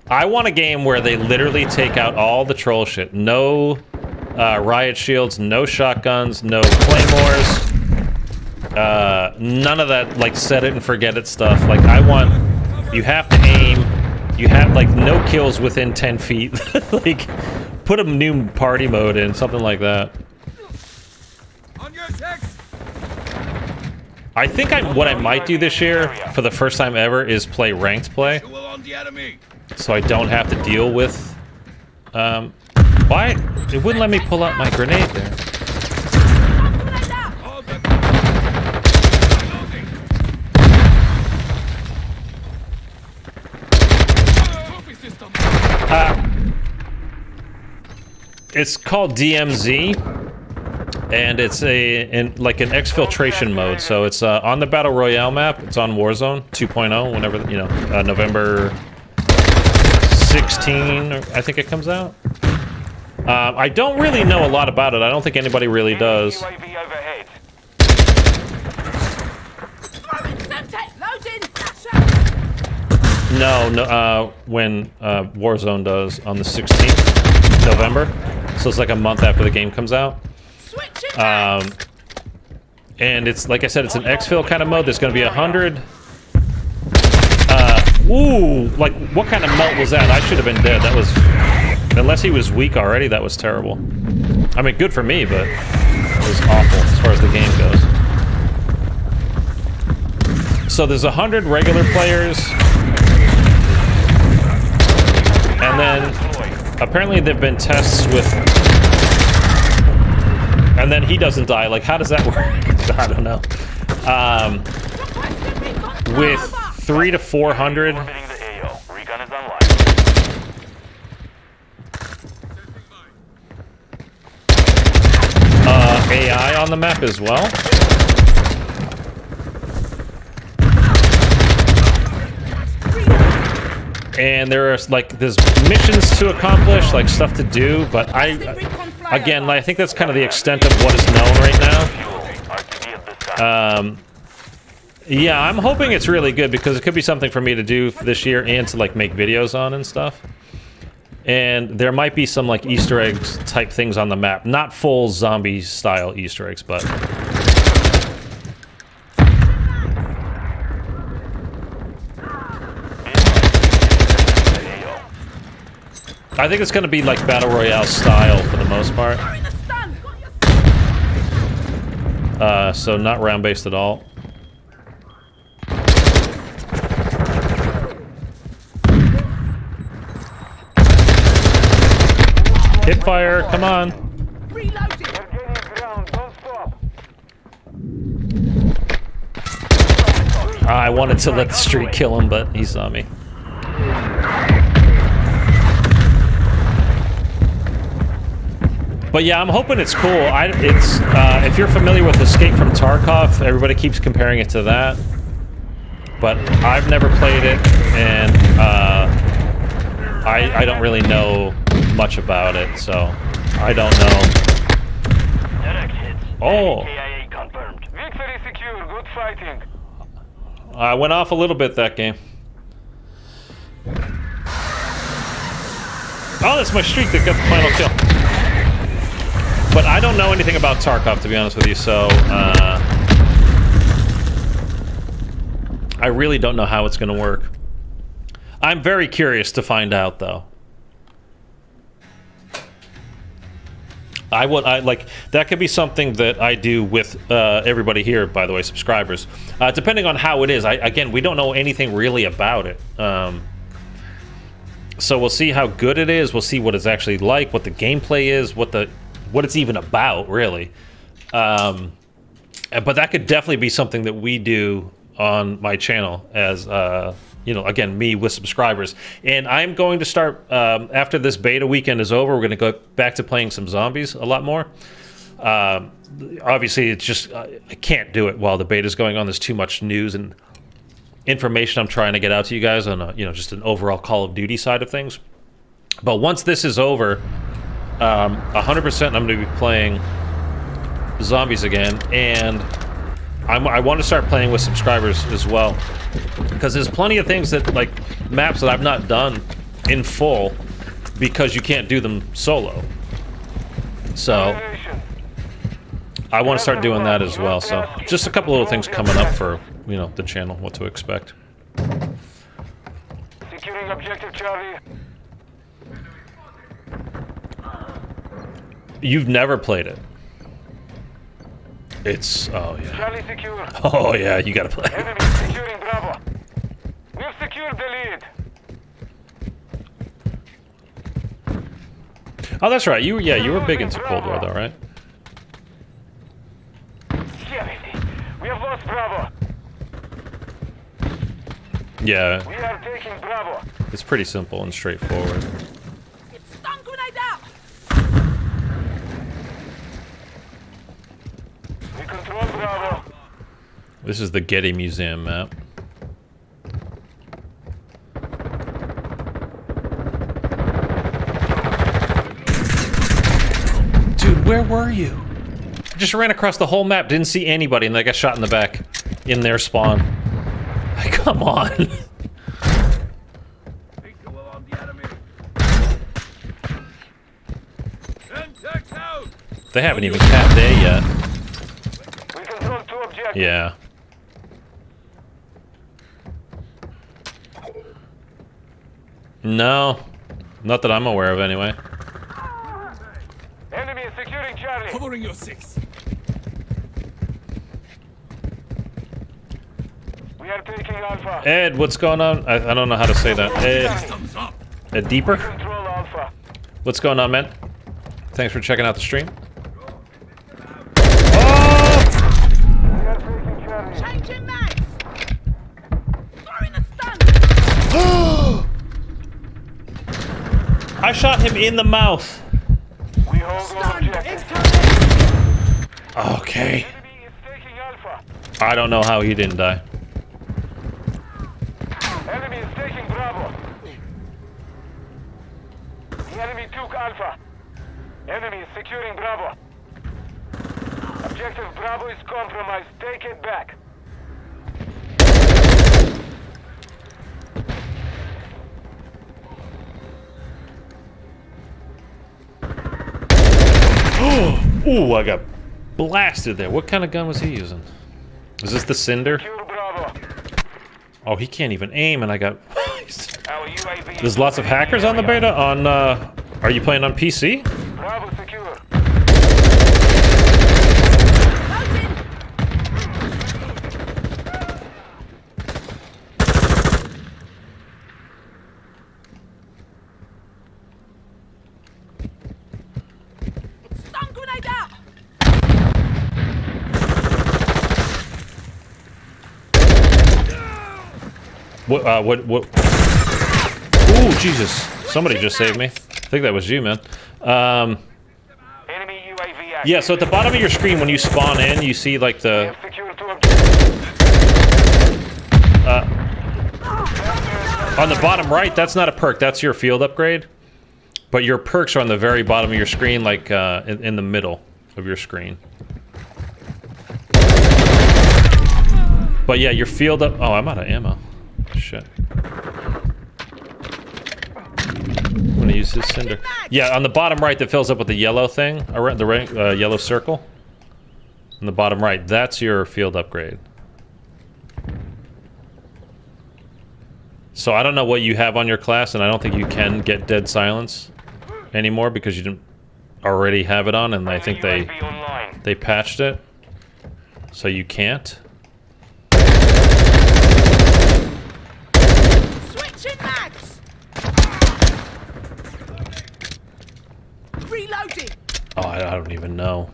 I want a game where they literally take out all the troll shit. No riot shields, no shotguns, no claymores. None of that, like, set it and forget it stuff. Like, I want... You have to aim. You have, like, no kills within 10 feet. Like, put a new party mode in, something like that. On your text. I think what I might do this year, for the first time ever, is play ranked play. On the enemy. So I don't have to deal with... why? It wouldn't let me pull out my grenade there. It's called DMZ, and it's like an exfiltration mode. So it's on the Battle Royale map. It's on Warzone 2.0. Whenever November 16, I think it comes out. I don't really know a lot about it. I don't think anybody really does. UAV overhead. Throwing Semtex. Loading. No, when Warzone does on the 16th November. So it's like a month after the game comes out. Switching mag. And it's, like I said, it's an exfil kind of mode. There's going to be 100. Ooh, like, what kind of melt was that? I should have been dead. That was... Unless he was weak already, that was terrible. I mean, good for me, but it was awful as far as the game goes. So there's 100 regular players. And then, apparently there've been tests with... And then he doesn't die. Like, how does that work? I don't know. With 300 to 400... AI on the map as well. And there's missions to accomplish, like stuff to do, but again, I think that's kind of the extent of what is known right now. Yeah, I'm hoping it's really good because it could be something for me to do this year and to like make videos on and stuff. And there might be some like Easter eggs type things on the map. Not full zombie style Easter eggs, but... I think it's going to be like Battle Royale style for the most part. So not round-based at all. Hip fire, come on. I wanted to let the street kill him, but he saw me. But yeah, I'm hoping it's cool. If you're familiar with Escape from Tarkov, everybody keeps comparing it to that. But I've never played it, and I don't really know much about it, so I don't know. Oh. KIA confirmed. Victory secure. Good fighting. I went off a little bit that game. Oh, that's my streak that got the final kill. But I don't know anything about Tarkov, to be honest with you, so I really don't know how it's going to work. I'm very curious to find out, though. That could be something that I do with everybody here, by the way, subscribers. Depending on how it is. Again, we don't know anything really about it. So we'll see how good it is. We'll see what it's actually like, what the gameplay is, what it's even about, really. But that could definitely be something that we do on my channel as, you know, again, me with subscribers. And I'm going to start, after this beta weekend is over, we're going to go back to playing some zombies a lot more. Obviously, it's just, I can't do it while the beta is going on. There's too much news and information I'm trying to get out to you guys on, you know, just an overall Call of Duty side of things. But once this is over, 100% I'm going to be playing zombies again, and I want to start playing with subscribers as well, because there's plenty of things that, like, maps that I've not done in full because you can't do them solo. So I want to start doing that as well. So just a couple little things coming up for, you know, the channel, what to expect. Securing objective Charlie. You've never played it. It's, oh yeah. Charlie secure. Oh yeah, you gotta play. Enemy securing Bravo. We've secured the lead. Oh, that's right. You were big into Cold War, though, right? We have lost Bravo. Yeah. We are taking Bravo. It's pretty simple and straightforward. Stun grenade out! We control Bravo. This is the Getty Museum map. Dude, where were you? I just ran across the whole map, didn't see anybody, and I got shot in the back in their spawn. Like, come on. They haven't even capped A yet. We control 2 objectives. Yeah. No. Not that I'm aware of, anyway. Enemy is securing Charlie. Covering your 6. We are taking Alpha. Ed, what's going on? I don't know how to say that. Thumbs up. Ed Deeper? Control Alpha. What's going on, man? Thanks for checking out the stream. We are taking Charlie. Changing mags! Throwing a stun! I shot him in the mouth. We hold all objectives. Okay. Enemy is taking Alpha. I don't know how he didn't die. Enemy is taking Bravo. The enemy took Alpha. Enemy is securing Bravo. Objective Bravo is compromised. Take it back. Ooh, I got blasted there. What kind of gun was he using? Is this the Cinder? Secure Bravo. Oh, he can't even aim, and I got... Our UAV. There's lots of hackers on the beta? On, are you playing on PC? Bravo secure. Stun grenade out! What? Ooh, Jesus. Somebody just saved me. I think that was you, man. Enemy Yeah, so at the bottom of your screen, when you spawn in, you see like the... Secure 2 objectives. On the bottom right, that's not a perk. That's your field upgrade. But your perks are on the very bottom of your screen, like in the middle of your screen. But yeah, your field up... Oh, I'm out of ammo. Shit. I'm gonna use this cinder. Yeah, on the bottom right that fills up with the yellow thing, around the yellow circle. On the bottom right, that's your field upgrade. So I don't know what you have on your class, and I don't think you can get dead silence anymore because you didn't already have it on, and I think they patched it, so you can't. Switching mags. Reloading. Oh, I don't even know.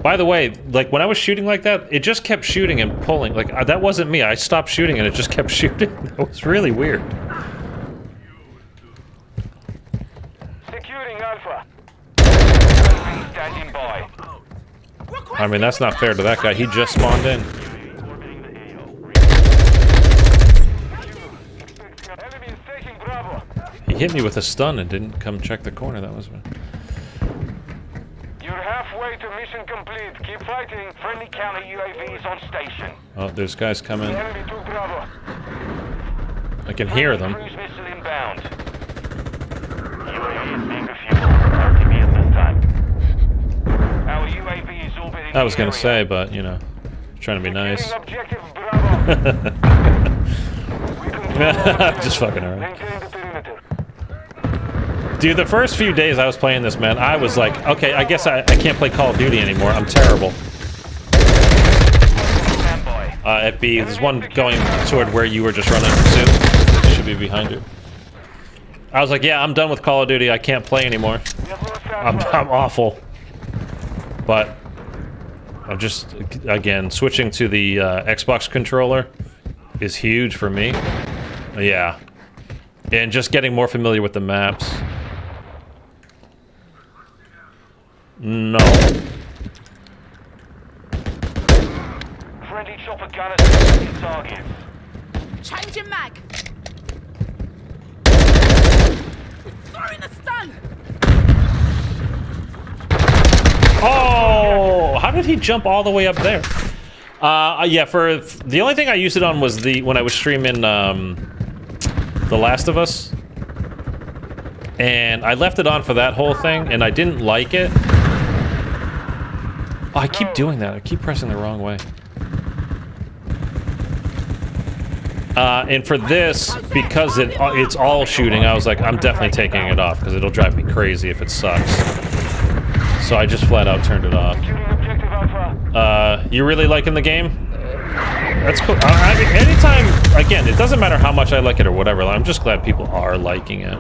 By the way, like when I was shooting like that, it just kept shooting and pulling. Like that wasn't me. I stopped shooting and it just kept shooting. That was really weird. Securing Alpha. Standing by. I mean, that's not fair to that guy. He just spawned in. Enemy is taking Bravo. He hit me with a stun and didn't come check the corner. That was... You're halfway to mission complete. Keep fighting. Friendly counter UAV is on station. Oh, there's guys coming. Enemy took Bravo. I can hear them. Cruise missile inbound. UAV is being refueled. RTV at this time. Our UAV is orbiting I was the gonna area. say, but you know, trying to be nice. Securing objective Bravo. We control Just fucking around. Maintain the perimeter. Dude, the first few days I was playing this, man, I was like, okay, I guess I can't play Call of Duty anymore. I'm terrible. Stand by. At B, there's one going toward where you were just running. It should be behind you. I was like, yeah, I'm done with Call of Duty. I can't play anymore. We have lost I'm Alpha. awful. But I'm just, again, switching to the Xbox controller is huge for me. Yeah. And just getting more familiar with the maps. No. Friendly chopper gunner selecting targets. Changing mag. Throwing a stun. Oh! How did he jump all the way up there? Yeah, for the only thing I used it on was when I was streaming The Last of Us. And I left it on for that whole thing, and I didn't like it. Oh, I keep doing that. I keep pressing the wrong way. And for this, because it's all shooting, I was like, I'm definitely taking it off, because it'll drive me crazy if it sucks. So I just flat out turned it off. Securing objective Alpha. You really liking the game? That's cool. I mean, anytime, again, it doesn't matter how much I like it or whatever, I'm just glad people are liking it.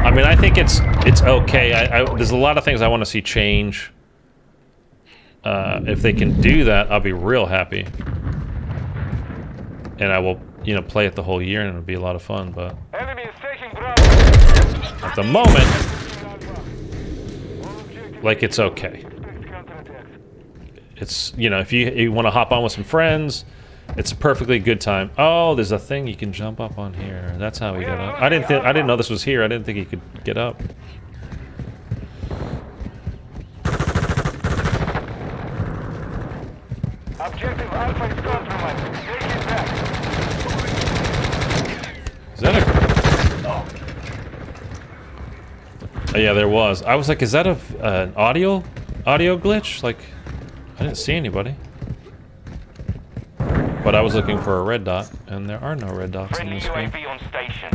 I mean, I think it's okay. There's a lot of things I want to see change. If they can do that, I'll be real happy. And I will, you know, play it the whole year, and it'll be a lot of fun, but Enemy is taking Bravo. at the moment, like, it's okay. It's, you know, if you want to hop on with some friends, it's a perfectly good time. Oh, there's a thing you can jump up on here. That's how we got up. I didn't know this was here. I didn't think he could get up. Objective Alpha is compromised. Take it back. Is that a... Oh, yeah, there was. I was like, is that an audio glitch? Like, I didn't see anybody. But I was looking for a red dot, and there are no red dots in Friendly this game. UAV on station.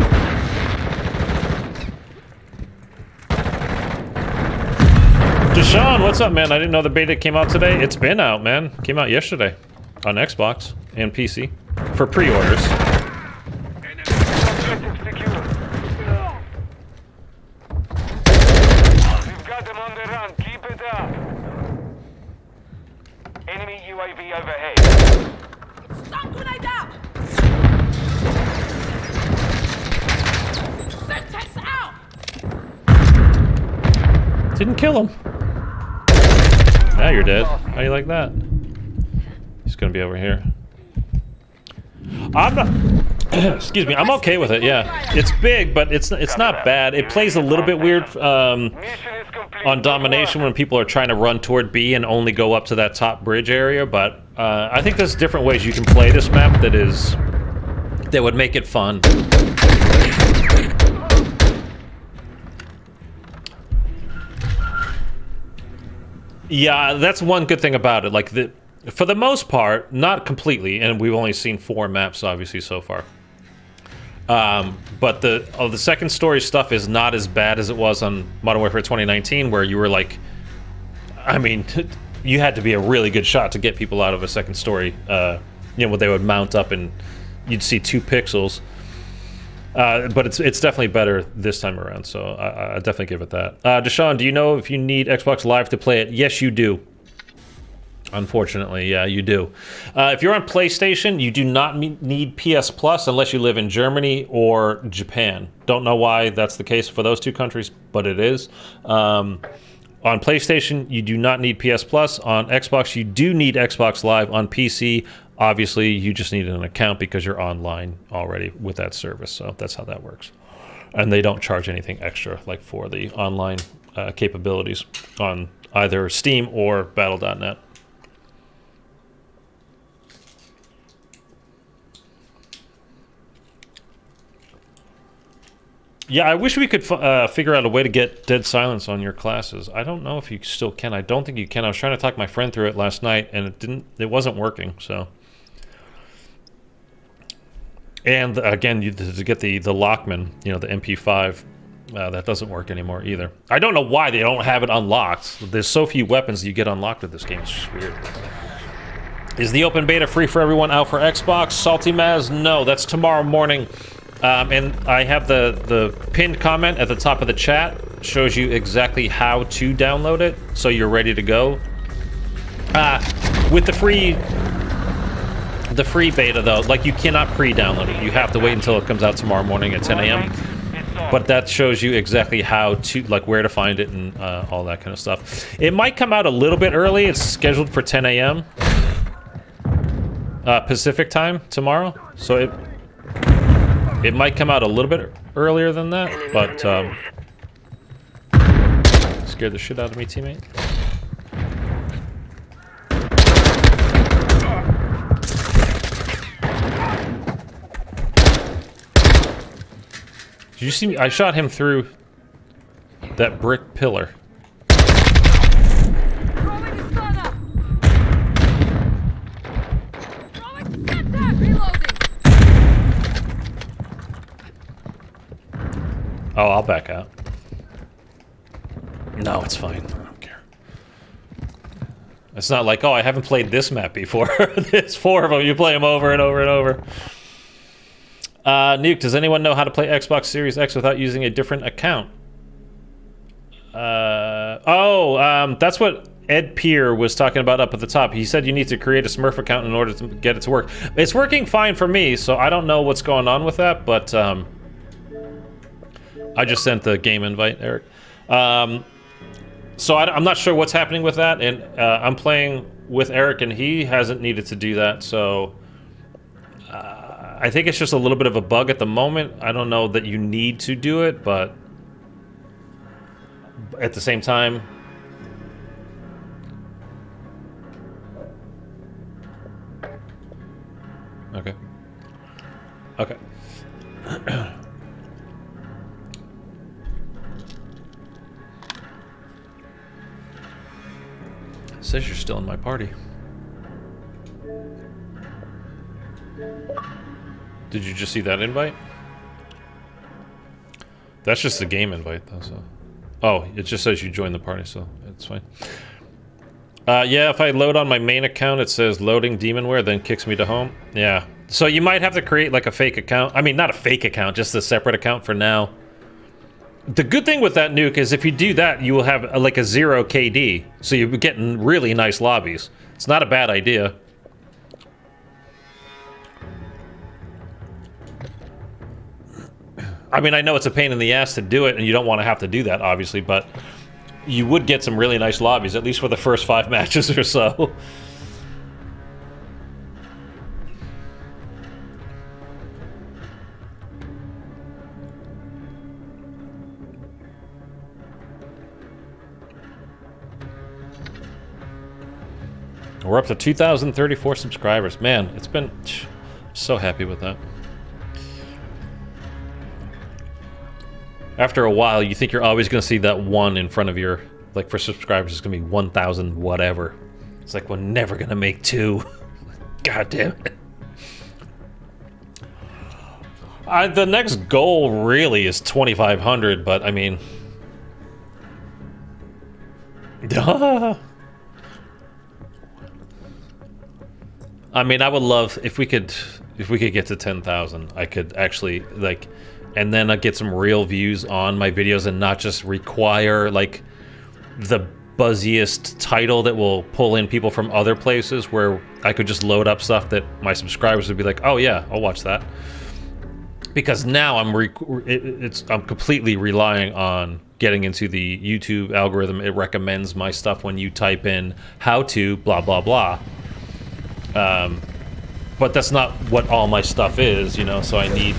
Deshaun, what's up, man? I didn't know the beta came out today. It's been out, man. Came out yesterday on Xbox and PC for pre-orders. Objective secure. We've got them on the run. Keep it up. Enemy UAV overhead. Stun grenade out! Semtex out! Didn't kill him. Now you're dead. How do you like that? He's gonna be over here. I'm not. Excuse me. I'm okay with it. Yeah, it's big, but it's not bad. It plays a little bit weird on domination when people are trying to run toward B and only go up to that top bridge area. But I think there's different ways you can play this map that would make it fun. Yeah, that's one good thing about it. Like for the most part, not completely, and we've only seen 4 maps obviously so far. But the second story stuff is not as bad as it was on Modern Warfare 2019, where you were like, I mean, you had to be a really good shot to get people out of a second story. You know, where they would mount up and you'd see 2 pixels. But it's definitely better this time around, so I definitely give it that. Deshaun, do you know if you need Xbox Live to play it? Yes, you do. Unfortunately, yeah, you do. If you're on PlayStation, you do not need PS Plus unless you live in Germany or Japan. Don't know why that's the case for those 2 countries, but it is. On PlayStation, you do not need PS Plus. On Xbox, you do need Xbox Live. On PC, obviously, you just need an account because you're online already with that service. So that's how that works. And they don't charge anything extra, like for the online capabilities on either Steam or Battle.net. Yeah, I wish we could figure out a way to get dead silence on your classes. I don't know if you still can. I don't think you can. I was trying to talk my friend through it last night, and it wasn't working, so. And again, to get the Lockman, you know, the MP5, that doesn't work anymore either. I don't know why they don't have it unlocked. There's so few weapons you get unlocked with this game. It's just weird. Is the open beta free for everyone out for Xbox? Salty Maz? No, that's tomorrow morning. And I have the pinned comment at the top of the chat. Shows you exactly how to download it, so you're ready to go. With the free beta though, like you cannot pre-download it. You have to wait until it comes out tomorrow morning at 10 a.m. But that shows you exactly how to, like, where to find it and all that kind of stuff. It might come out a little bit early. It's scheduled for 10 a.m. Pacific time tomorrow, so it might come out a little bit earlier than that, but scared the shit out of me, teammate. Did you see me? I shot him through that brick pillar. Oh, I'll back out. No, it's fine. I don't care. It's not like, oh, I haven't played this map before. There's 4 of them. You play them over and over and over. Nuke, does anyone know how to play Xbox Series X without using a different account? That's what Ed Peer was talking about up at the top. He said you need to create a Smurf account in order to get it to work. It's working fine for me, so I don't know what's going on with that, but I just sent the game invite, Eric. So I'm not sure what's happening with that, and I'm playing with Eric, and he hasn't needed to do that, so I think it's just a little bit of a bug at the moment. I don't know that you need to do it, but at the same time, okay. Okay. It says you're still in my party. Did you just see that invite? That's just the game invite, though, so. Oh, it just says you joined the party, so it's fine. Yeah, if I load on my main account, it says loading Demonware, then kicks me to home. Yeah. So you might have to create like a fake account. I mean, not a fake account, just a separate account for now. The good thing with that, Nuke, is if you do that, you will have like a 0 KD. So you're getting really nice lobbies. It's not a bad idea. I mean, I know it's a pain in the ass to do it, and you don't want to have to do that, obviously, but you would get some really nice lobbies, at least for the first 5 matches or so. We're up to 2,034 subscribers. Man, it's been... I'm so happy with that. After a while, you think you're always going to see that 1 in front of your... Like, for subscribers, it's going to be 1,000 whatever. It's like, we're never going to make 2. God damn it. The next goal really is 2,500, but, I mean... I mean, I would love if we could get to 10,000. I could actually like, and then I'd get some real views on my videos and not just require like the buzziest title that will pull in people from other places. Where I could just load up stuff that my subscribers would be like, oh yeah, I'll watch that. Because now I'm completely relying on getting into the YouTube algorithm. It recommends my stuff when you type in how to blah blah blah. But that's not what all my stuff is, you know, so I need...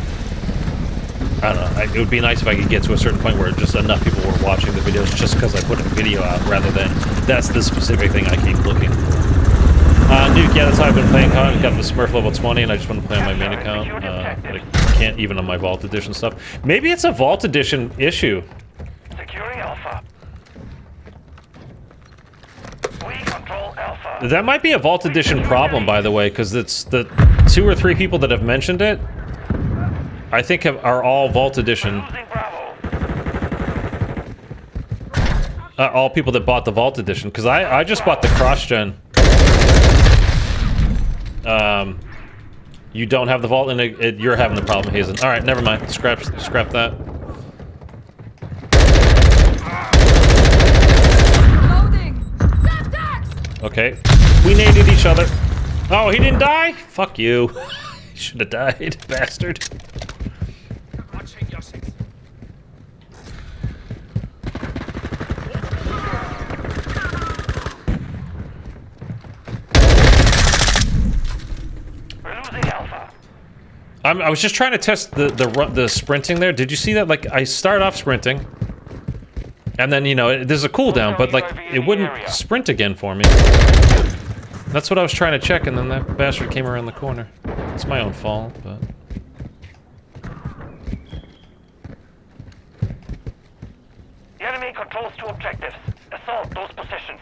I don't know, it would be nice if I could get to a certain point where just enough people were watching the videos just because I put a video out, rather than that's the specific thing I keep looking for. Dude, yeah, that's how I've been playing COD. I've got the Smurf level 20, and I just want to play on my main account. But I can't even on my Vault Edition stuff. Maybe it's a Vault Edition issue. Securing Alpha. We control Alpha. That might be a Vault Edition problem, by the way, because it's the 2 or 3 people that have mentioned it, I think are all Vault Edition. All people that bought the Vault Edition, because I just bought the cross-gen. You don't have the Vault, and you're having the problem, Hazen. All right, never mind. Scrap that. Okay, we naded each other. Oh, he didn't die? Fuck you. He should have died, bastard. I was just trying to test the sprinting there. Did you see that? Like, I start off sprinting, and then, you know, there's a cooldown, but, like, it wouldn't sprint again for me. That's what I was trying to check, and then that bastard came around the corner. It's my own fault, but... The enemy controls 2 objectives. Assault those positions.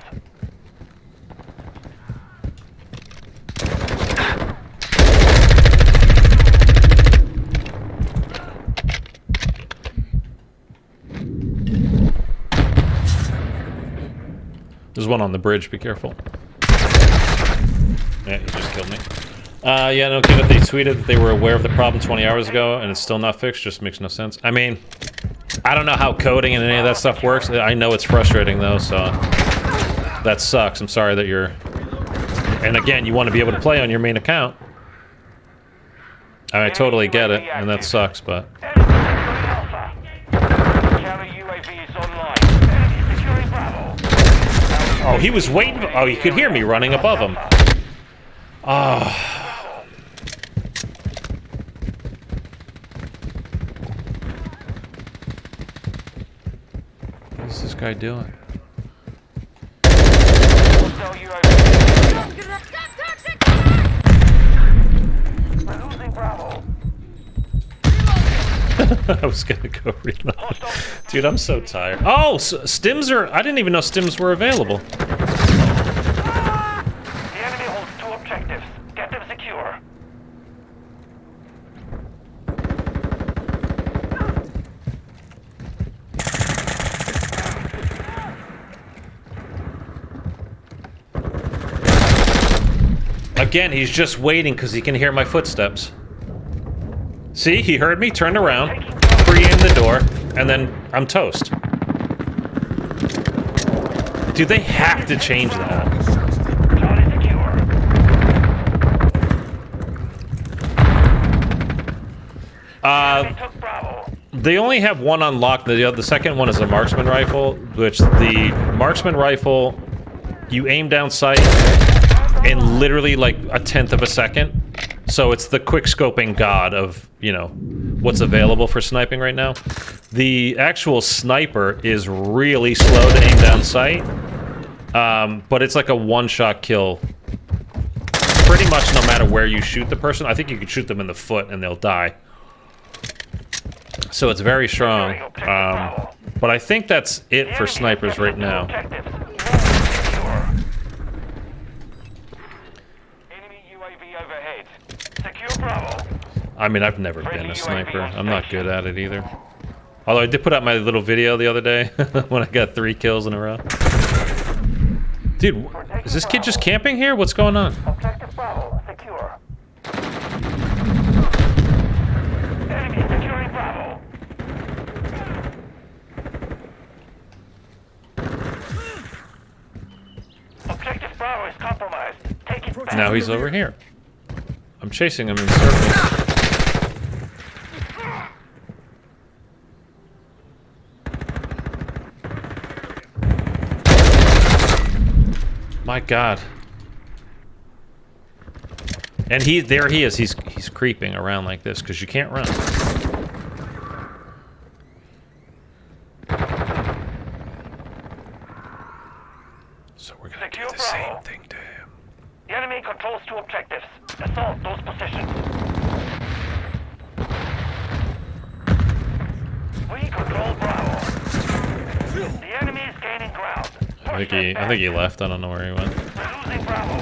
There's one on the bridge, be careful. Yeah, he just killed me. Yeah, no kidding. They tweeted that they were aware of the problem 20 hours ago, and it's still not fixed. Just makes no sense. I mean, I don't know how coding and any of that stuff works. I know it's frustrating, though, so... That sucks. I'm sorry that you're... And again, you want to be able to play on your main account. I totally get it, and that sucks, but... Oh, he was waiting. Oh, you could hear me running above him. Ah. What is this guy doing? I was gonna go reload. Dude, I'm so tired. Oh, so stims are... I didn't even know stims were available. The enemy holds 2 objectives. Get them secure. Again, he's just waiting because he can hear my footsteps. See, he heard me, turned around, pre-aimed the door, and then I'm toast. Dude, they have to change that. They only have one unlocked. The second one is a marksman rifle, which the marksman rifle, you aim down sight in literally like a tenth of a second. So it's the quick scoping god of, you know, what's available for sniping right now. The actual sniper is really slow to aim down sight, but it's like a one-shot kill. Pretty much no matter where you shoot the person. I think you could shoot them in the foot and they'll die. So it's very strong. But I think that's it for snipers right now. I mean, I've never been a sniper. I'm not good at it either. Although I did put out my little video the other day when I got 3 kills in a row. Dude, is this kid just camping here? What's going on? Objective Bravo secure. Enemy securing Bravo. Objective Bravo is compromised. Take it back. Now he's over here. I'm chasing him in circles. My God. And there he is. He's creeping around like this because you can't run. So we're gonna do the same thing to him. The enemy controls 2 objectives. Assault those positions. We control Bravo. The enemy is gaining ground. I think he left. I don't know where he went. We're losing Bravo.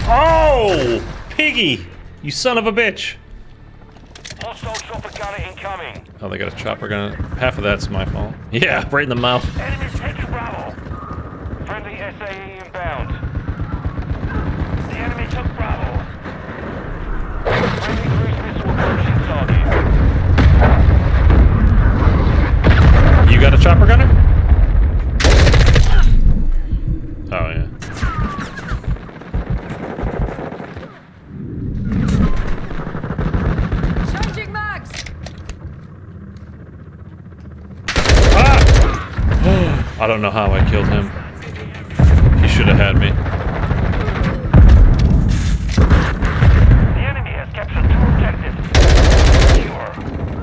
Oh! Piggy! You son of a bitch! Hostile chopper gunner incoming. Oh, they got a chopper gun. Half of that's my fault. Yeah, right in the mouth. Enemies taking Bravo. Friendly SAE inbound. The enemy took Bravo. Friendly cruise missile approaching target. You got a chopper gunner? Oh, yeah. Changing mags. Ah! I don't know how I killed him. He should have had me. The enemy has captured 2 objectives. Secure.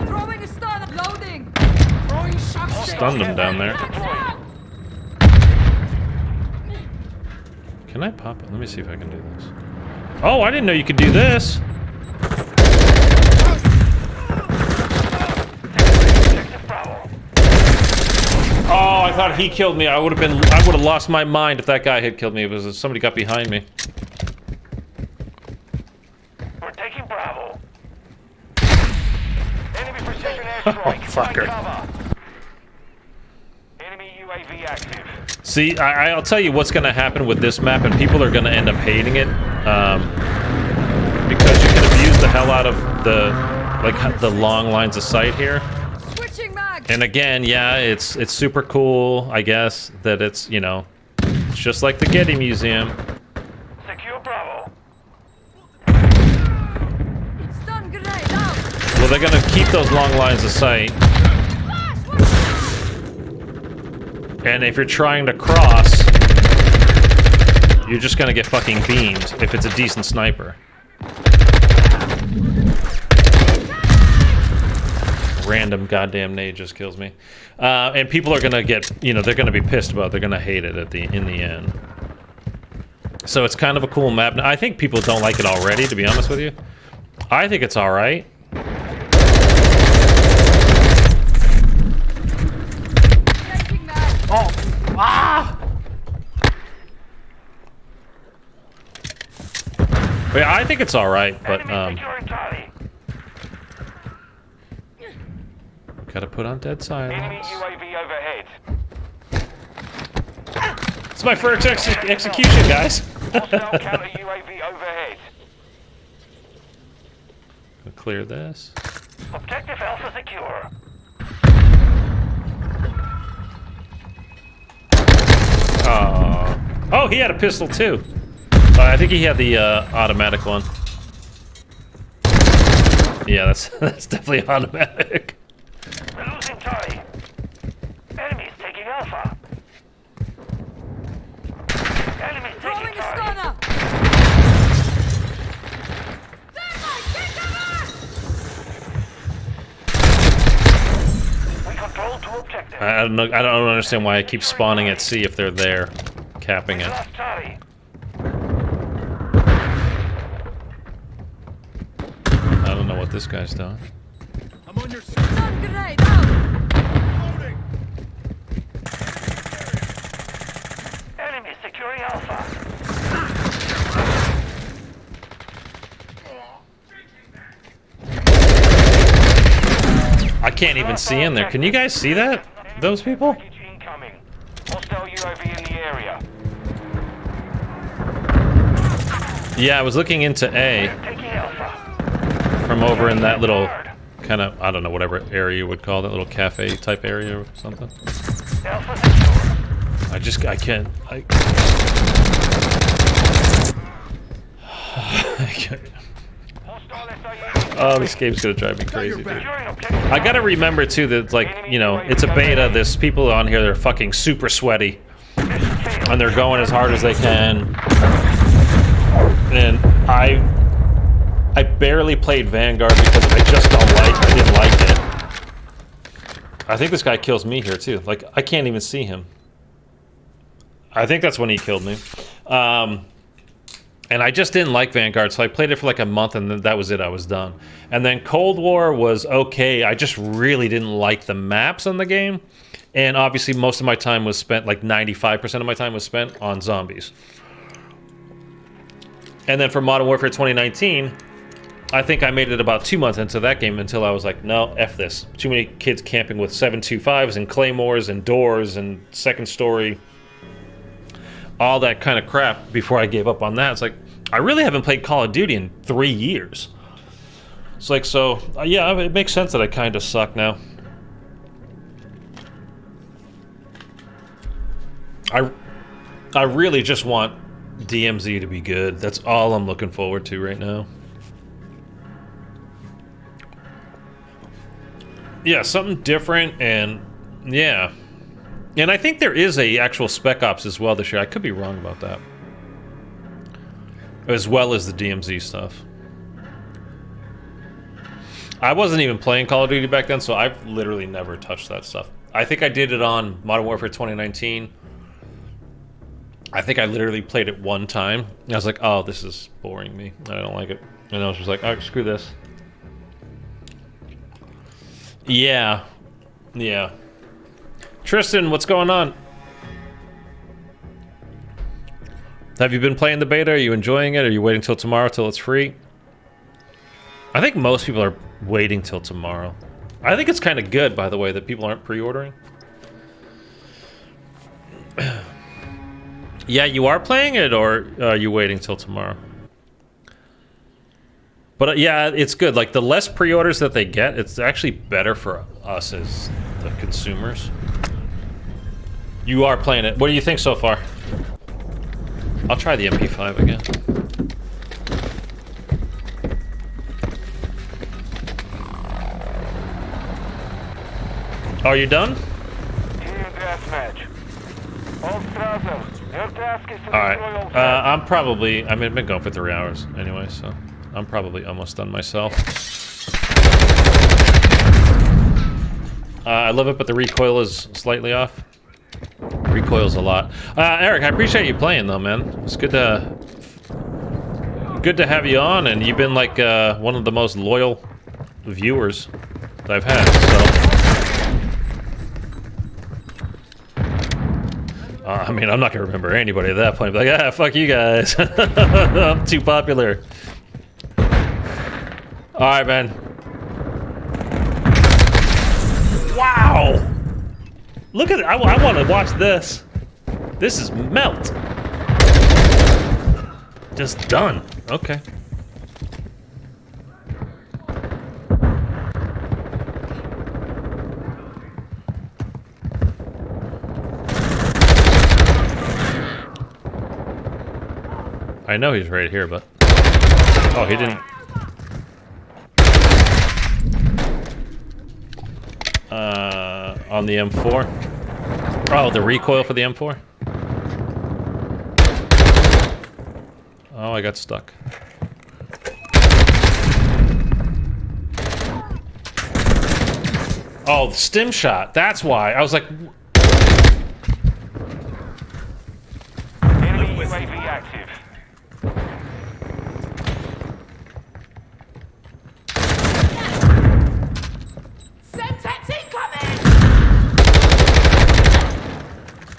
Throwing a stun. Loading. Throwing shock. Stunned him down there. Can I pop it? Let me see if I can do this. Oh, I didn't know you could do this. Oh, I thought he killed me. I would have lost my mind if that guy had killed me. It was somebody got behind me. We're taking Bravo. Enemy precision airstrike. Fucker. Cover. Enemy UAV active. See, I'll tell you what's going to happen with this map, and people are going to end up hating it, because you can abuse the hell out of the long lines of sight here. Switching mags. And again, yeah, it's super cool, I guess, that it's, you know, it's just like the Getty Museum. Secure Bravo. Stun grenade out. Well, they're going to keep those long lines of sight. And if you're trying to cross, you're just gonna get fucking beamed if it's a decent sniper. Random goddamn nade just kills me. And people are gonna get, you know, they're gonna be pissed about it. They're gonna hate it in the end. So it's kind of a cool map. I think people don't like it already, to be honest with you. I think it's alright. Oh! Ah! Yeah, I think it's alright, but, gotta put on dead silence. Enemy UAV overhead. It's my first execution, guys. Hostile counter UAV overhead. Gonna clear this. Objective Alpha secure. Oh, he had a pistol too. I think he had the automatic one. Yeah, that's definitely automatic. We're losing Charlie. Enemies taking Alpha. Enemies Throwing taking a Charlie. stunner! We control 2 objectives. I don't know. I don't understand why I keep spawning at C if they're there, capping We it. lost Charlie. I don't know what this guy's doing. I'm on your side. Stun grenade out! Loading. Enemies securing Alpha. I can't even see in there. Can you guys see that? Those people? Package incoming. Hostile UAV in the area. Yeah, I was looking into A Taking Alpha. from over in that little kind of, I don't know, whatever area you would call that little cafe type area or something. Alpha secure. I can't. I can't. Hostile SIU. Oh, this game's gonna drive me crazy, dude. Securing objective. I gotta remember too that, like, you know, it's a beta. There's people on here that are fucking super sweaty, Mission failed. and they're going as hard as they can. And I barely played Vanguard because I just I didn't like it. I think this guy kills me here too. Like, I can't even see him. I think that's when he killed me. And I just didn't like Vanguard, so I played it for like a month, and then that was it. I was done. And then Cold War was okay. I just really didn't like the maps on the game. And obviously most of my time was spent, like 95% of my time was spent on zombies. And then for Modern Warfare 2019, I think I made it about 2 months into that game until I was like, no, F this. Too many kids camping with 7.25s and claymores and doors and second story. All that kind of crap before I gave up on that. It's like, I really haven't played Call of Duty in 3 years. It's like, so, yeah, it makes sense that I kind of suck now. I really just want DMZ to be good. That's all I'm looking forward to right now. Yeah, something different, and yeah. And I think there is a actual Spec Ops as well this year. I could be wrong about that. As well as the DMZ stuff. I wasn't even playing Call of Duty back then, so I've literally never touched that stuff. I think I did it on Modern Warfare 2019. I think I literally played it one time. I was like, oh, this is boring me. I don't like it. And I was just like, all right, screw this. Yeah. Yeah. Tristan, what's going on? Have you been playing the beta? Are you enjoying it? Are you waiting till tomorrow till it's free? I think most people are waiting till tomorrow. I think it's kind of good, by the way, that people aren't pre-ordering. Yeah, you are playing it, or are you waiting till tomorrow? But yeah, it's good. Like, the less pre-orders that they get, it's actually better for us as the consumers. You are playing it. What do you think so far? I'll try the MP5 again. Are you done? Team deathmatch. All Strasser, your task is to Alright. destroy all I'm probably... I mean, I've been going for 3 hours anyway, so... I'm probably almost done myself. I love it, but the recoil is slightly off. Recoils a lot. Eric, I appreciate you playing, though, man. It's good to have you on, and you've been, like, one of the most loyal viewers that I've had, so... I mean, I'm not gonna remember anybody at that point. But like, ah, fuck you guys. I'm too popular. All right, man. Wow. Look at it. I want to watch this. This is melt. Just done. Okay. I know he's right here, but... Oh, he didn't... On the M4. Oh, the recoil for the M4? Oh, I got stuck. Oh, the stim shot. That's why. I was like... Enemy UAV active. Semtex incoming!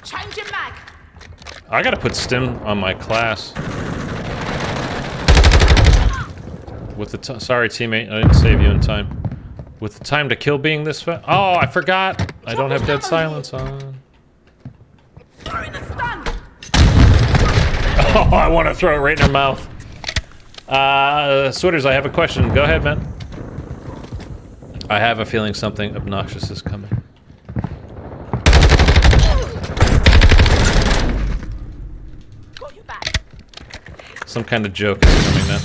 Change your mag. I gotta put stim on my class. With the sorry, teammate. I didn't save you in time. With the time to kill being this fast. Oh, I forgot. I don't have dead silence on. Throwing the stun. Oh, I want to throw it right in her mouth. Switters, I have a question. Go ahead, man. I have a feeling something obnoxious is coming. Got your back. Some kind of joke is coming, man.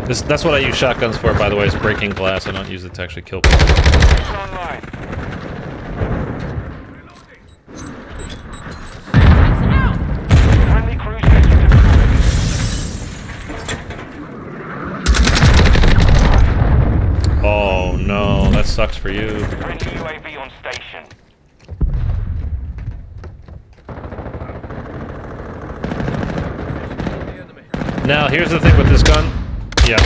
That's what I use shotguns for, by the way, is breaking glass. I don't use it to actually kill people. Online. Friendly cruise missile deployed. Oh, no. That sucks for you. Friendly UAV on station. Now, here's the thing with this gun. Yeah.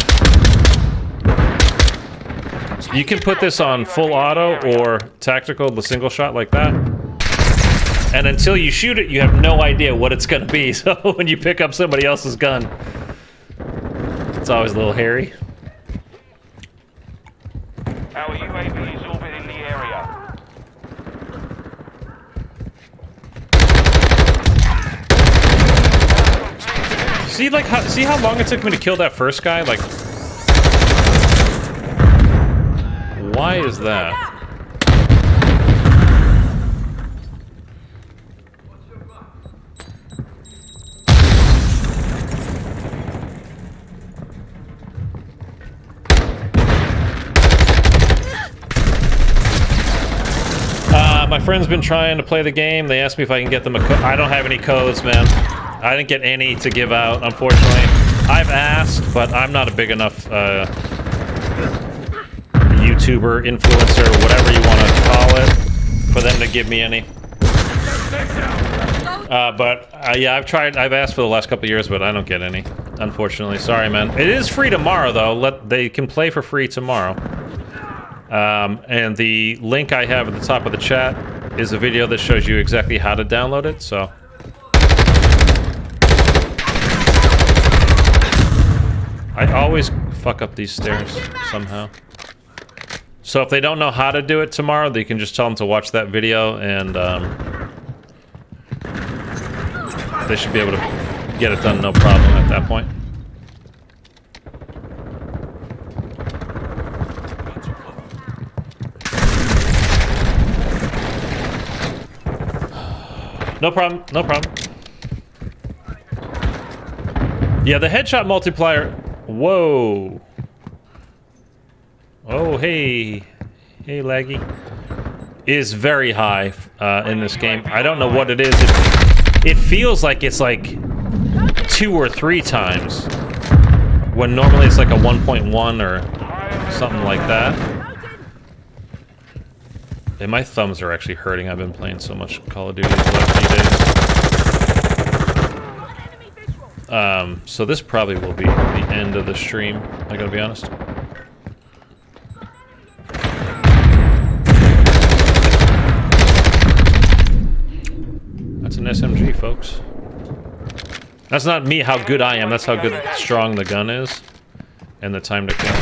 You can put this on full auto or tactical, the single shot like that. And until you shoot it, you have no idea what it's going to be. So when you pick up somebody else's gun, it's always a little hairy. Our UAV is orbiting the area. See how long it took me to kill that first guy? Like, why is that? My friend's been trying to play the game. They asked me if I can get them a code. I don't have any codes, man. I didn't get any to give out, unfortunately. I've asked, but I'm not a big enough YouTuber, influencer, whatever you want to call it, for them to give me any. Yeah, I've asked for the last couple of years, but I don't get any, unfortunately. Sorry, man. It is free tomorrow, though. They can play for free tomorrow. And the link I have at the top of the chat is a video that shows you exactly how to download it, so... I always fuck up these stairs somehow. So if they don't know how to do it tomorrow, they can just tell them to watch that video, and they should be able to get it done no problem at that point. No problem, no problem. Yeah, the headshot multiplier... Whoa. Oh, hey. Hey, laggy. Is very high in this game. I don't know what it is. It feels like it's like 2 or 3 times. When normally it's like a 1.1 or something like that. And my thumbs are actually hurting. I've been playing so much Call of Duty the last few days. So this probably will be the end of the stream, I gotta be honest. That's an SMG, folks. That's not me how good I am, that's how strong the gun is. And the time to kill.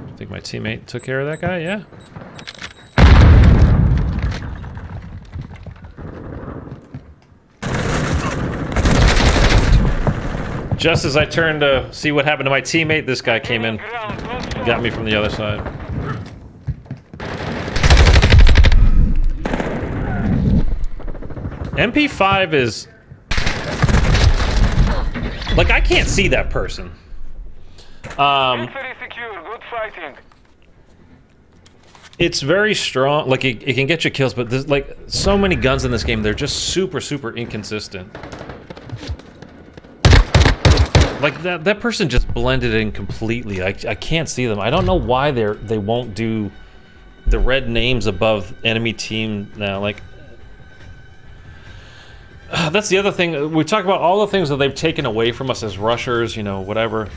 I think my teammate took care of that guy, yeah. Just as I turned to see what happened to my teammate, this guy came in, got me from the other side. MP5 is... like, I can't see that person. Entry secure. fighting. It's very strong. Like it can get you kills, but there's like so many guns in this game. They're just super inconsistent. Like that person just blended in completely. I can't see them. I don't know why they won't do the red names above enemy team now. Like that's the other thing. We talk about all the things that they've taken away from us as rushers. You know, whatever.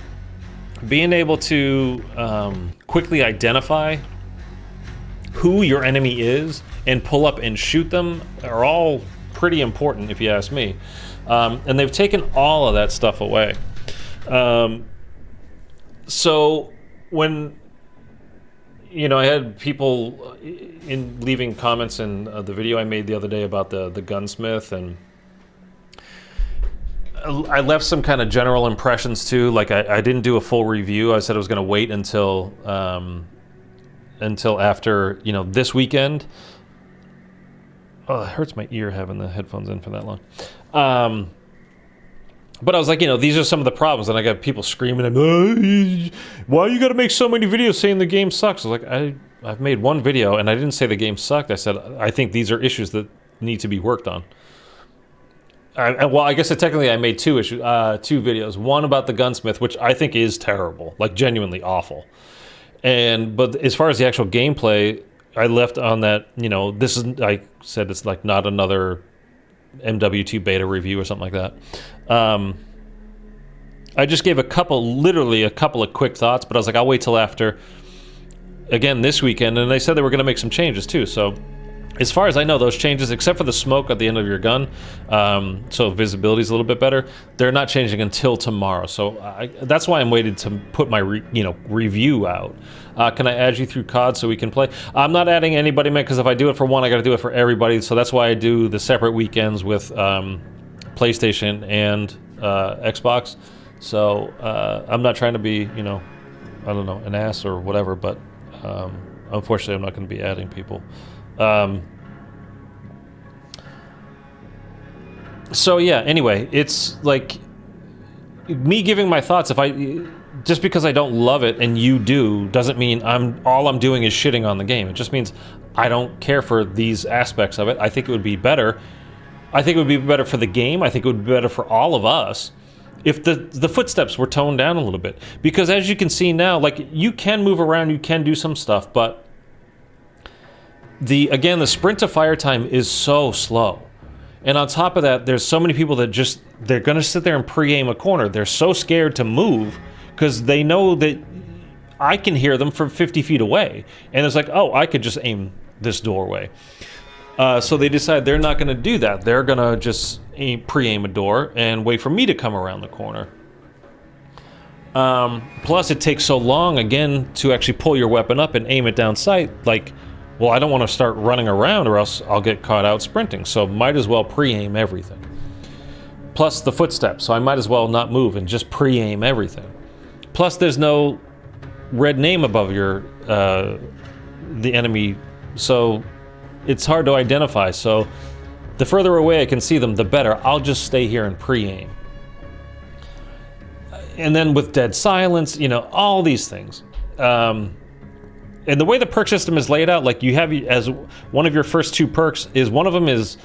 Being able to quickly identify who your enemy is and pull up and shoot them are all pretty important, if you ask me. And they've taken all of that stuff away. So when, you know, I had people in leaving comments in the video I made the other day about the Gunsmith, and I left some kind of general impressions too. Like I didn't do a full review. I said I was going to wait until after, you know, this weekend. Oh, it hurts my ear having the headphones in for that long. But I was like, you know, these are some of the problems, and I got people screaming at me, why you got to make so many videos saying the game sucks? I was like, I've made one video, and I didn't say the game sucked. I said, I think these are issues that need to be worked on. Well, I guess technically I made two videos. One about the Gunsmith, which I think is terrible, like genuinely awful. But as far as the actual gameplay, I left on that, you know, this is, I said it's like not another MW2 beta review or something like that. I just gave literally a couple of quick thoughts, but I was like, I'll wait till after, again, this weekend. And they said they were going to make some changes too. So as far as I know, those changes, except for the smoke at the end of your gun, so visibility is a little bit better, they're not changing until tomorrow. So that's why I'm waiting to put my review out. Can I add you through COD so we can play? I'm not adding anybody, man, because if I do it for one, I got to do it for everybody. So that's why I do the separate weekends with PlayStation and Xbox. So I'm not trying to be, you know, I don't know, an ass or whatever, but unfortunately I'm not going to be adding people. So yeah, anyway, it's like me giving my thoughts. Just because I don't love it and you do, doesn't mean all I'm doing is shitting on the game. It just means I don't care for these aspects of it. I think it would be better. I think it would be better for the game. I think it would be better for all of us if the footsteps were toned down a little bit. Because as you can see now, like, you can move around, you can do some stuff, but the sprint to fire time is so slow. And on top of that, there's so many people that they're going to sit there and pre-aim a corner. They're so scared to move because they know that I can hear them from 50 feet away. And it's like, oh, I could just aim this doorway. So they decide they're not going to do that. They're going to just pre-aim a door and wait for me to come around the corner. Plus, it takes so long, again, to actually pull your weapon up and aim it down sight. Like, well, I don't want to start running around or else I'll get caught out sprinting. So might as well pre-aim everything. Plus the footsteps, so I might as well not move and just pre-aim everything. Plus there's no red name above the enemy, so it's hard to identify. So the further away I can see them, the better. I'll just stay here and pre-aim. And then with dead silence, you know, all these things. And the way the perk system is laid out, like, you have as one of your first two perks is one of them is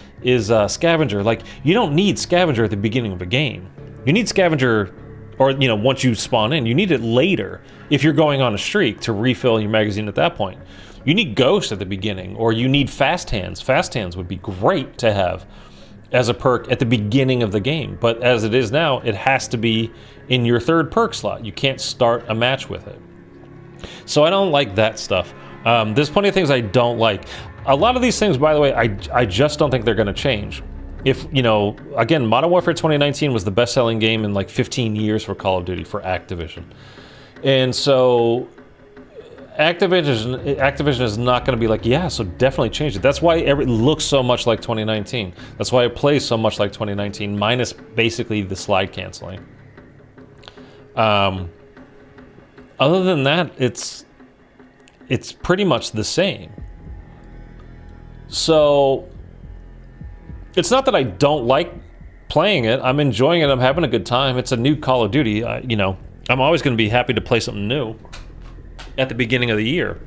scavenger. Like, you don't need scavenger at the beginning of a game. You need scavenger, or, you know, once you spawn in. You need it later if you're going on a streak to refill your magazine at that point. You need ghost at the beginning, or you need fast hands. Fast hands would be great to have as a perk at the beginning of the game. But as it is now, it has to be in your third perk slot. You can't start a match with it. So I don't like that stuff. There's plenty of things I don't like. A lot of these things, by the way, I just don't think they're going to change. If, you know, again, Modern Warfare 2019 was the best-selling game in like 15 years for Call of Duty for Activision. And so Activision is not going to be like, yeah, so definitely change it. That's why it looks so much like 2019. That's why it plays so much like 2019, minus basically the slide canceling. Other than that, it's pretty much the same. So it's not that I don't like playing it. I'm enjoying it. I'm having a good time. It's a new Call of Duty. You know, I'm always going to be happy to play something new. at the beginning of the year.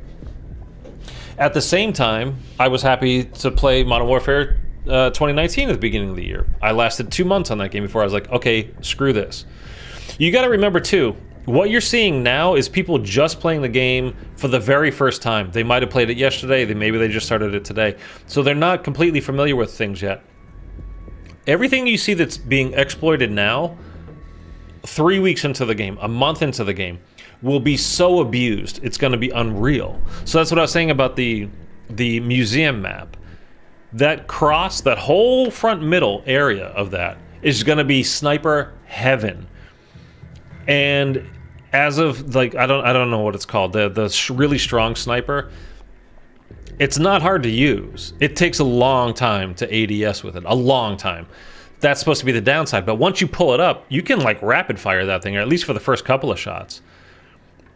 At the same time, I was happy to play Modern Warfare 2019 at the beginning of the year. I lasted 2 months on that game before I was like, okay, screw this. You got to remember too, what you're seeing now is people just playing the game for the very first time. They might have played it yesterday, maybe they just started it today. So they're not completely familiar with things yet. Everything you see that's being exploited now, 3 weeks into the game, a month into the game, will be so abused, it's going to be unreal. So that's what I was saying about the museum map. That whole front middle area of that is going to be sniper heaven. And as of like, I don't know what it's called, the really strong sniper, it's not hard to use. It takes a long time to ADS with it, a long time. That's supposed to be the downside, but once you pull it up, you can like rapid fire that thing, or at least for the first couple of shots.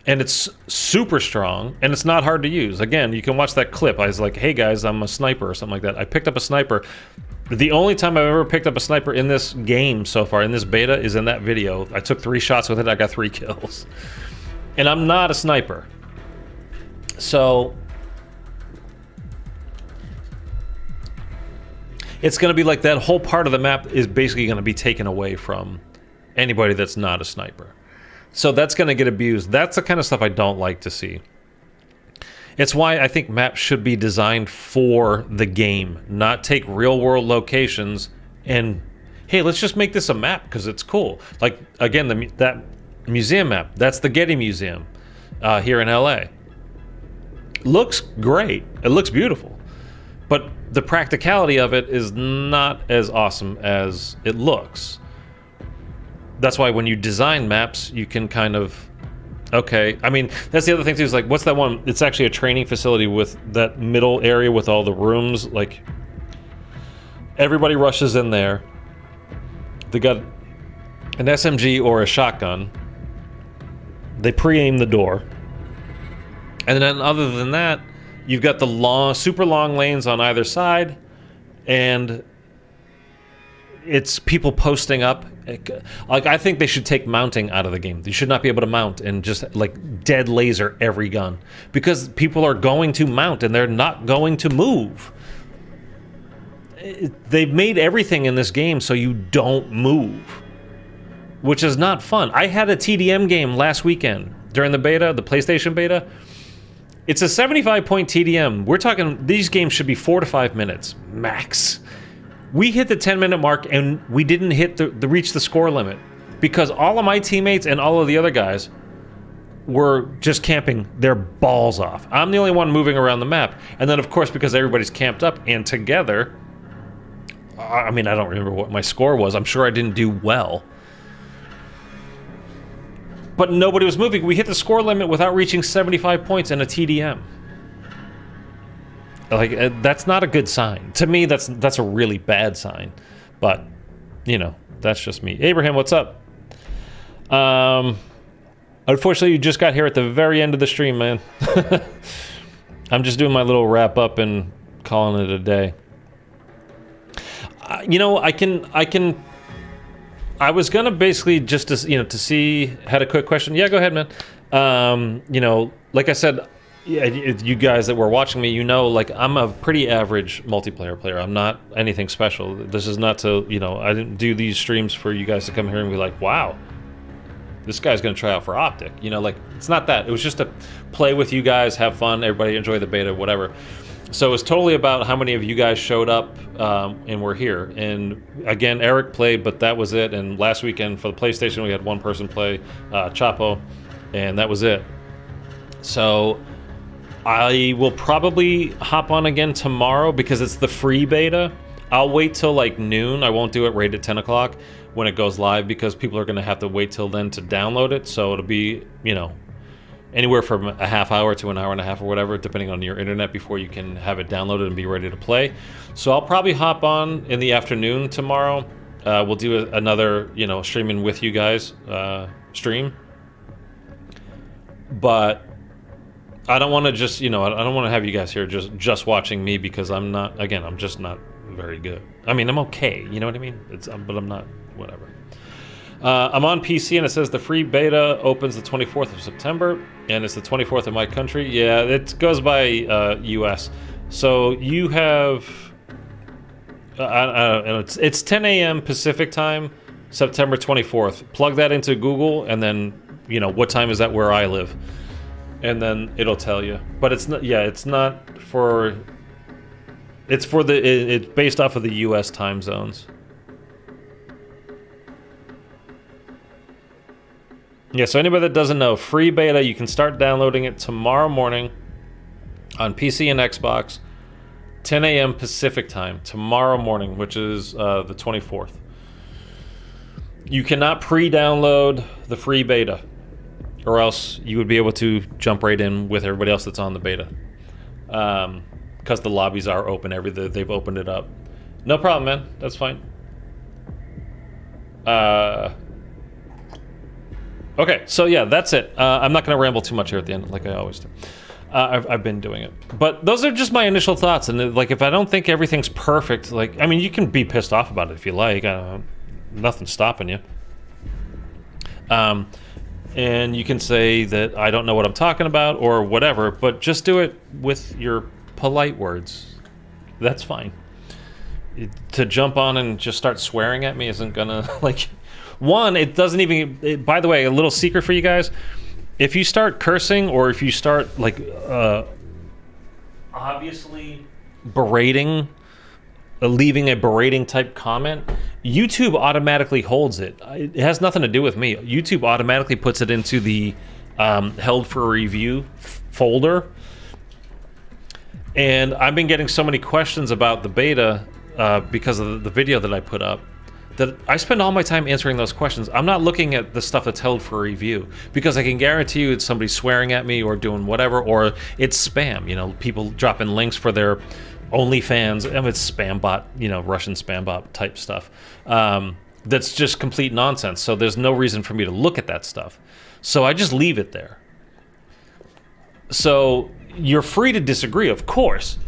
And it's super strong, and it's not hard to use. Again, you can watch that clip. I was like, hey guys, I'm a sniper or something like that. I picked up a sniper. The only time I've ever picked up a sniper in this game so far, in this beta, is in that video. I took 3 shots with it, I got 3 kills. And I'm not a sniper. So it's going to be like that whole part of the map is basically going to be taken away from anybody that's not a sniper. So that's going to get abused. That's the kind of stuff I don't like to see. It's why I think maps should be designed for the game, not take real-world locations and, hey, let's just make this a map because it's cool. Like, again, that museum map, that's the Getty Museum here in LA. Looks great. It looks beautiful. But the practicality of it is not as awesome as it looks. That's why when you design maps, you can kind of, okay. I mean, that's the other thing too, is like, what's that one? It's actually a training facility with that middle area with all the rooms. Like, everybody rushes in there. They got an SMG or a shotgun. They pre-aim the door. And then other than that, you've got the super long lanes on either side, and it's people posting up. Like, I think they should take mounting out of the game. You should not be able to mount and just like dead laser every gun, because people are going to mount and they're not going to move. They've made everything in this game so you don't move, which is not fun. I had a TDM game last weekend during the beta, the PlayStation beta. It's a 75-point TDM. We're talking, these games should be 4 to 5 minutes max. We hit the 10-minute mark and we didn't hit reach the score limit because all of my teammates and all of the other guys were just camping their balls off. I'm the only one moving around the map. And then, of course, because everybody's camped up and together, I mean, I don't remember what my score was. I'm sure I didn't do well. But nobody was moving. We hit the score limit without reaching 75 points in a TDM. Like, that's not a good sign. To me, that's a really bad sign. But, you know, that's just me. Abraham, what's up? Unfortunately, you just got here at the very end of the stream, man. I'm just doing my little wrap up and calling it a day. You know, I was gonna basically just to see, had a quick question. Yeah, go ahead, man. You know, like I said, yeah, you guys that were watching me, you know, like, I'm a pretty average multiplayer player. I'm not anything special. This is not to, you know, I didn't do these streams for you guys to come here and be like, wow, this guy's gonna try out for Optic. You know, like, it's not that. It was just to play with you guys, have fun, everybody enjoy the beta, whatever. So it was totally about how many of you guys showed up and were here. And again, Eric played, but that was it. And last weekend for the PlayStation, we had one person play, Chapo, and that was it. So I will probably hop on again tomorrow because it's the free beta. I'll wait till like noon. I won't do it right at 10 o'clock when it goes live because people are going to have to wait till then to download it. So it'll be, you know, anywhere from a half hour to an hour and a half or whatever, depending on your internet, before you can have it downloaded and be ready to play. So I'll probably hop on in the afternoon tomorrow. We'll do another, you know, streaming with you guys stream. But I don't want to just, you know, I don't want to have you guys here just watching me because I'm not, again, I'm just not very good. I mean, I'm okay, you know what I mean? But I'm not, whatever. I'm on PC and it says the free beta opens the 24th of September and it's the 24th in my country. Yeah, it goes by US. So you have it's 10 a.m. Pacific time, September 24th. Plug that into Google and then, you know, what time is that where I live? And then it'll tell you. But it's not, yeah, it's not for, it's for the, it's based off of the US time zones. Yeah, so anybody that doesn't know, free beta, you can start downloading it tomorrow morning on PC and Xbox, 10 a.m. Pacific time, tomorrow morning, which is the 24th. You cannot pre-download the free beta, or else you would be able to jump right in with everybody else that's on the beta. Because the lobbies are open, they've opened it up. No problem, man, that's fine. Okay, so yeah, that's it. I'm not going to ramble too much here at the end, like I always do. I've been doing it. But those are just my initial thoughts, and like, if I don't think everything's perfect, like, I mean, you can be pissed off about it if you like. Nothing's stopping you. And you can say that I don't know what I'm talking about, or whatever, but just do it with your polite words. That's fine. To jump on and just start swearing at me isn't gonna, like... One, it doesn't even... by the way, a little secret for you guys. If you start cursing, or if you start, like, obviously berating, leaving a berating type comment, YouTube automatically holds it. It has nothing to do with me. YouTube automatically puts it into the held for review folder. And I've been getting so many questions about the beta because of the video that I put up, that I spend all my time answering those questions. I'm not looking at the stuff that's held for review, because I can guarantee you it's somebody swearing at me or doing whatever, or it's spam. You know, people dropping links for their OnlyFans, and it's spam bot, you know, Russian spam bot type stuff. That's just complete nonsense. So there's no reason for me to look at that stuff. So I just leave it there. So you're free to disagree, of course,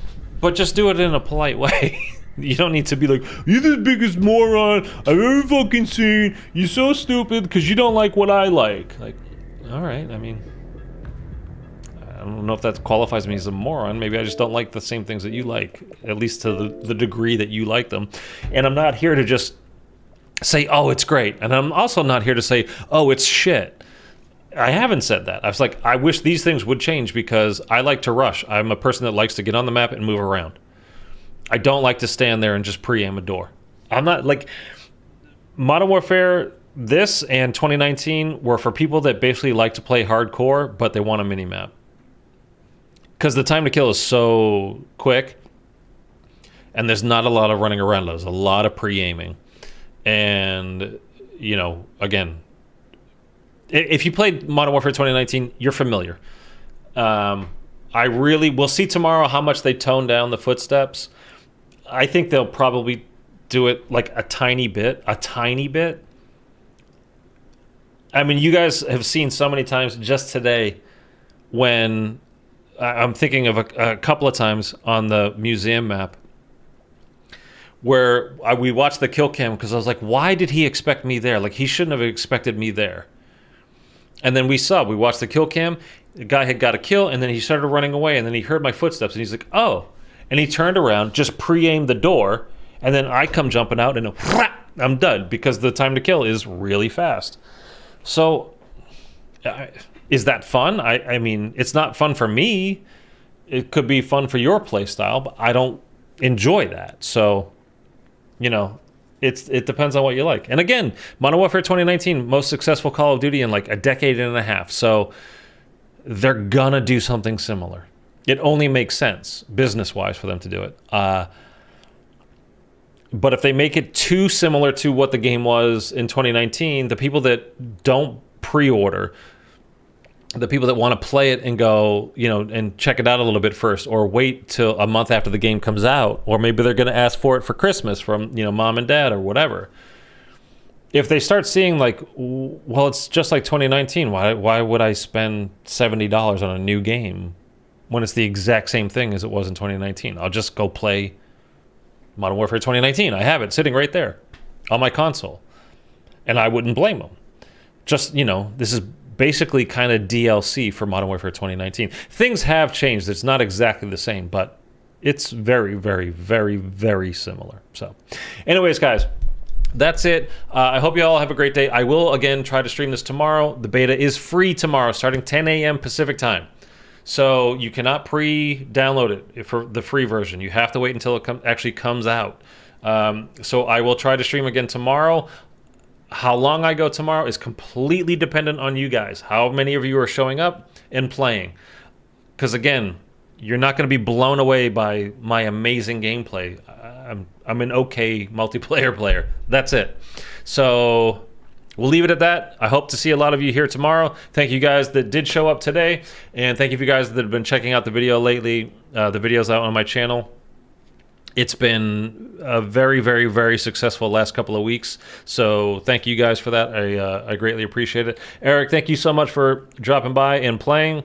but just do it in a polite way. You don't need to be like, you're the biggest moron I've ever fucking seen. You're so stupid because you don't like what I like. Like, all right, I mean, I don't know if that qualifies me as a moron. Maybe I just don't like the same things that you like, at least to the degree that you like them. And I'm not here to just say, oh, it's great. And I'm also not here to say, oh, it's shit. I haven't said that. I was like, I wish these things would change because I like to rush. I'm a person that likes to get on the map and move around. I don't like to stand there and just pre-aim a door. I'm not like... Modern Warfare, this and 2019 were for people that basically like to play hardcore, but they want a mini-map. Because the time to kill is so quick, and there's not a lot of running around. There's a lot of pre-aiming. And, you know, again, if you played Modern Warfare 2019, you're familiar. I really... We'll see tomorrow how much they tone down the footsteps. I think they'll probably do it like a tiny bit. I mean, you guys have seen so many times just today when I'm thinking of a couple of times on the museum map where we watched the kill cam because I was like, why did he expect me there? Like, he shouldn't have expected me there. And then we watched the kill cam. The guy had got a kill, and then he started running away, and then he heard my footsteps, and he's like, oh. And he turned around, just pre-aimed the door, and then I come jumping out, and I'm done, because the time to kill is really fast. So, is that fun? I mean, it's not fun for me. It could be fun for your play style, but I don't enjoy that. So, you know, it depends on what you like. And again, Modern Warfare 2019, most successful Call of Duty in like a decade and a half. So, they're gonna do something similar. It only makes sense, business-wise, for them to do it. But if they make it too similar to what the game was in 2019, the people that don't pre-order, the people that want to play it and go, you know, and check it out a little bit first, or wait till a month after the game comes out, or maybe they're going to ask for it for Christmas from, you know, mom and dad or whatever. If they start seeing like, well, it's just like 2019, why would I spend $70 on a new game when it's the exact same thing as it was in 2019? I'll just go play Modern Warfare 2019. I have it sitting right there on my console. And I wouldn't blame them. Just, you know, this is basically kind of DLC for Modern Warfare 2019. Things have changed. It's not exactly the same, but it's very, very, very, very similar. So anyways, guys, that's it. I hope you all have a great day. I will, again, try to stream this tomorrow. The beta is free tomorrow, starting 10 a.m. Pacific time. So you cannot pre-download it for the free version. You have to wait until it actually comes out. So I will try to stream again tomorrow. How long I go tomorrow is completely dependent on you guys. How many of you are showing up and playing. Because again, you're not going to be blown away by my amazing gameplay. I'm an okay multiplayer player. That's it. So we'll leave it at that. I hope to see a lot of you here tomorrow. Thank you guys that did show up today. And thank you for you guys that have been checking out the video lately. The videos out on my channel. It's been a very, very, very successful last couple of weeks. So thank you guys for that. I greatly appreciate it. Eric, thank you so much for dropping by and playing.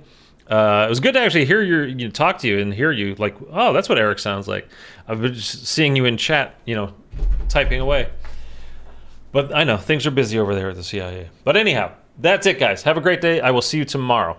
It was good to actually hear talk to you and hear you like, oh, that's what Eric sounds like. I've been just seeing you in chat, you know, typing away. But I know things are busy over there at the CIA. But anyhow, that's it, guys. Have a great day. I will see you tomorrow.